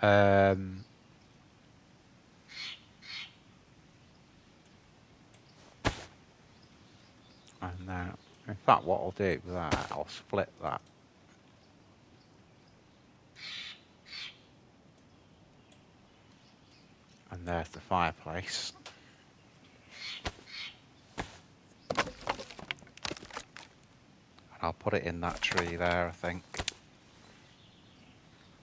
And now, in fact, what I'll do with that, I'll split that. And there's the fireplace. And I'll put it in that tree there, I think.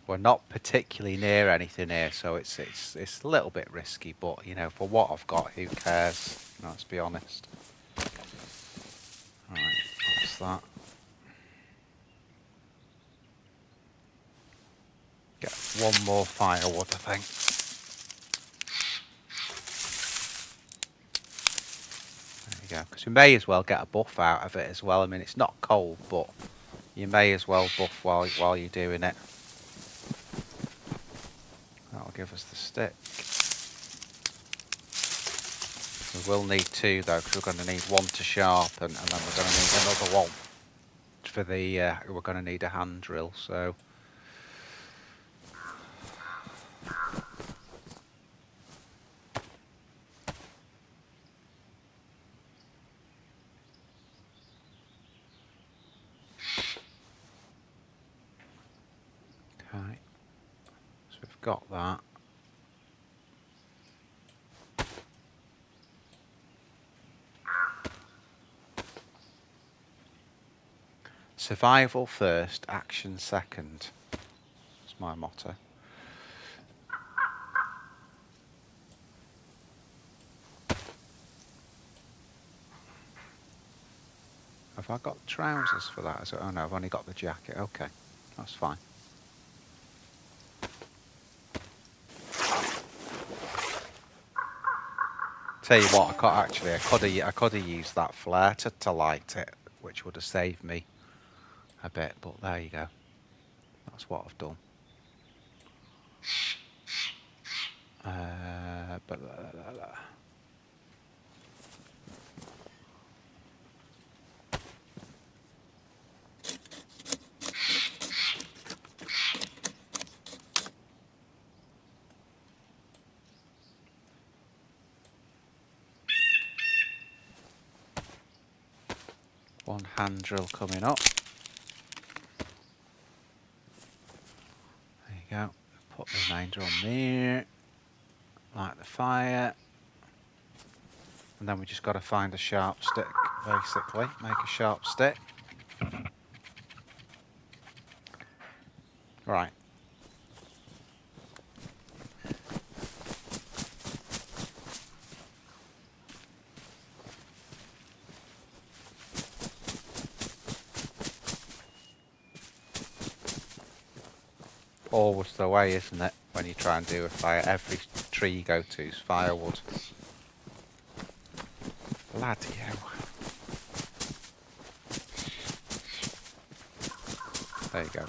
We're not particularly near anything here, so it's a little bit risky, but you know, for what I've got, who cares? Let's be honest. Right, that's that. Get one more firewood, I think. There you go. Because we may as well get a buff out of it as well. I mean, it's not cold, but you may as well buff while you're doing it. That'll give us the stick. We will need two though, because we're going to need one to sharpen, and then we're going to need another one for the. We're going to need a hand drill. So. Okay. So we've got that. Survival first, action second. That's my motto. Have I got trousers for that? Oh no, I've only got the jacket. Okay, that's fine. Tell you what, I could have used that flare to light it, which would have saved me a bit, but there you go. That's what I've done. One hand drill coming up. There you go. Put the remainder on there. Light the fire. And then we just got to find a sharp stick, basically. Make a sharp stick. Right. Always the way, isn't it? When you try and do a fire, every tree you go to is firewood. Bloody hell. There you go.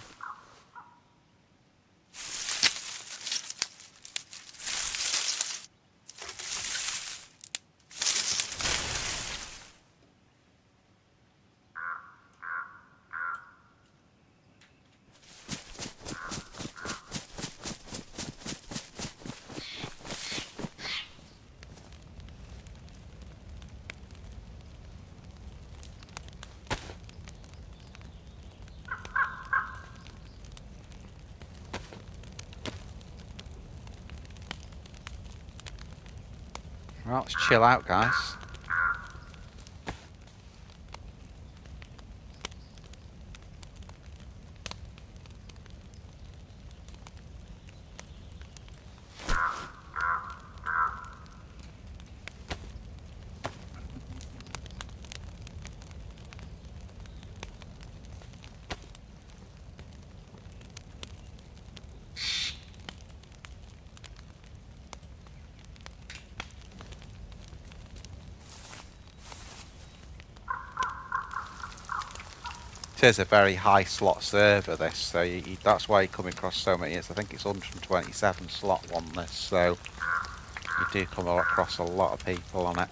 Well, let's chill out, guys. It is a very high slot server, this, so that's why you come across so many. I think it's 127 slot one, this, so you do come across a lot of people on it.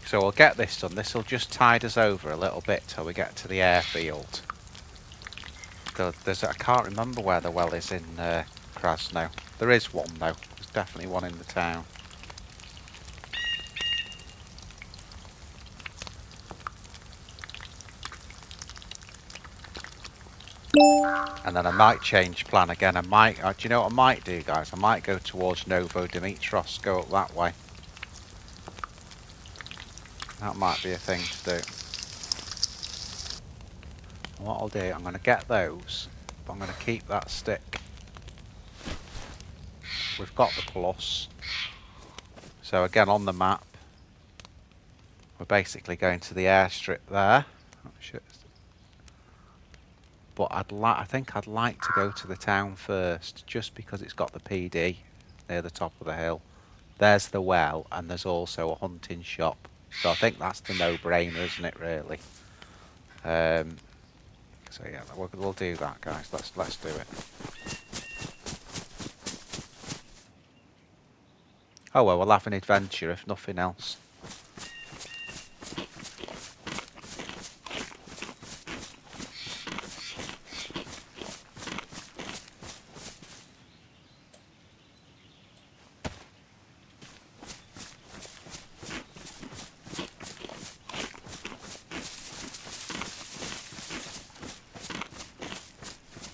So we'll get this done. This will just tide us over a little bit till we get to the airfield. I can't remember where the well is in Krasno. There is one though. There's definitely one in the town. And then I might change plan again. I might. Do you know what I might do, guys? I might go towards Novo Dimitros. Go up that way. That might be a thing to do. And what I'll do, I'm going to get those, but I'm going to keep that stick. We've got the plus. So again, on the map, we're basically going to the airstrip there. Oh, shit. But I think I'd like to go to the town first, just because it's got the PD near the top of the hill. There's the well, and there's also a hunting shop. So I think that's the no-brainer, isn't it, really? So yeah, we'll do that, guys. Let's do it. Oh well, we'll have an adventure if nothing else.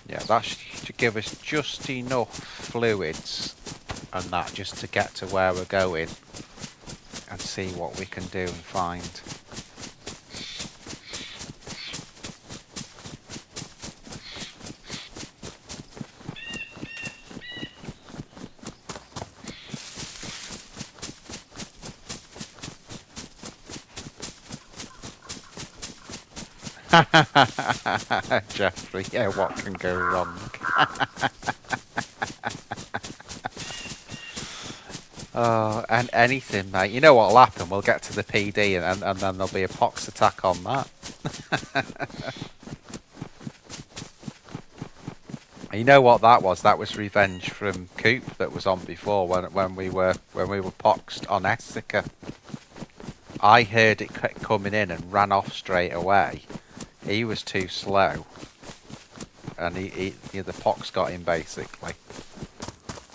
Yeah, that should give us just enough fluids and that just to get to where we're going and see what we can do and find. Jeffrey, yeah, what can go wrong? Oh, and anything, mate. You know what'll happen? We'll get to the PD and then there'll be a pox attack on that. You know what that was? That was revenge from Coop that was on before when we were poxed on Essica. I heard it coming in and ran off straight away. He was too slow, and the pox got him basically.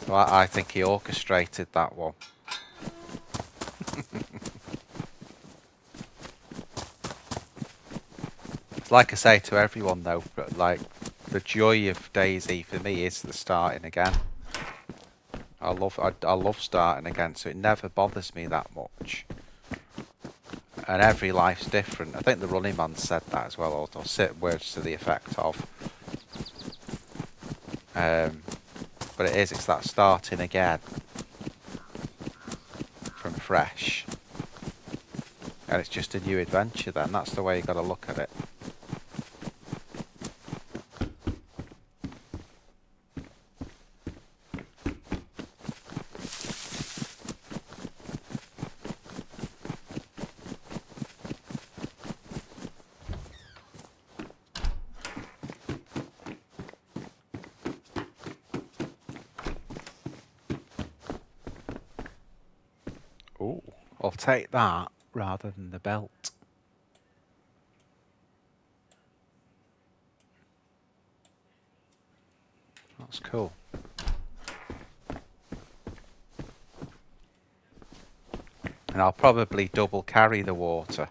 So I think he orchestrated that one. It's like I say to everyone though, but like the joy of DayZ for me is the starting again. I love starting again, so it never bothers me that much. And every life's different. I think the running man said that as well, or words to the effect of. But it's that starting again from fresh, and it's just a new adventure. Then that's the way you got to look at it. Ooh, I'll take that rather than the belt. That's cool. And I'll probably double carry the water.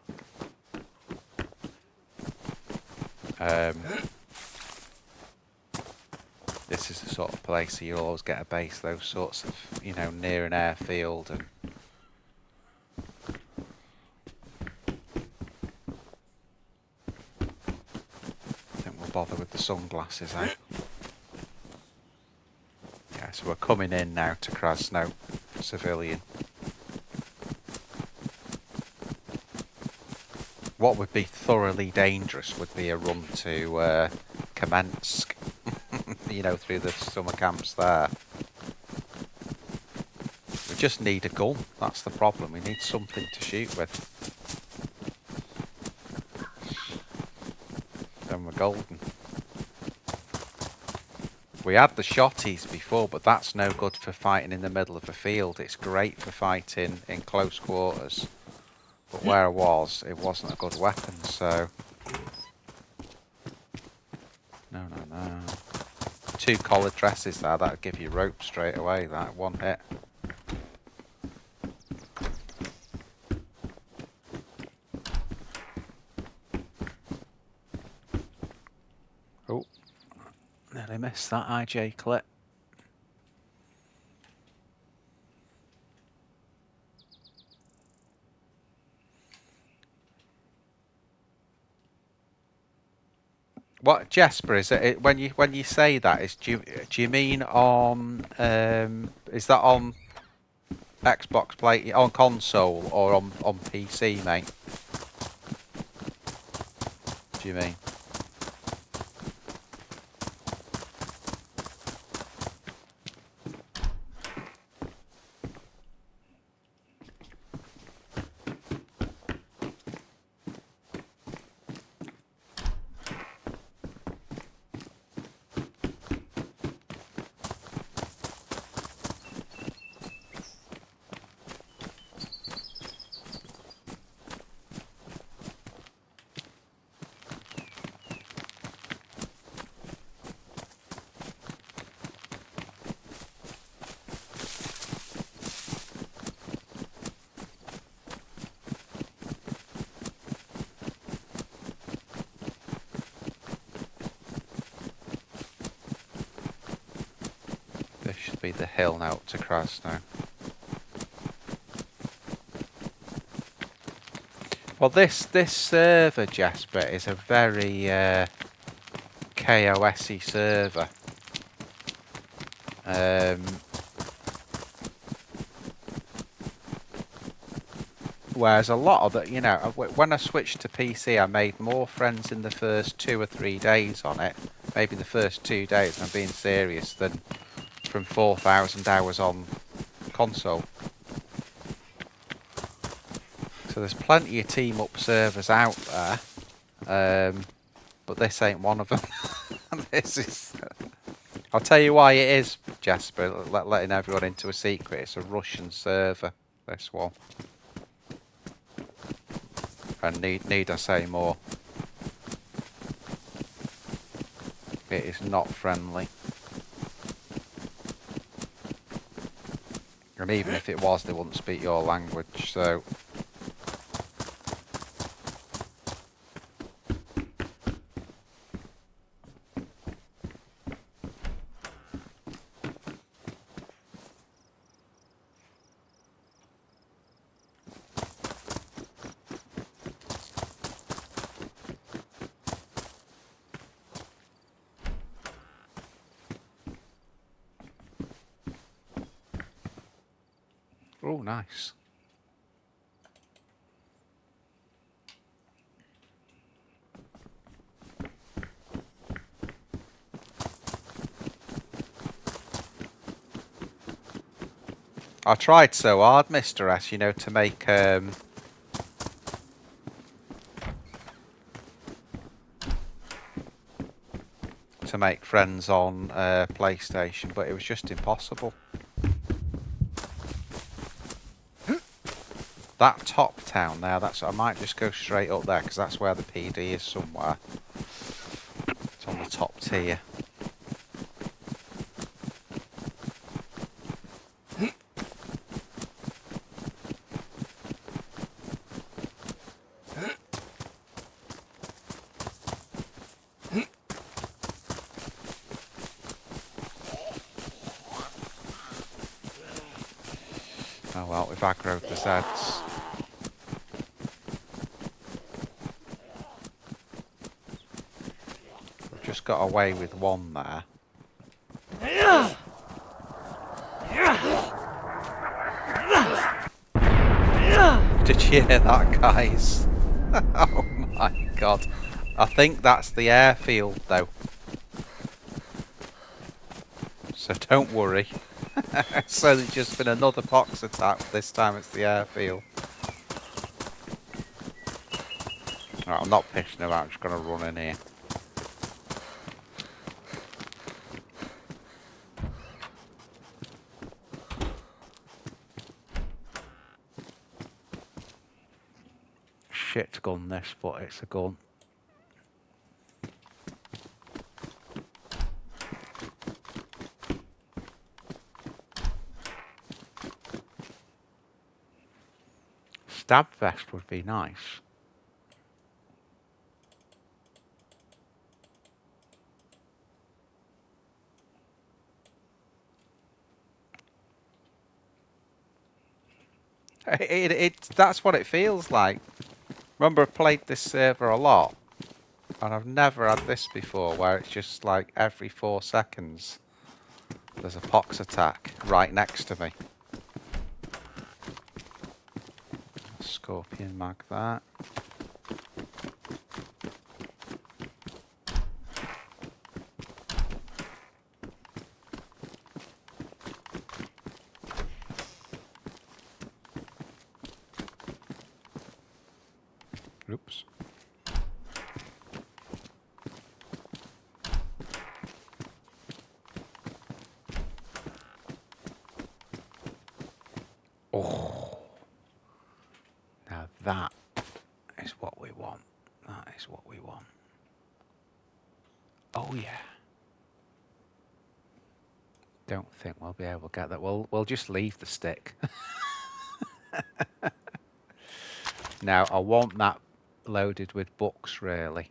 This is the sort of place you'll always get a base, those sorts of, near an airfield and bother with the sunglasses, eh? Yeah, so we're coming in now to Krasno, civilian. What would be thoroughly dangerous would be a run to Kamensk, through the summer camps there. We just need a gun, that's the problem. We need something to shoot with. Then we're golden. We had the shotties before, but that's no good for fighting in the middle of a field. It's great for fighting in close quarters. But where I was, it wasn't a good weapon, so... No. 2 collared dresses there, that'd give you rope straight away, that one hit. Oh, nearly missed that IJ clip. What, Jesper, is it when you say that, do you mean on is that on Xbox Play, on console, or on PC, mate? Do you mean? This should be the hill now up to Krasno. Well, this server, Jasper, is a very KOS-y server. Whereas a lot of the, you know, when I switched to PC, I made more friends in the first 2 or 3 days on it. Maybe the first 2 days, I'm being serious, than from 4,000 hours on console. So there's plenty of team up servers out there, but this ain't one of them. This is. I'll tell you why it is, Jasper. Letting everyone into a secret. It's a Russian server. This one. And need I say more? It is not friendly. And even if it was, they wouldn't speak your language. So. Oh, nice. I tried so hard, Mr. S, you know, to make friends on PlayStation, but it was just impossible. That top town there, I might just go straight up there, because that's where the PD is somewhere. It's on the top tier. Oh well, we've aggroed the Zeds. We've just got away with one there. Did you hear that, guys? Oh my god. I think that's the airfield though. So don't worry. So there's just been another pox attack. This time it's the airfield. Right, I'm not pissing about, I'm just going to run in here. Shit gun this, but it's a gun. Stab vest would be nice. That's what it feels like. Remember, I played this server a lot, and I've never had this before, where it's just like every 4 seconds there's a pox attack right next to me. Scorpion mag that. Oops. Oh. Now that is what we want. That is what we want. Oh yeah. Don't think we'll be able to get that. We'll just leave the stick. Now I want that loaded with books, really.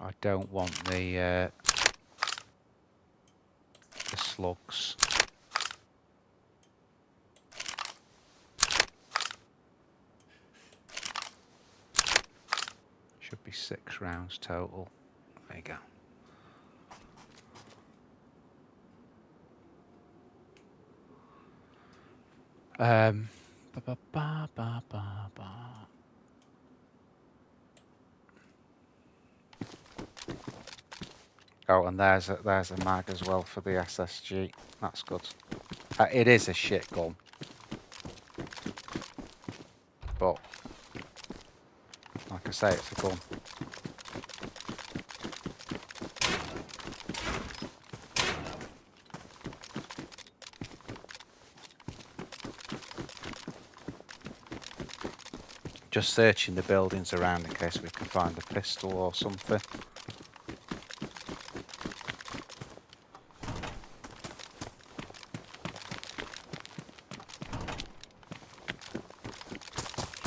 I don't want the slugs. Should be 6 rounds total. There you go. Ba, ba, ba, ba, ba, ba. Oh, and there's a mag as well for the SSG. That's good. It is a shit gun, but like I say, it's a gun. Just searching the buildings around in case we can find a pistol or something.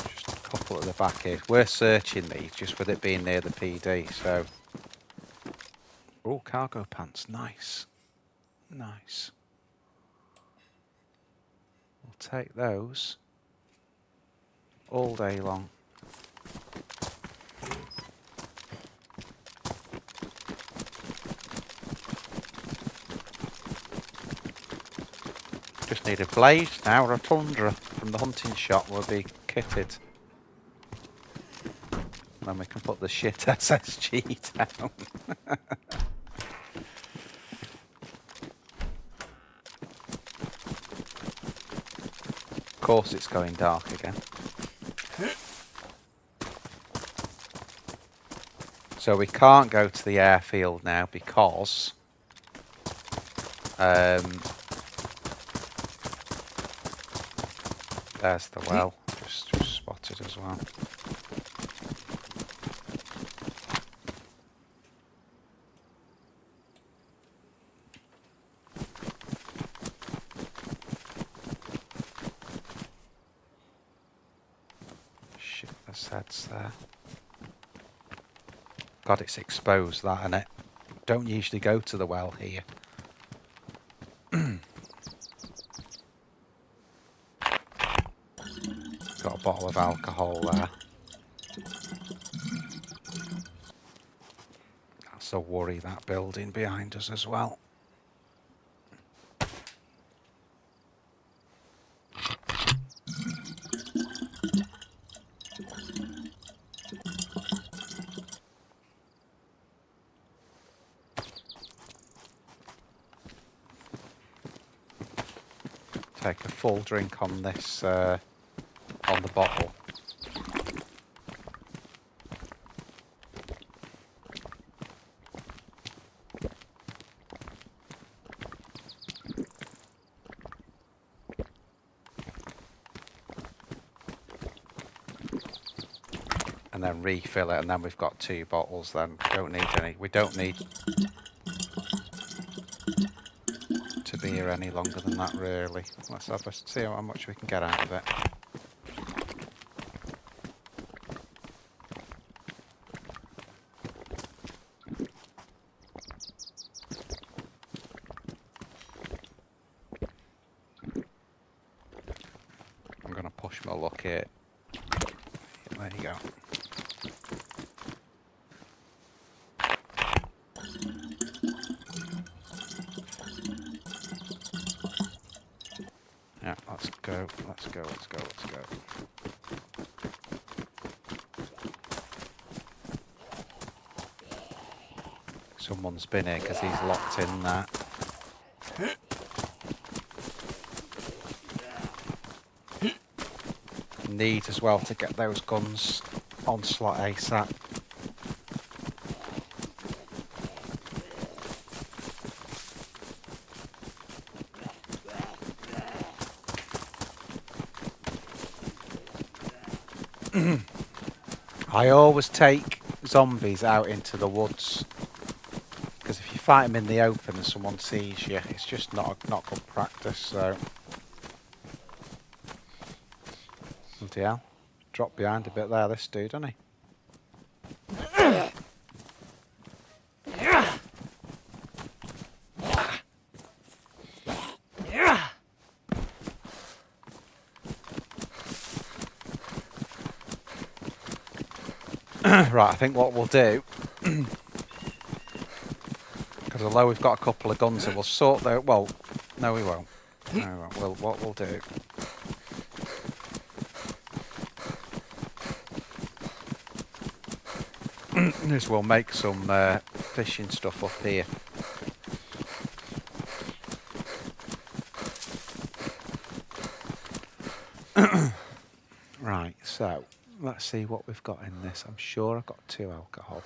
Just a couple at the back here. We're searching these just with it being near the PD, so... Oh, cargo pants, nice. Nice. We'll take those all day long. Just need a blade now, or a tundra from the hunting shop will be kitted. And then we can put the shit SSG down. Of course it's going dark again. So we can't go to the airfield now because there's the well, just spotted as well. Shit, there's heads there. God, it's exposed that, innit? Don't usually go to the well here. Got a bottle of alcohol there. That's a worry, that building behind us as well. Take a full drink on this, on the bottle. And then refill it, and then we've got 2 bottles then. Don't need any. We don't need to be here any longer than that, really. Let's have a see how much we can get out of it. I'm going to push my luck here. There you go. Yeah, let's go, let's go, let's go, let's go. Someone's been here because he's locked in there. Need as well to get those guns on slot ASAP. I always take zombies out into the woods because if you fight them in the open and someone sees you, it's just not good practice. So, bloody hell, dropped behind a bit there, this dude, doesn't he? Right, I think what we'll do, because although we've got a couple of guns, we'll sort the. Well, no, we won't. No, we won't. What we'll do is we'll make some fishing stuff up here. Right, so let's see what we've got in this. I'm sure I've got 2 alcohol.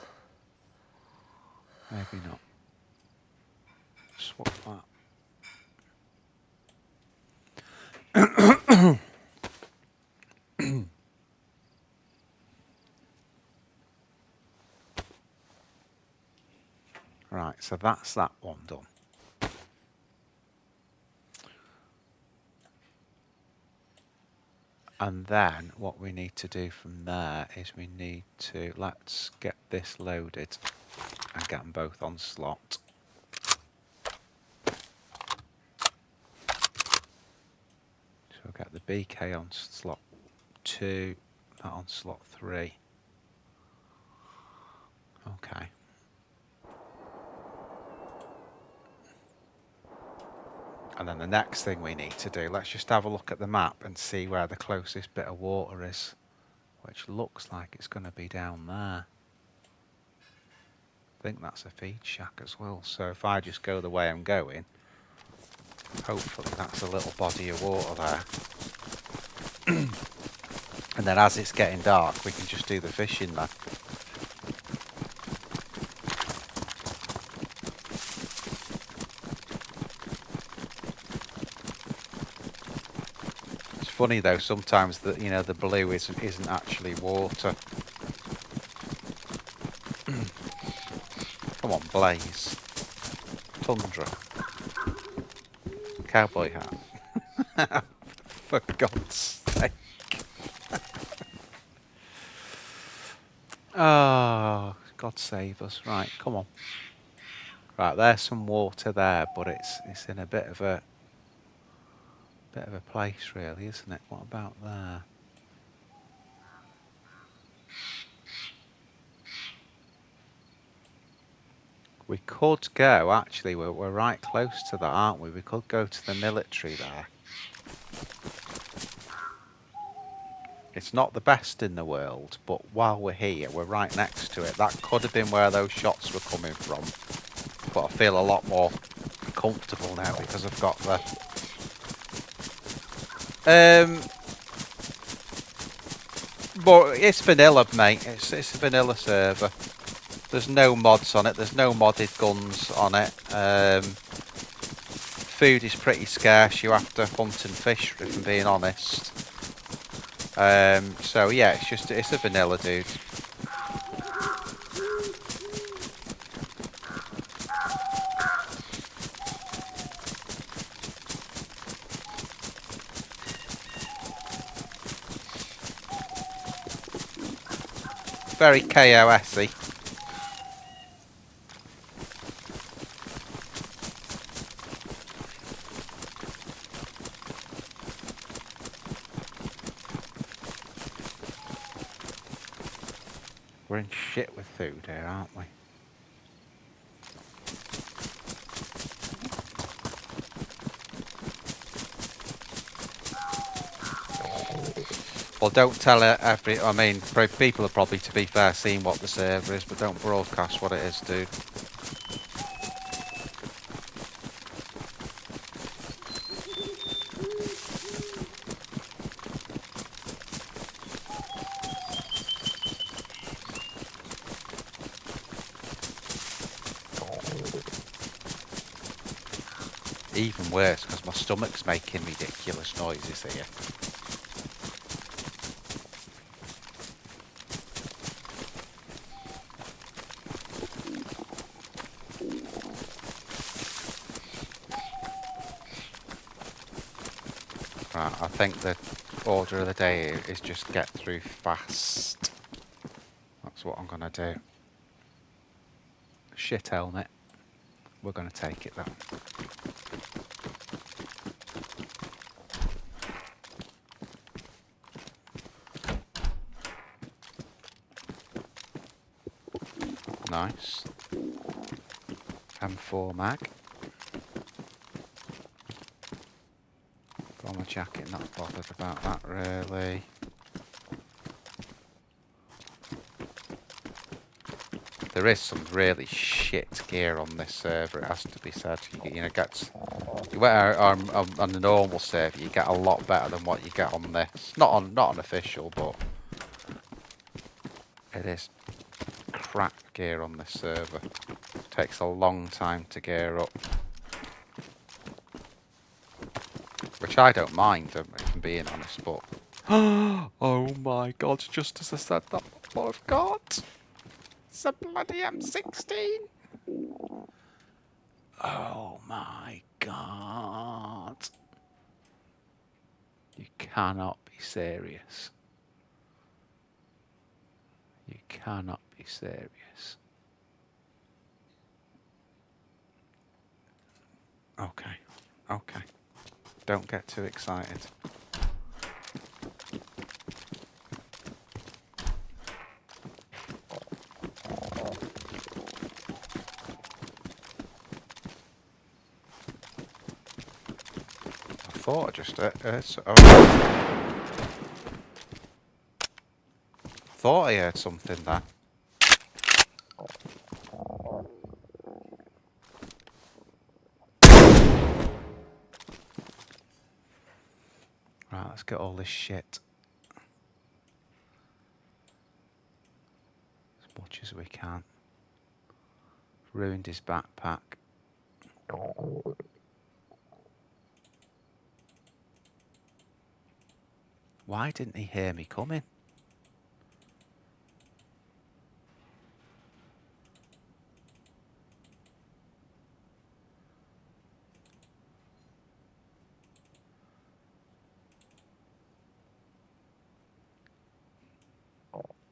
Maybe not. Swap that. Right, so that's that one done. And then what we need to do from there is we need to, let's get this loaded and get them both on slot. So we'll get the BK on slot 2, that on slot 3. Okay. And then the next thing we need to do, let's just have a look at the map and see where the closest bit of water is, which looks like it's going to be down there. I think that's a feed shack as well. So if I just go the way I'm going, hopefully that's a little body of water there. And then as it's getting dark, we can just do the fishing there. Funny though, sometimes the the blue isn't actually water. Come on, Blaze. Tundra. Cowboy hat. For God's sake. Oh, God save us. Right, come on. Right, there's some water there, but it's in a bit of a place really, isn't it? What about there? We could go, actually, we're right close to that, aren't we? We could go to the military there. It's not the best in the world, but while we're here, we're right next to it. That could have been where those shots were coming from. But I feel a lot more comfortable now because I've got the... But it's vanilla, mate. It's a vanilla server. There's no mods on it. There's no modded guns on it. Food is pretty scarce. You have to hunt and fish, if I'm being honest. So yeah, it's a vanilla, dude. Very KOS-y. We're in shit with food here, aren't we? Well, don't tell I mean, people are probably, to be fair, seeing what the server is, but don't broadcast what it is, dude. Even worse, because my stomach's making ridiculous noises here. Right, I think the order of the day is just get through fast. That's what I'm going to do. Shit helmet. We're going to take it, though. Nice. M4 mag. Bomber jacket, not bothered about that really. There is some really shit gear on this server, it has to be said. You know, on the normal server, you get a lot better than what you get on this. Not on official, but it is crap gear on this server. Takes a long time to gear up. Which I don't mind, if I'm being honest, but... Oh my god, just as I said that, what I've got! It's a bloody M16! Oh my god! You cannot be serious. You cannot be serious. Okay, okay. Don't get too excited. I thought I just thought I heard something there. Right, let's get all this shit. As much as we can. Ruined his backpack. Why didn't he hear me coming?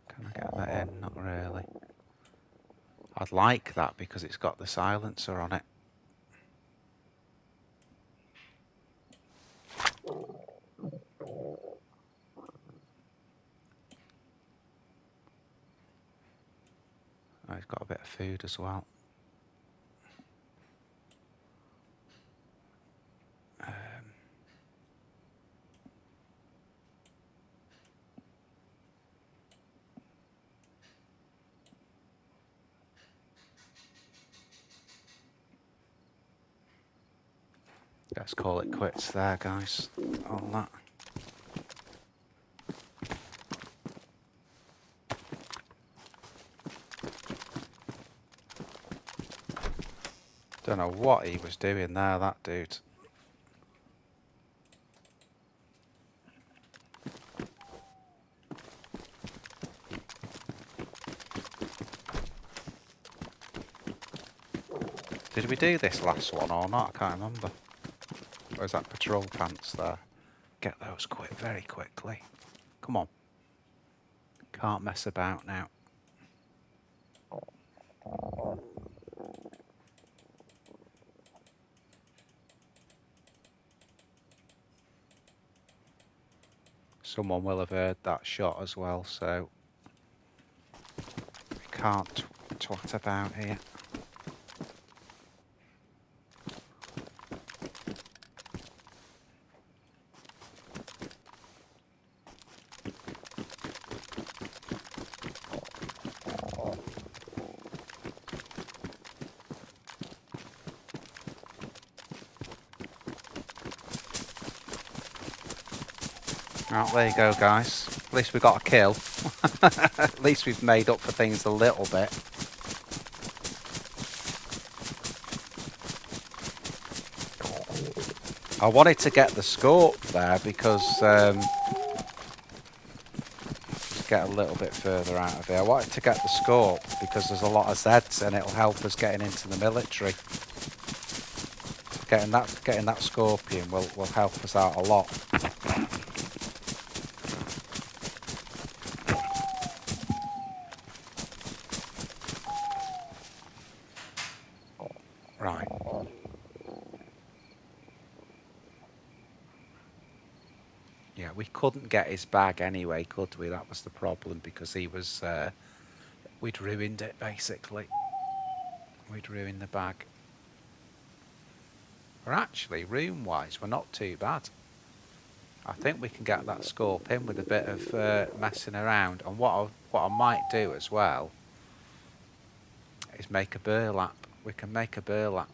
Can I get that in? Not really. I'd like that because it's got the silencer on it. Oh, he's got a bit of food as well. Let's call it quits there, guys, on that. Don't know what he was doing there, that dude. Did we do this last one or not? I can't remember. Or is that patrol pants there? Get those very quickly. Come on. Can't mess about now. Someone will have heard that shot as well, so we can't twat about here. Right, there you go, guys. At least we got a kill. At least we've made up for things a little bit. I wanted to get the scope there because just get a little bit further out of here. I wanted to get the scope because there's a lot of Zeds and it'll help us getting into the military. Getting that scorpion will help us out a lot. Right. Yeah, we couldn't get his bag anyway, could we? That was the problem because he was... we'd ruined it, basically. We'd ruined the bag. But actually, room-wise, we're not too bad. I think we can get that scope in with a bit of messing around. And what I might do as well is make a burlap. We can make a burlap.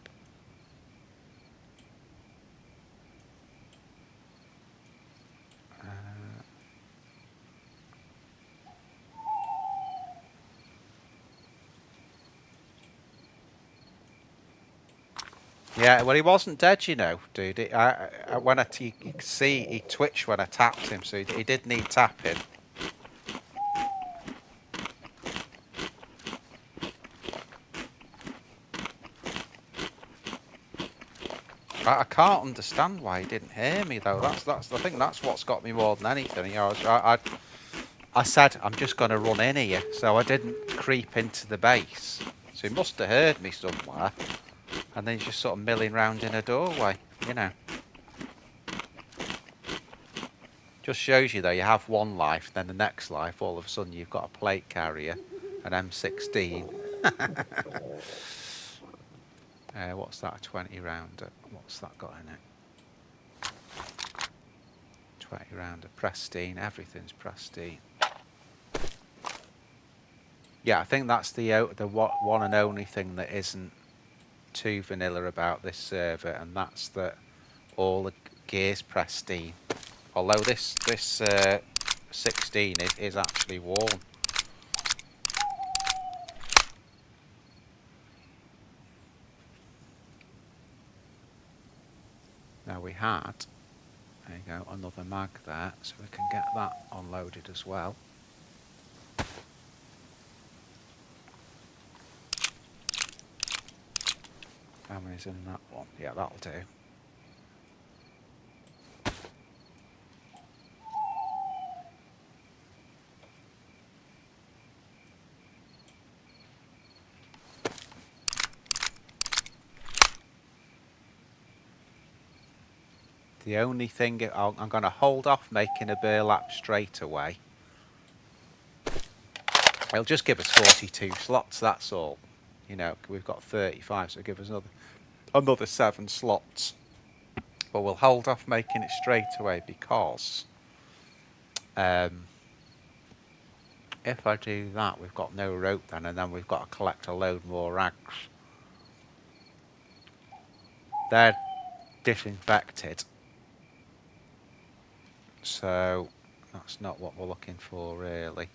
Yeah, well, he wasn't dead, you know, dude. You could see he twitched when I tapped him, so he did need tapping. I can't understand why he didn't hear me though. I think that's what's got me more than anything. You know, I said I'm just going to run in here, so I didn't creep into the base. So he must have heard me somewhere, and then he's just sort of milling round in a doorway. You know, just shows you though. You have one life, then the next life, all of a sudden you've got a plate carrier, an M16. What's that? A 20 rounder. What's that got in it? 20 rounder. Pristine. Everything's pristine. Yeah, I think that's the one and only thing that isn't too vanilla about this server, and that's that all the gear's pristine. Although this 16 is actually worn. Now we had, there you go, another mag there, so we can get that unloaded as well. How many's in that one? Yeah, that'll do. The only thing, I'm going to hold off making a burlap straight away. It'll just give us 42 slots, that's all. You know, we've got 35, so it'll give us another 7 slots. But we'll hold off making it straight away because if I do that, we've got no rope then, and then we've got to collect a load more rags. They're disinfected, so that's not what we're looking for really.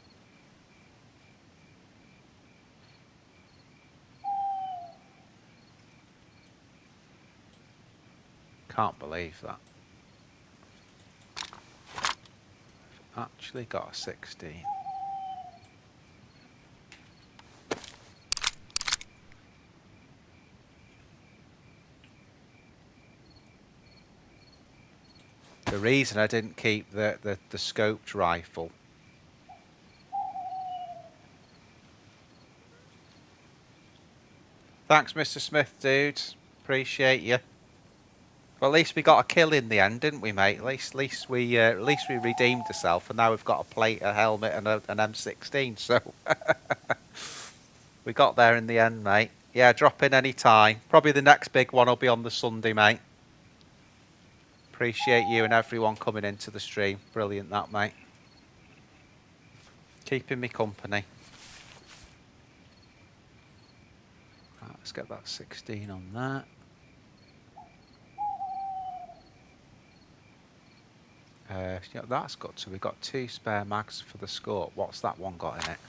Can't believe that. Actually got a 16. The reason I didn't keep the scoped rifle. Thanks, Mr. Smith, dude. Appreciate you. Well, at least we got a kill in the end, didn't we, mate? At least we redeemed ourselves, and now we've got a plate, a helmet, and an M16. So we got there in the end, mate. Yeah, drop in any time. Probably the next big one will be on the Sunday, mate. Appreciate you and everyone coming into the stream. Brilliant, that, mate. Keeping me company. Right, let's get that 16 on that. Yeah, that's good. So we've got 2 spare mags for the score. What's that one got in it?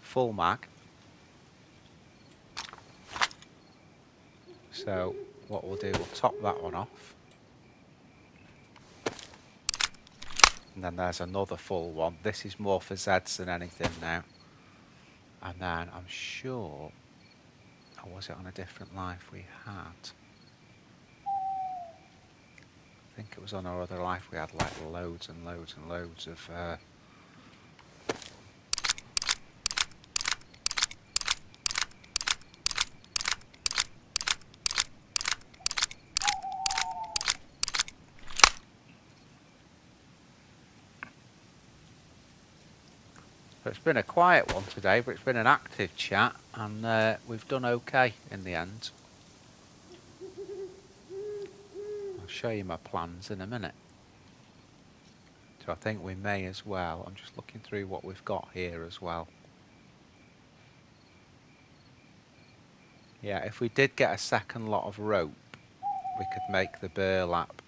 Full mag. So what we'll do, we'll top that one off. And then there's another full one. This is more for Zeds than anything now. And then I'm sure, or was it on a different life we had? I think it was on our other life we had like loads and loads and loads of so it's been a quiet one today, but it's been an active chat, and we've done okay in the end. I'll show you my plans in a minute. So I think we may as well. I'm just looking through what we've got here as well. Yeah, if we did get a second lot of rope, we could make the burlap.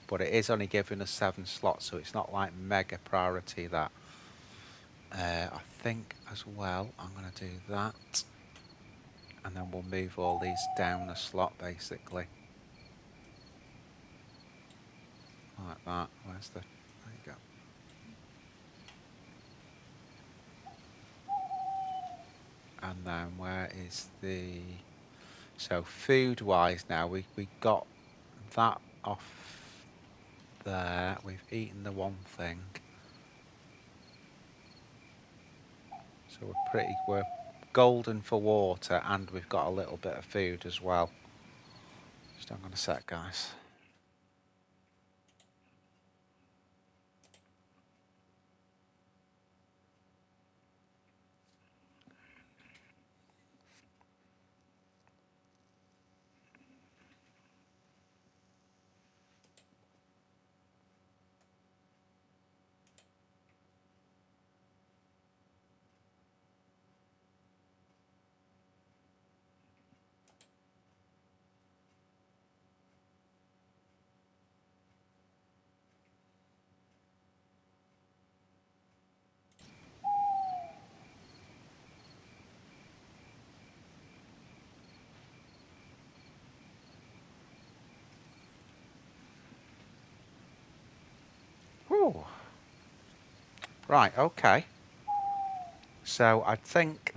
But it is only giving us 7 slots, so it's not like mega priority that. I think as well, I'm going to do that. And then we'll move all these down a slot, basically. Like that. Where's the... There you go. And then where is the... So food-wise now, we got that off there. We've eaten the one thing. So we're golden for water, and we've got a little bit of food as well. Just hang on a sec, guys. Whew. Right, okay. So I think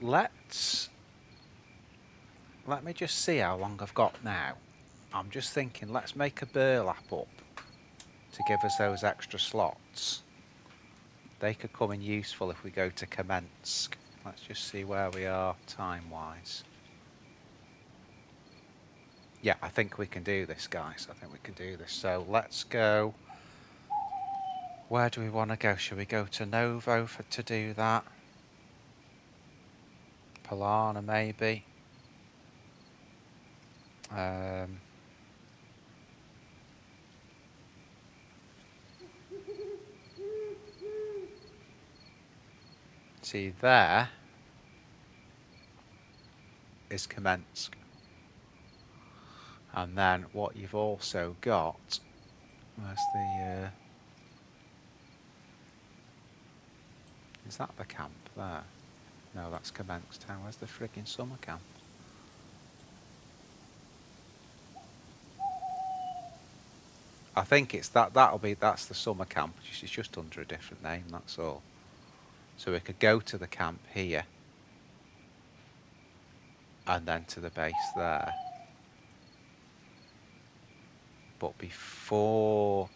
let me just see how long I've got now. I'm just thinking, let's make a burlap up to give us those extra slots. They could come in useful if we go to commence. Let's just see where we are time-wise. Yeah, I think we can do this, guys. I think we can do this. So let's go. Where do we want to go? Should we go to Novo to do that? Polana, maybe. See, there is Kamensk. And then what you've also got, where's the, is that the camp there? No, that's Kamensk town. Where's the frigging summer camp? I think it's that's the summer camp. It's just under a different name, that's all. So we could go to the camp here. And then to the base there. But before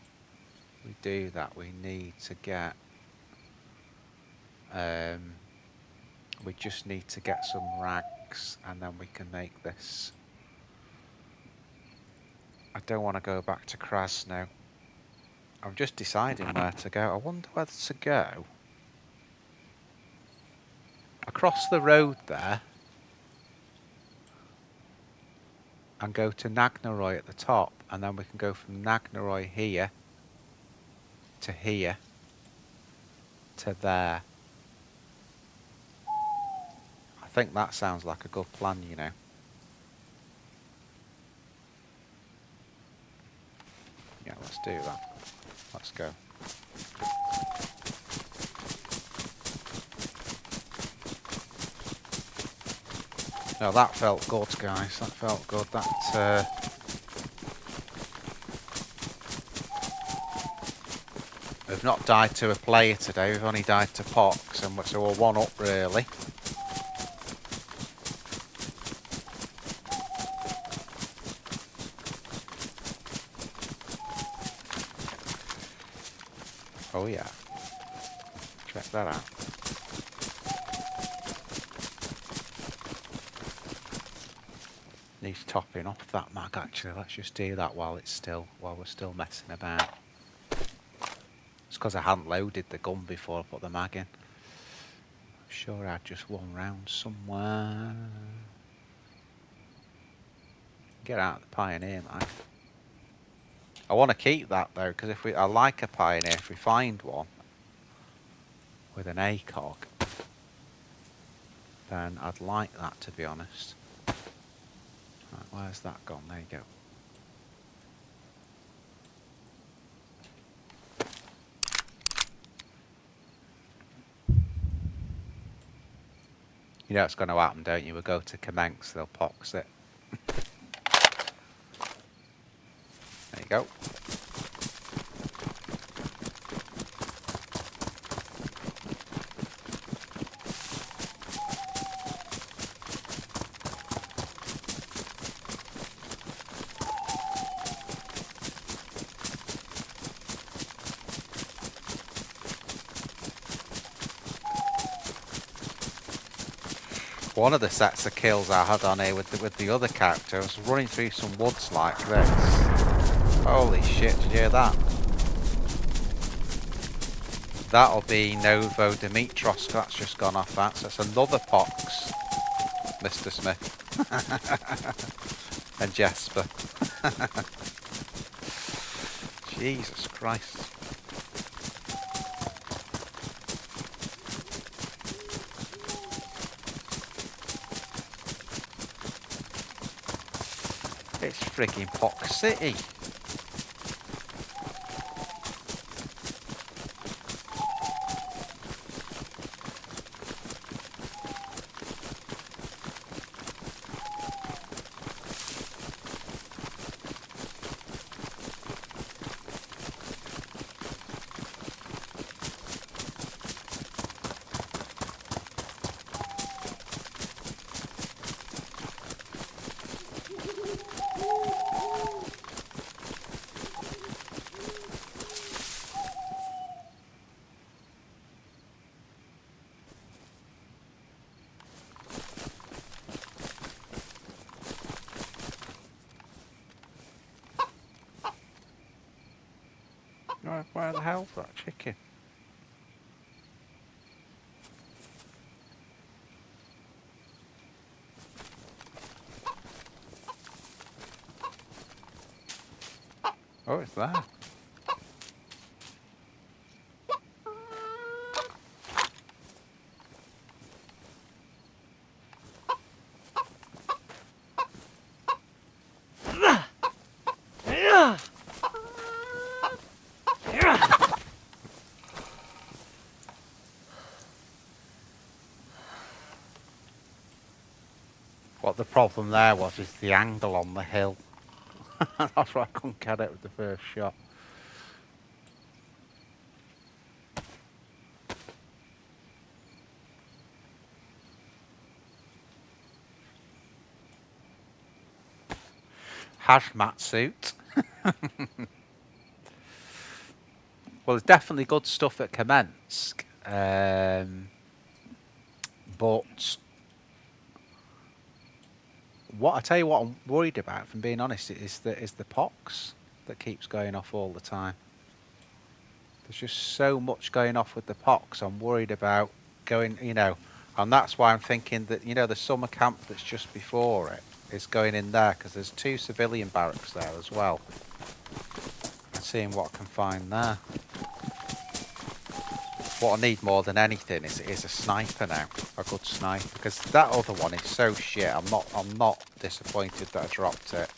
we do that, we need to get... we just need to get some rags, and then we can make this. I don't want to go back to Krasno. I'm just deciding where to go. I wonder whether to go across the road there and go to Nagnaroy at the top, and then we can go from Nagnaroy here to there. I think that sounds like a good plan, you know. Yeah, let's do that. Let's go. No, that felt good, guys. That felt good. That we've not died to a player today. We've only died to Pox, and so we're one up really. Oh yeah. Check that out. Needs topping off that mag actually. Let's just do that while we're still messing about. It's because I hadn't loaded the gun before I put the mag in. I'm sure I had just one round somewhere. Get out of the Pioneer, man. I want to keep that though, because I like a Pioneer. If we find one with an ACOG, then I'd like that, to be honest. Right, where's that gone? There you go. You know what's going to happen, don't you? We'll go to commence, they'll pox it. There you go. One of the sets of kills I had on here with the other character, I was running through some woods like this. Holy shit, did you hear that? That'll be Novo Dimitros, that's just gone off that, so it's another pox, Mr. Smith. And Jesper. Jesus Christ. It's frigging Pox City. Where the hell's that chicken? Oh, it's there. What the problem there was is the angle on the hill. That's why I couldn't get it with the first shot. Hazmat suit. Well, there's definitely good stuff at Kamensk, but I tell you what I'm worried about, if I'm being honest, is the pox that keeps going off all the time. There's just so much going off with the pox. I'm worried about going, and that's why I'm thinking that, the summer camp that's just before it is going in there, because there's 2 civilian barracks there as well. And seeing what I can find there. What I need more than anything is a sniper now, a good sniper, because that other one is so shit. I'm not disappointed that I dropped it,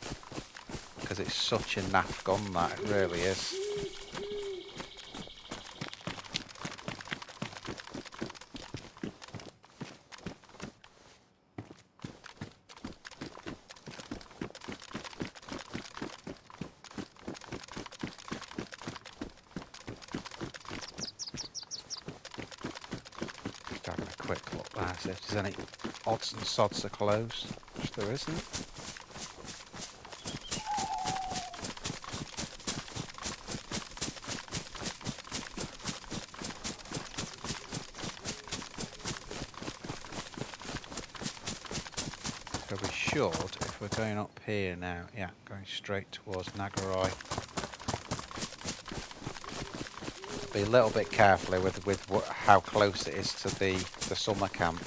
because it's such a naff gun, that it really is. Quick look there, see if there's any odds and sods are closed, which there isn't. So we should, if we're going up here now, yeah, going straight towards Nagaroi. Be a little bit careful with how close it is to the summer camp.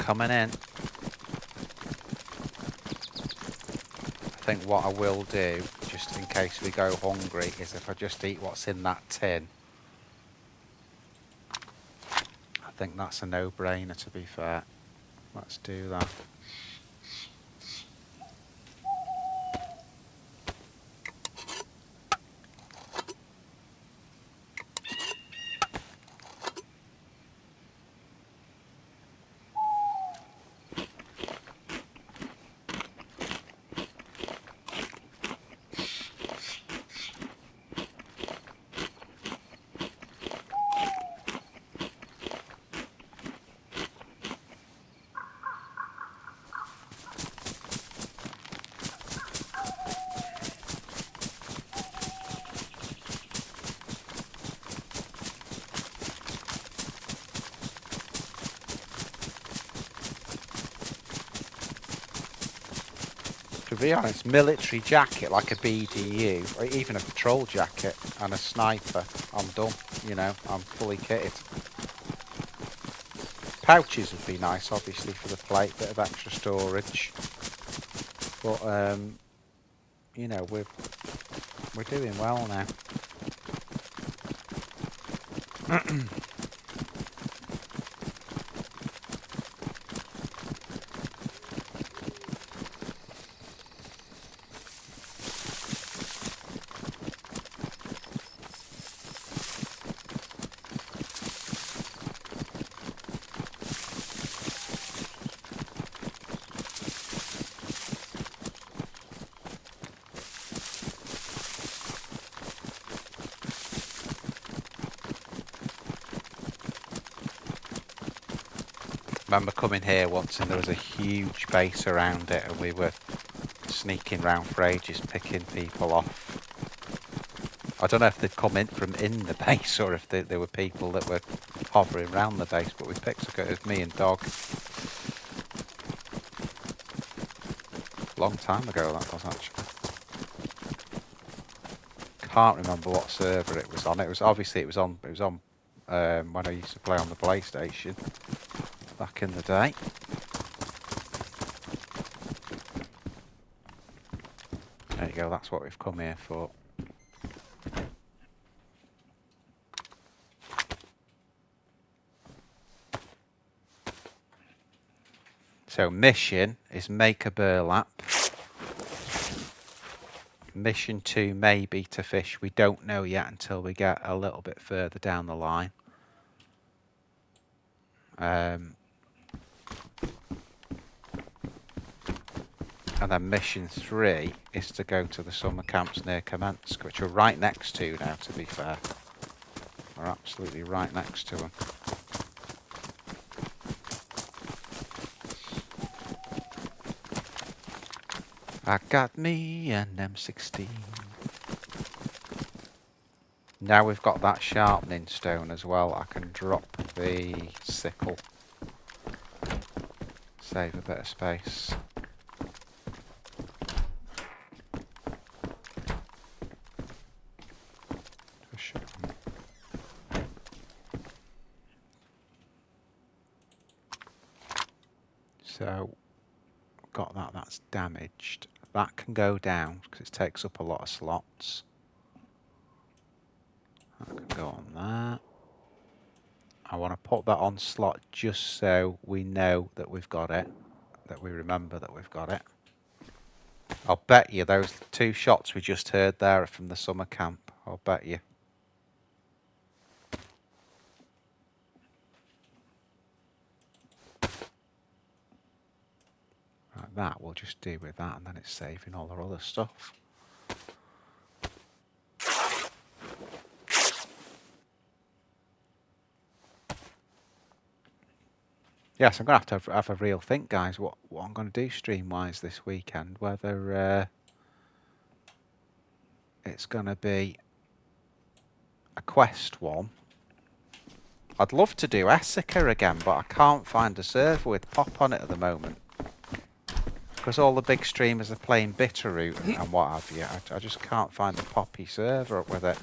coming in. I think what I will do, just in case we go hungry, is if I just eat what's in that tin. I think that's a no-brainer, to be fair. Let's do that. To be honest, military jacket like a BDU, or even a patrol jacket and a sniper, I'm done. You know, I'm fully kitted. Pouches would be nice, obviously, for the plate, bit of extra storage. But you know, we're doing well now. I remember coming here once and there was a huge base around it and we were sneaking round for ages picking people off. I don't know if they'd come in from in the base or if there were people that were hovering around the base, but we picked a good, it was me and Dog. Long time ago that was actually. Can't remember what server it was on. It was obviously it was on when I used to play on the PlayStation. Back in the day. There you go, that's what we've come here for. So mission is make a burlap. Mission 2 may be to fish. We don't know yet until we get a little bit further down the line. And then mission 3 is to go to the summer camps near Chernarus, which we're right next to now, to be fair. We're absolutely right next to them. I got me an M16. Now we've got that sharpening stone as well, I can drop the sickle. Save a bit of space. So, got that, that's damaged. That can go down because it takes up a lot of slots. That can go on there. I want to put that on slot just so we know that we've got it, that we remember that we've got it. I'll bet you those 2 shots we just heard there are from the summer camp. I'll bet you. Right, that we'll just do with that, and then it's saving all our other stuff. Yes, I'm going to have a real think, guys, what I'm going to do stream-wise this weekend, whether it's going to be a quest one. I'd love to do Essica again, but I can't find a server with pop on it at the moment. Because all the big streamers are playing Bitterroot and what have you. I just can't find a poppy server up with it.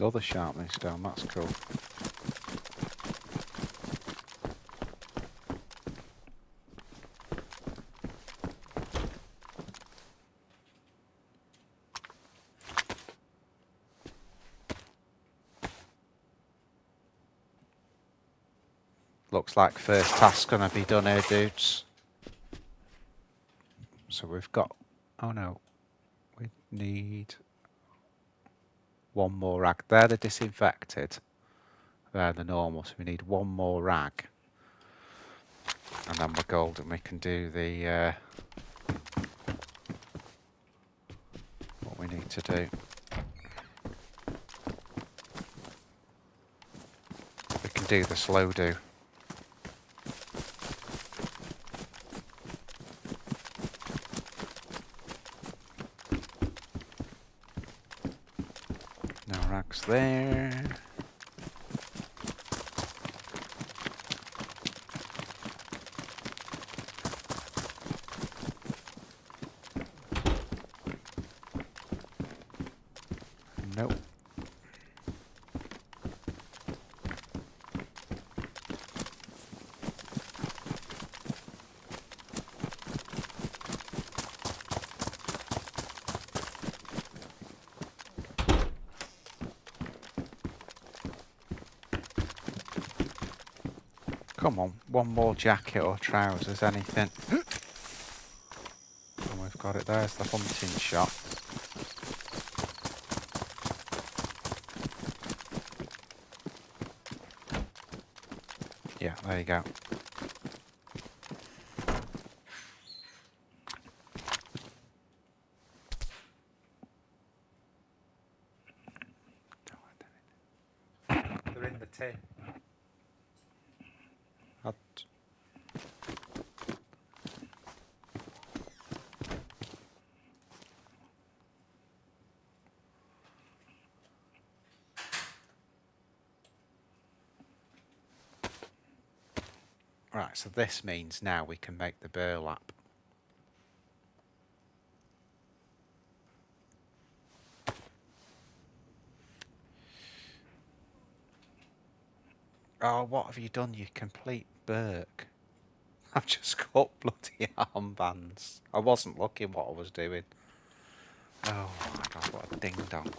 Another sharpening stone, that's cool. Looks like first task's gonna be done here, dudes. So we've got, oh no, we need one more rag. They're the disinfected. They're the normal, so we need one more rag. And then we're golden. We can do the what we need to do. We can do the slow do. No rags there. Nope. Come on, one more jacket or trousers, anything. And we've got it. There's the hunting shop. Yeah, there you go. They're in the tin. Right, so this means now we can make the burlap. Oh, what have you done, you complete Burke? I've just got bloody armbands. I wasn't looking what I was doing. Oh my god, what a ding dong.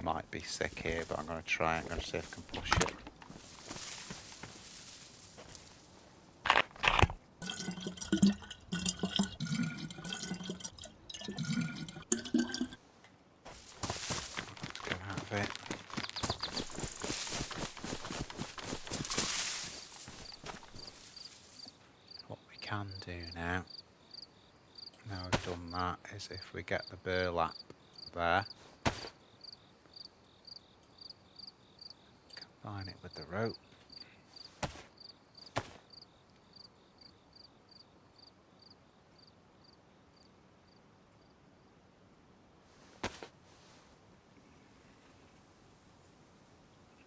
Might be sick here, but I'm going to try it. I'm going to see if I can push it. Let's go out of it. What we can do now we've done that, is if we get the burlap there, combine it with the rope.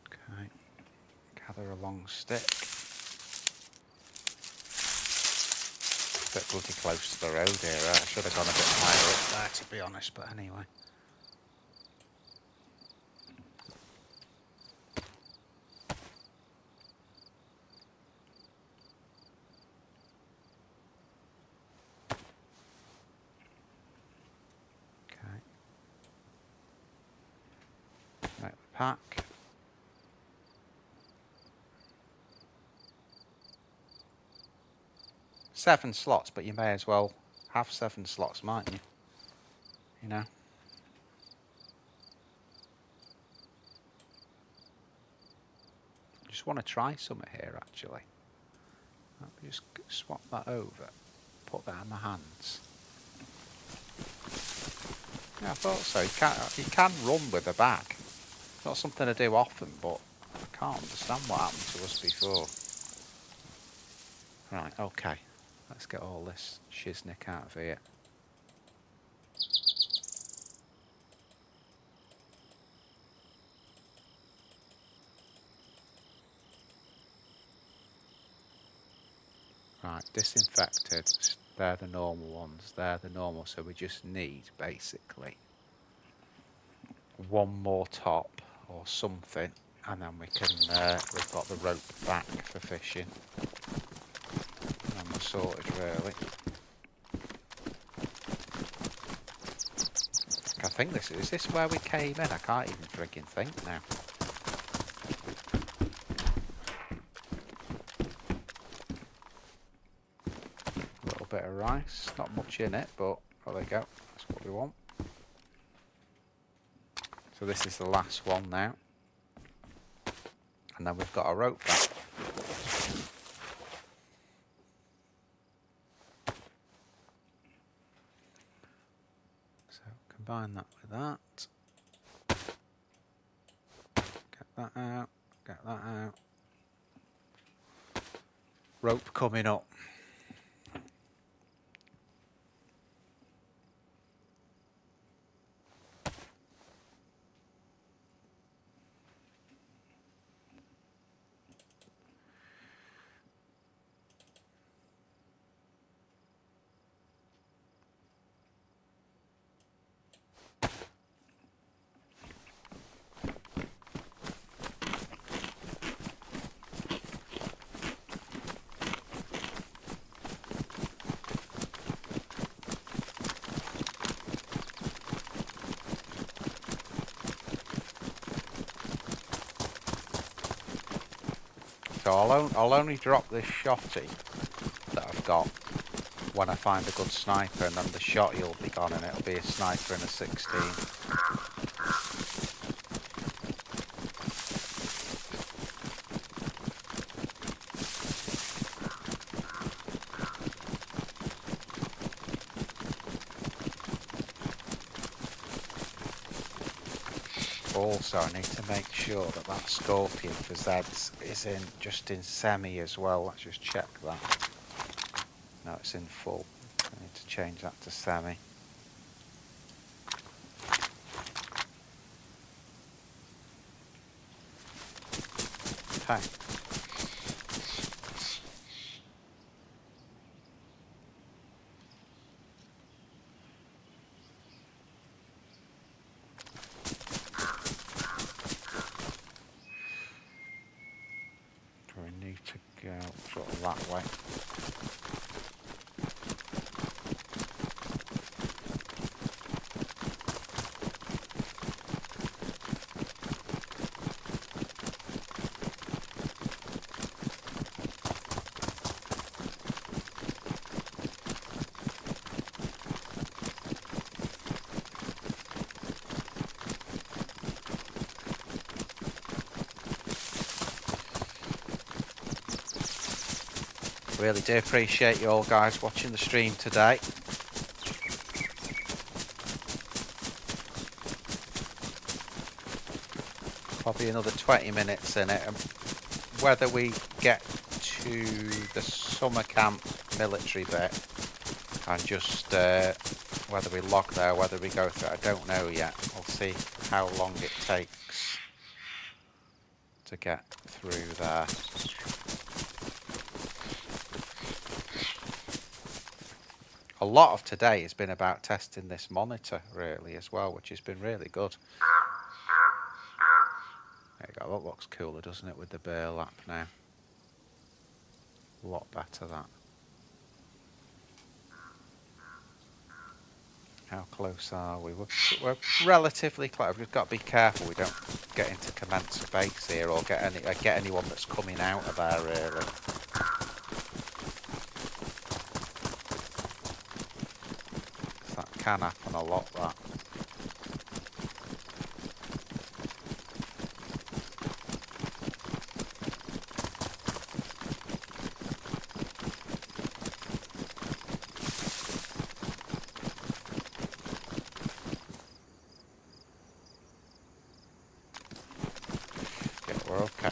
Okay, gather a long stick. Bit bloody close to the road here. I should have gone a bit higher up there, to be honest, but anyway. pack. Seven slots, but you may as well have 7 slots, mightn't you? You know? Just want to try something here, actually. Let me just swap that over. Put that in my hands. Yeah, I thought so. You can run with a bag. Not something I do often, but I can't understand what happened to us before. Right, okay. Let's get all this shiznick out of here. Right, disinfected. They're the normal ones. They're the normal, so we just need, basically, one more top or something, and then we can, we've got the rope back for fishing. And we're sorted, really. I think is this where we came in? I can't even friggin' think now. A little bit of rice, not much in it, but oh, there you go. That's what we want. So this is the last one now. And then we've got a rope back. So combine that with that. Get that out. Get that out. Rope coming up. So I'll only drop this shotty that I've got when I find a good sniper, and then the shotty will be gone and it'll be a sniper and a 16. Also, I need to make sure that that scorpion for Zeds is just in semi as well. Let's just check that. No, it's in full. I need to change that to semi. Okay. We need to go sort of that way. Really do appreciate you all guys watching the stream today. Probably another 20 minutes in it, and whether we get to the summer camp military bit and just whether we log there, whether we go through it, I don't know yet. We'll see how long it takes to get through there. A lot of today has been about testing this monitor really as well, which has been really good. There you go, that looks cooler, doesn't it, with the burlap now? A lot better, that. How close are we? We're relatively close. We've got to be careful we don't get into commence space here or get anyone that's coming out of there really. That can happen a lot, that. Yeah, we're okay.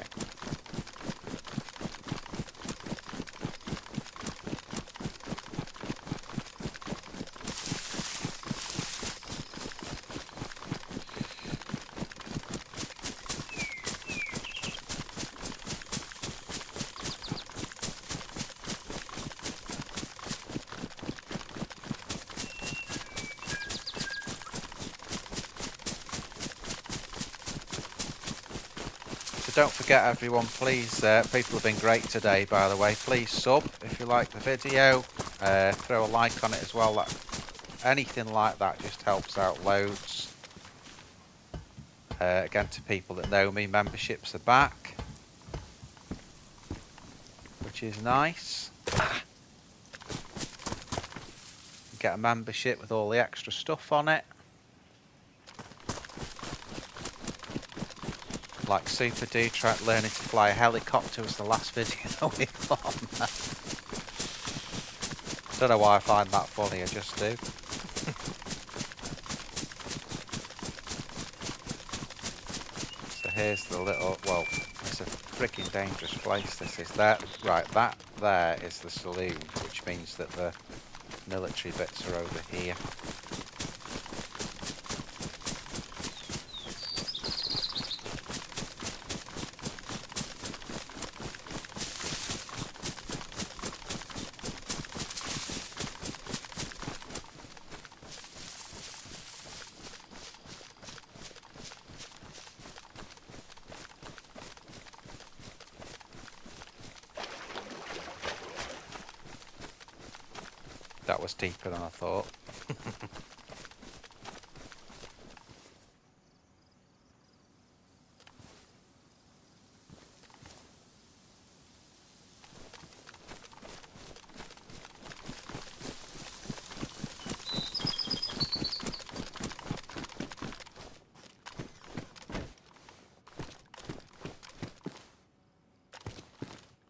Don't forget everyone, please, people have been great today by the way, please sub if you like the video, throw a like on it as well, anything like that just helps out loads. Again, to people that know me, memberships are back, which is nice. Get a membership with all the extra stuff on it. Like Super Dude learning to fly a helicopter was the last video that we've on. Don't know why I find that funny, I just do. So here's the little, well, it's a freaking dangerous place this is. That, right, that there is the saloon, which means that the military bits are over here. That was deeper than I thought.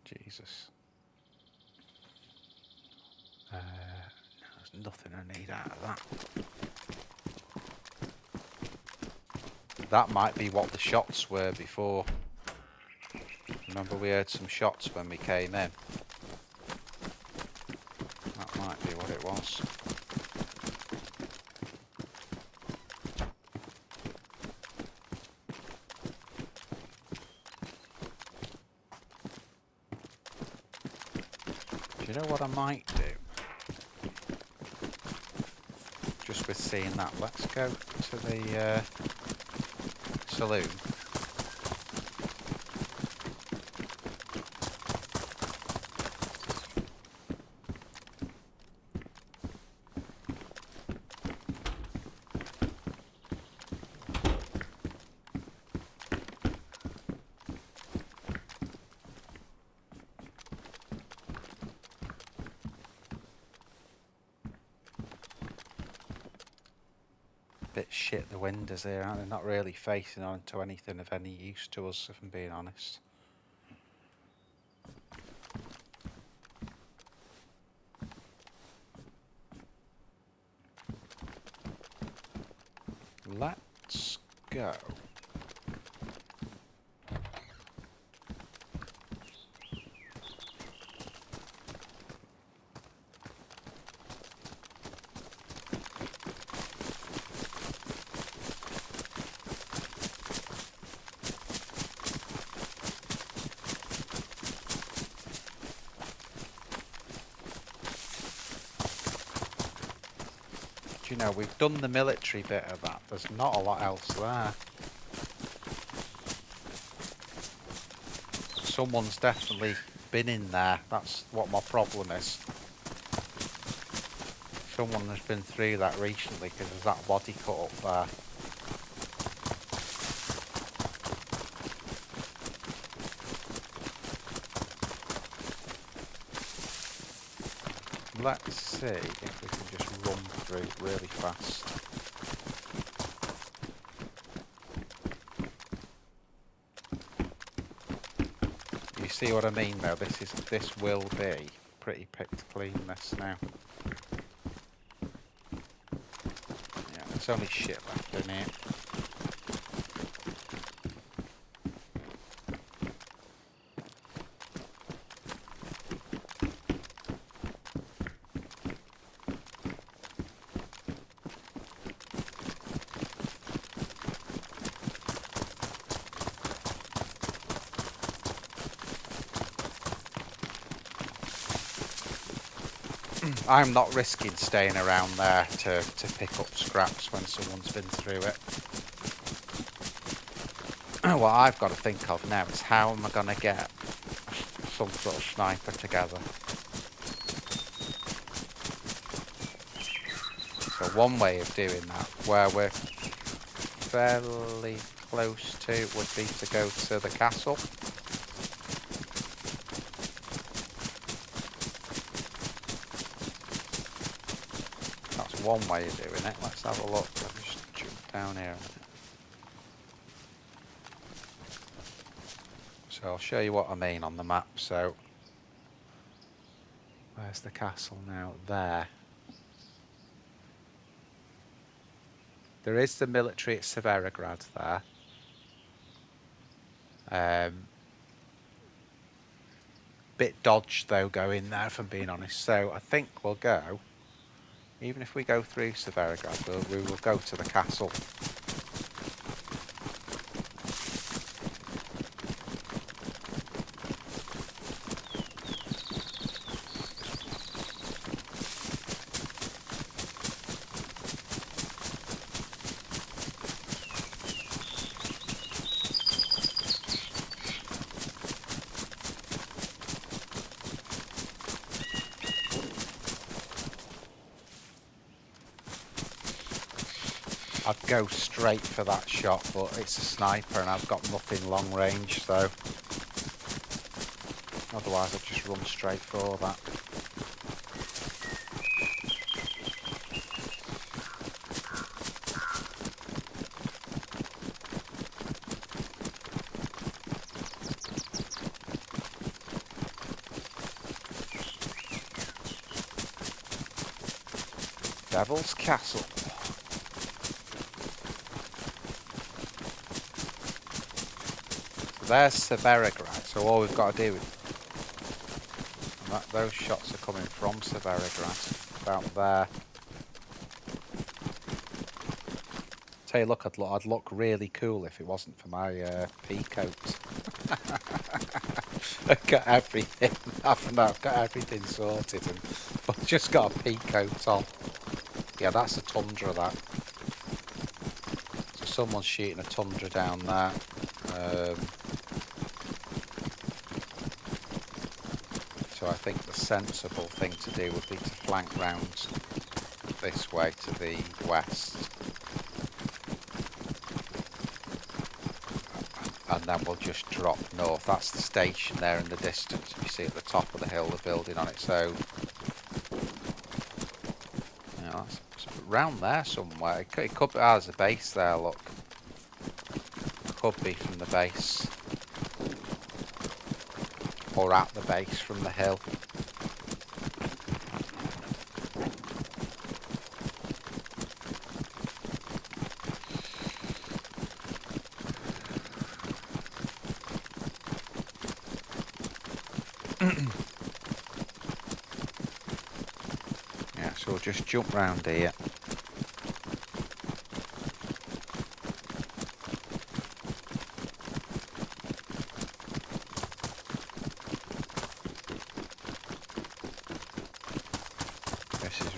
Jesus. There's nothing I need out of that. That might be what the shots were before. Remember we heard some shots when we came in. That might be what it was. Do you know what I might do? Just with seeing that, let's go to the saloon. Bit shit the windows here, aren't they? Not really facing onto anything of any use to us, if I'm being honest. Let's go. You know, we've done the military bit of that. There's not a lot else there. Someone's definitely been in there. That's what my problem is. Someone has been through that recently because there's that body cut up there. Let's see if we can just run through really fast. You see what I mean though? This will be pretty picked clean this now. Yeah, there's only shit left in here. I'm not risking staying around there to pick up scraps when someone's been through it. What I've got to think of now is how am I going to get some sort of sniper together. So one way of doing that, where we're fairly close to, would be to go to the castle. One way of doing it. Let's have a look. I'll just jump down here. So I'll show you what I mean on the map. So where's the castle now? There. There is the military at Severograd there. Bit dodged though going there, if I'm being honest. So I think we'll go. Even if we go through Severograd, we will go to the castle. I'd go straight for that shot, but it's a sniper and I've got nothing long range, so otherwise I'd just run straight for that. Devil's Castle. There's Severograd, so all we've got to do is... those shots are coming from Severograd, about there. Tell you, look, I'd look really cool if it wasn't for my pea coat. I've got everything, I've got everything sorted, and I've just got a pea coat on. Yeah, that's a tundra, that. So someone's shooting a tundra down there. So I think the sensible thing to do would be to flank round this way to the west. And then we'll just drop north. That's the station there in the distance. You see at the top of the hill, the building on it. So, you know, it's around there somewhere. It could be, there's a base there, look. Could be from the base. Or at the base from the hill. Yeah, so we'll just jump round here.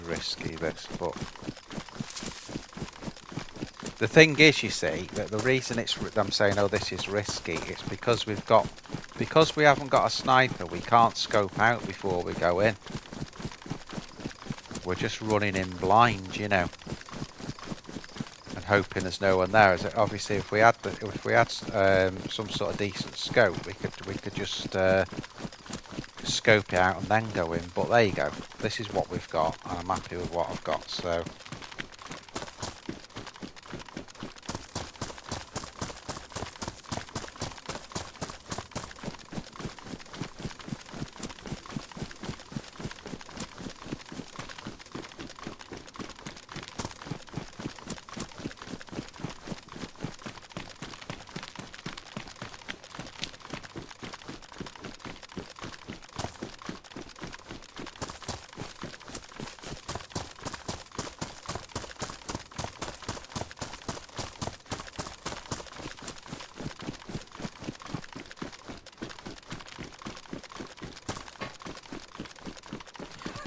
Risky this, but the thing is, you see, that the reason I'm saying, oh, this is risky, it's because we haven't got a sniper, we can't scope out before we go in. we're just running in blind, you know, and hoping there's no one there. As obviously, if we had some sort of decent scope, we could just scope it out and then go in. But there you go. This is what we've got, and I'm happy with what I've got. So.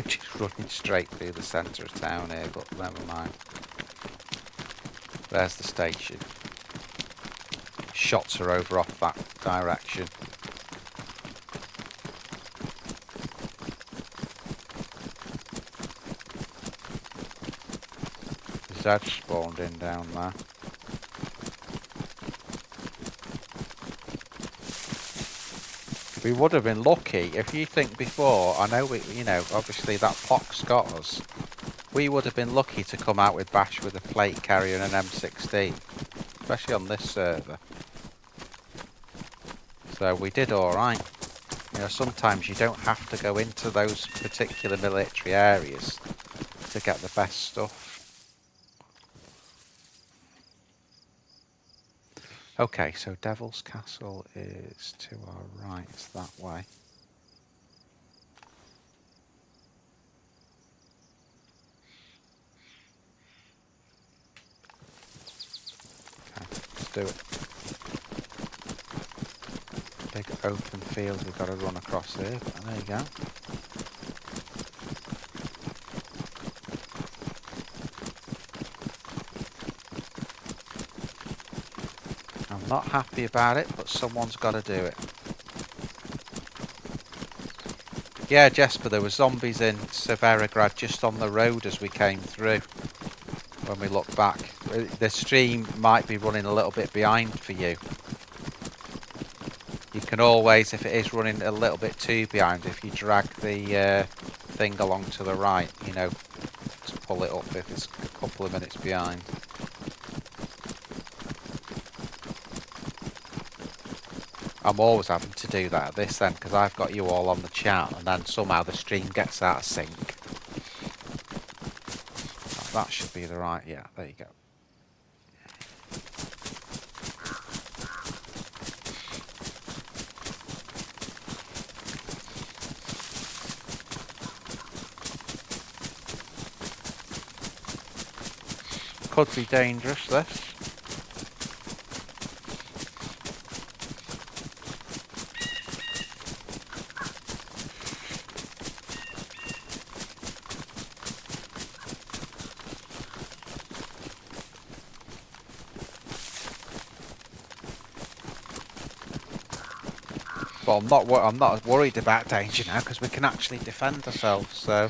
Just running straight through the centre of town here, but never mind. There's the station. Shots are over off that direction. Zed spawned in down there. We would have been lucky if you think before. I know you know, obviously that pox got us. We would have been lucky to come out with Bash with a plate carrier and an M16, especially on this server. So we did all right. You know, sometimes you don't have to go into those particular military areas to get the best stuff. Okay, so Devil's Castle is to our right, it's that way. Okay, let's do it. Big open field we've got to run across here, but there you go. I'm not happy about it, but someone's got to do it. Yeah, Jesper, there were zombies in Severograd just on the road as we came through. When we look back, the stream might be running a little bit behind for you. You can always, if it is running a little bit too behind, if you drag the thing along to the right, you know, to pull it up if it's a couple of minutes behind. I'm always having to do that at this end because I've got you all on the chat and then somehow the stream gets out of sync. That should be the right, yeah, there you go. Could be dangerous, this. But I'm not worried about danger now because we can actually defend ourselves. So.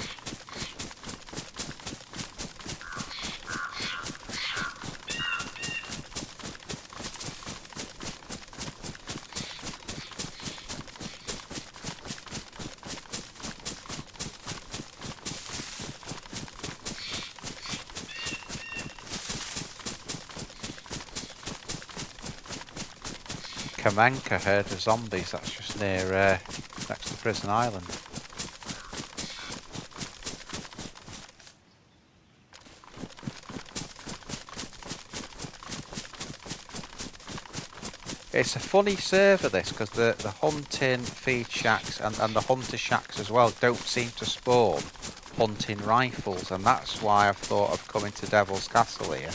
Kamenka herd of zombies, that's just near next to Prison Island. It's a funny server this, because the hunting feed shacks and the hunter shacks as well don't seem to spawn hunting rifles, and that's why I've thought of coming to Devil's Castle here.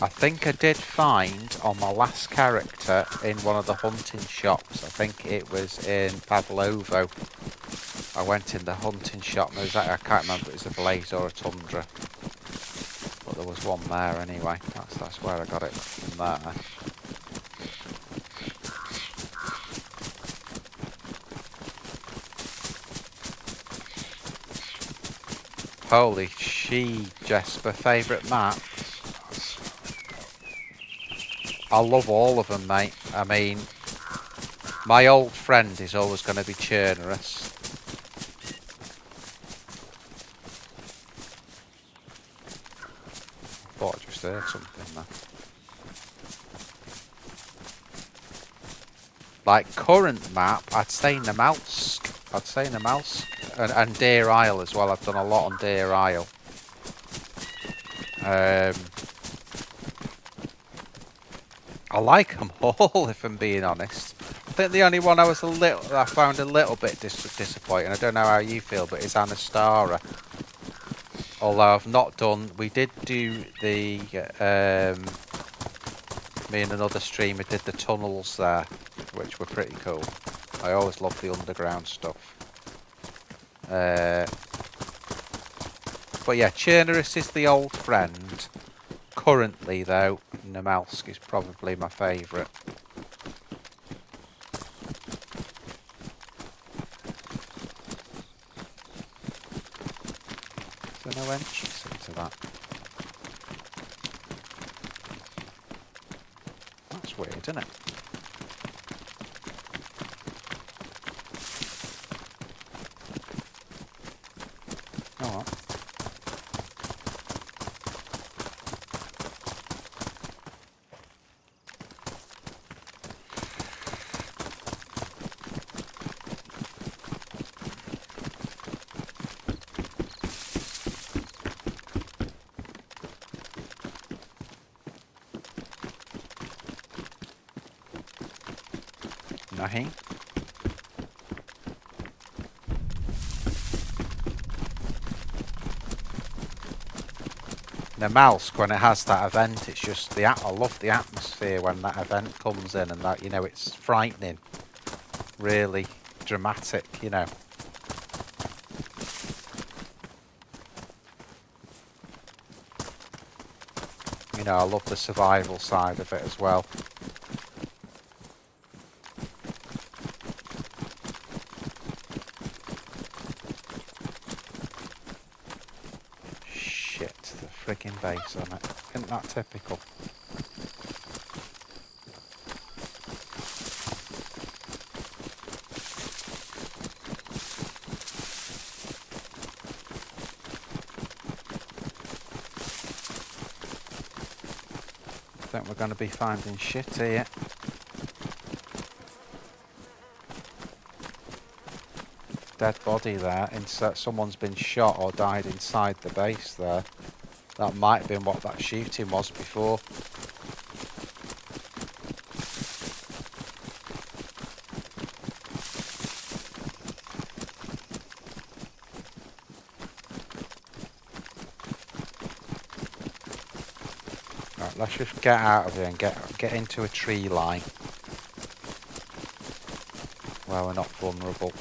I think I did find on my last character in one of the hunting shops, I think it was in Pavlovo. I went in the hunting shop and there was, I can't remember if it was a Blaze or a Tundra. But there was one there anyway. That's where I got it from there. Holy she, Jesper, favourite map? I love all of them, mate. I mean, my old friend is always going to be Chernarus. I thought I just heard something there. Like, current map, I'd say Namalsk. And Deer Isle as well. I've done a lot on Deer Isle. I like them all, if I'm being honest. I think the only one I found a little bit disappointing, I don't know how you feel, but is Anastara. Although I've not done, we did do the, me and another streamer did the tunnels there, which were pretty cool. I always love the underground stuff. But yeah, Chernarus is the old friend. Currently though, Namalsk is probably my favourite. Is there no entrance into that? That's weird, isn't it? Oh well. Nothing. Namalsk, when it has that event, it's just I love the atmosphere when that event comes in, and that, you know, it's frightening, really dramatic, you know. You know, I love the survival side of it as well. Friggin' base on it. Isn't that typical? I think we're going to be finding shit here. Dead body there. Someone's been shot or died inside the base there. That might have been what that shooting was before. Right, let's just get out of here and get into a tree line where we're not vulnerable.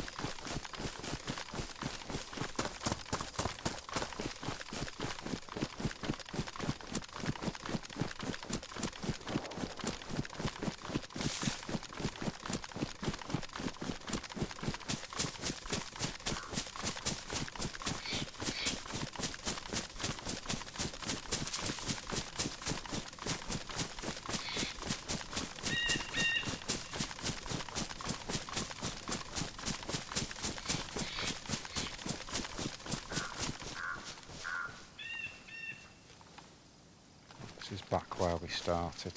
This is back where we started.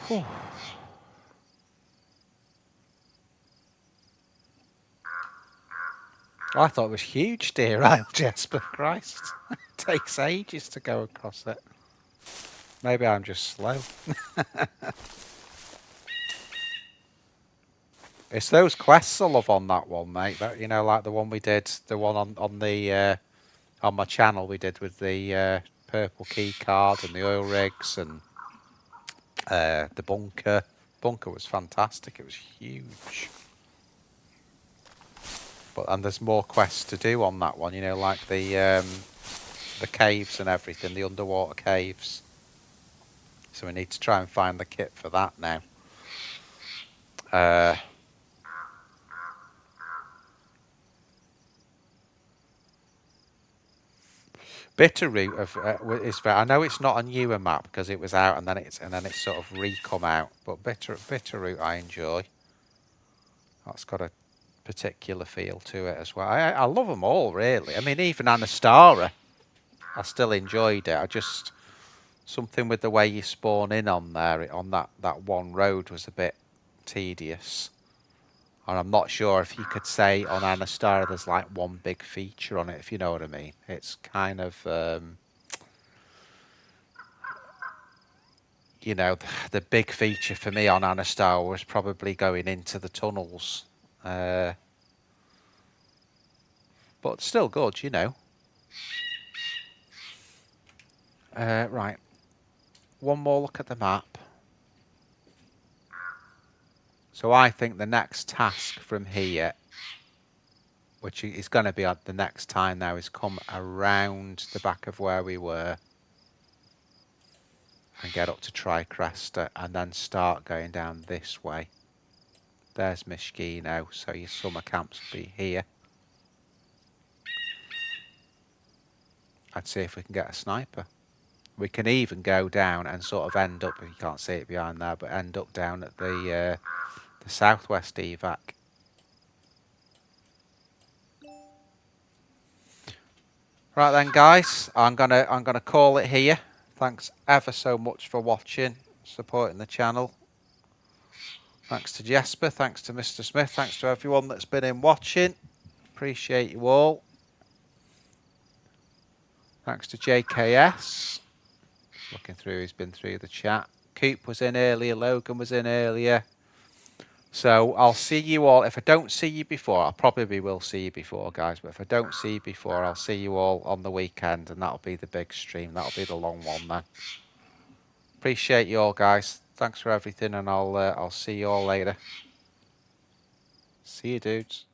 Whew. I thought it was huge, Deer Isle, Jesper. Christ. It takes ages to go across it. Maybe I'm just slow. It's those quests I love on that one, mate. That, you know, like the one we did, the one on the on my channel we did with the purple key card and the oil rigs and the bunker. Bunker was fantastic. It was huge. And there's more quests to do on that one, you know, like the caves and everything, the underwater caves. So we need to try and find the kit for that now. Bitterroot is very, I know it's not a newer map because it was out and then it's sort of re-come out. But Bitterroot I enjoy. That's got a particular feel to it as well. I love them all really. I mean, even Anastara, I still enjoyed it. I just something with the way you spawn in on there on that one road was a bit tedious. And I'm not sure if you could say on Anastara there's like one big feature on it, if you know what I mean. It's kind of you know, the big feature for me on Anastar was probably going into the tunnels. But still good, you know. Right. One more look at the map. So I think the next task from here, which is going to be the next time now, is come around the back of where we were and get up to Tricresta and then start going down this way. There's Mishkino, so your summer camps will be here. I'd see if we can get a sniper. We can even go down and sort of end up, you can't see it behind there, but end up down at the southwest evac. Right then, guys, I'm gonna call it here. Thanks ever so much for watching, supporting the channel. Thanks to Jesper, thanks to Mr. Smith, thanks to everyone that's been in watching. Appreciate you all. Thanks to JKS. Looking through, he's been through the chat. Coop was in earlier, Logan was in earlier. So I'll see you all. If I don't see you before, I probably will see you before, guys. But if I don't see you before, I'll see you all on the weekend, and that'll be the big stream. That'll be the long one then. Appreciate you all, guys. Thanks for everything, and I'll see you all later. See you, dudes.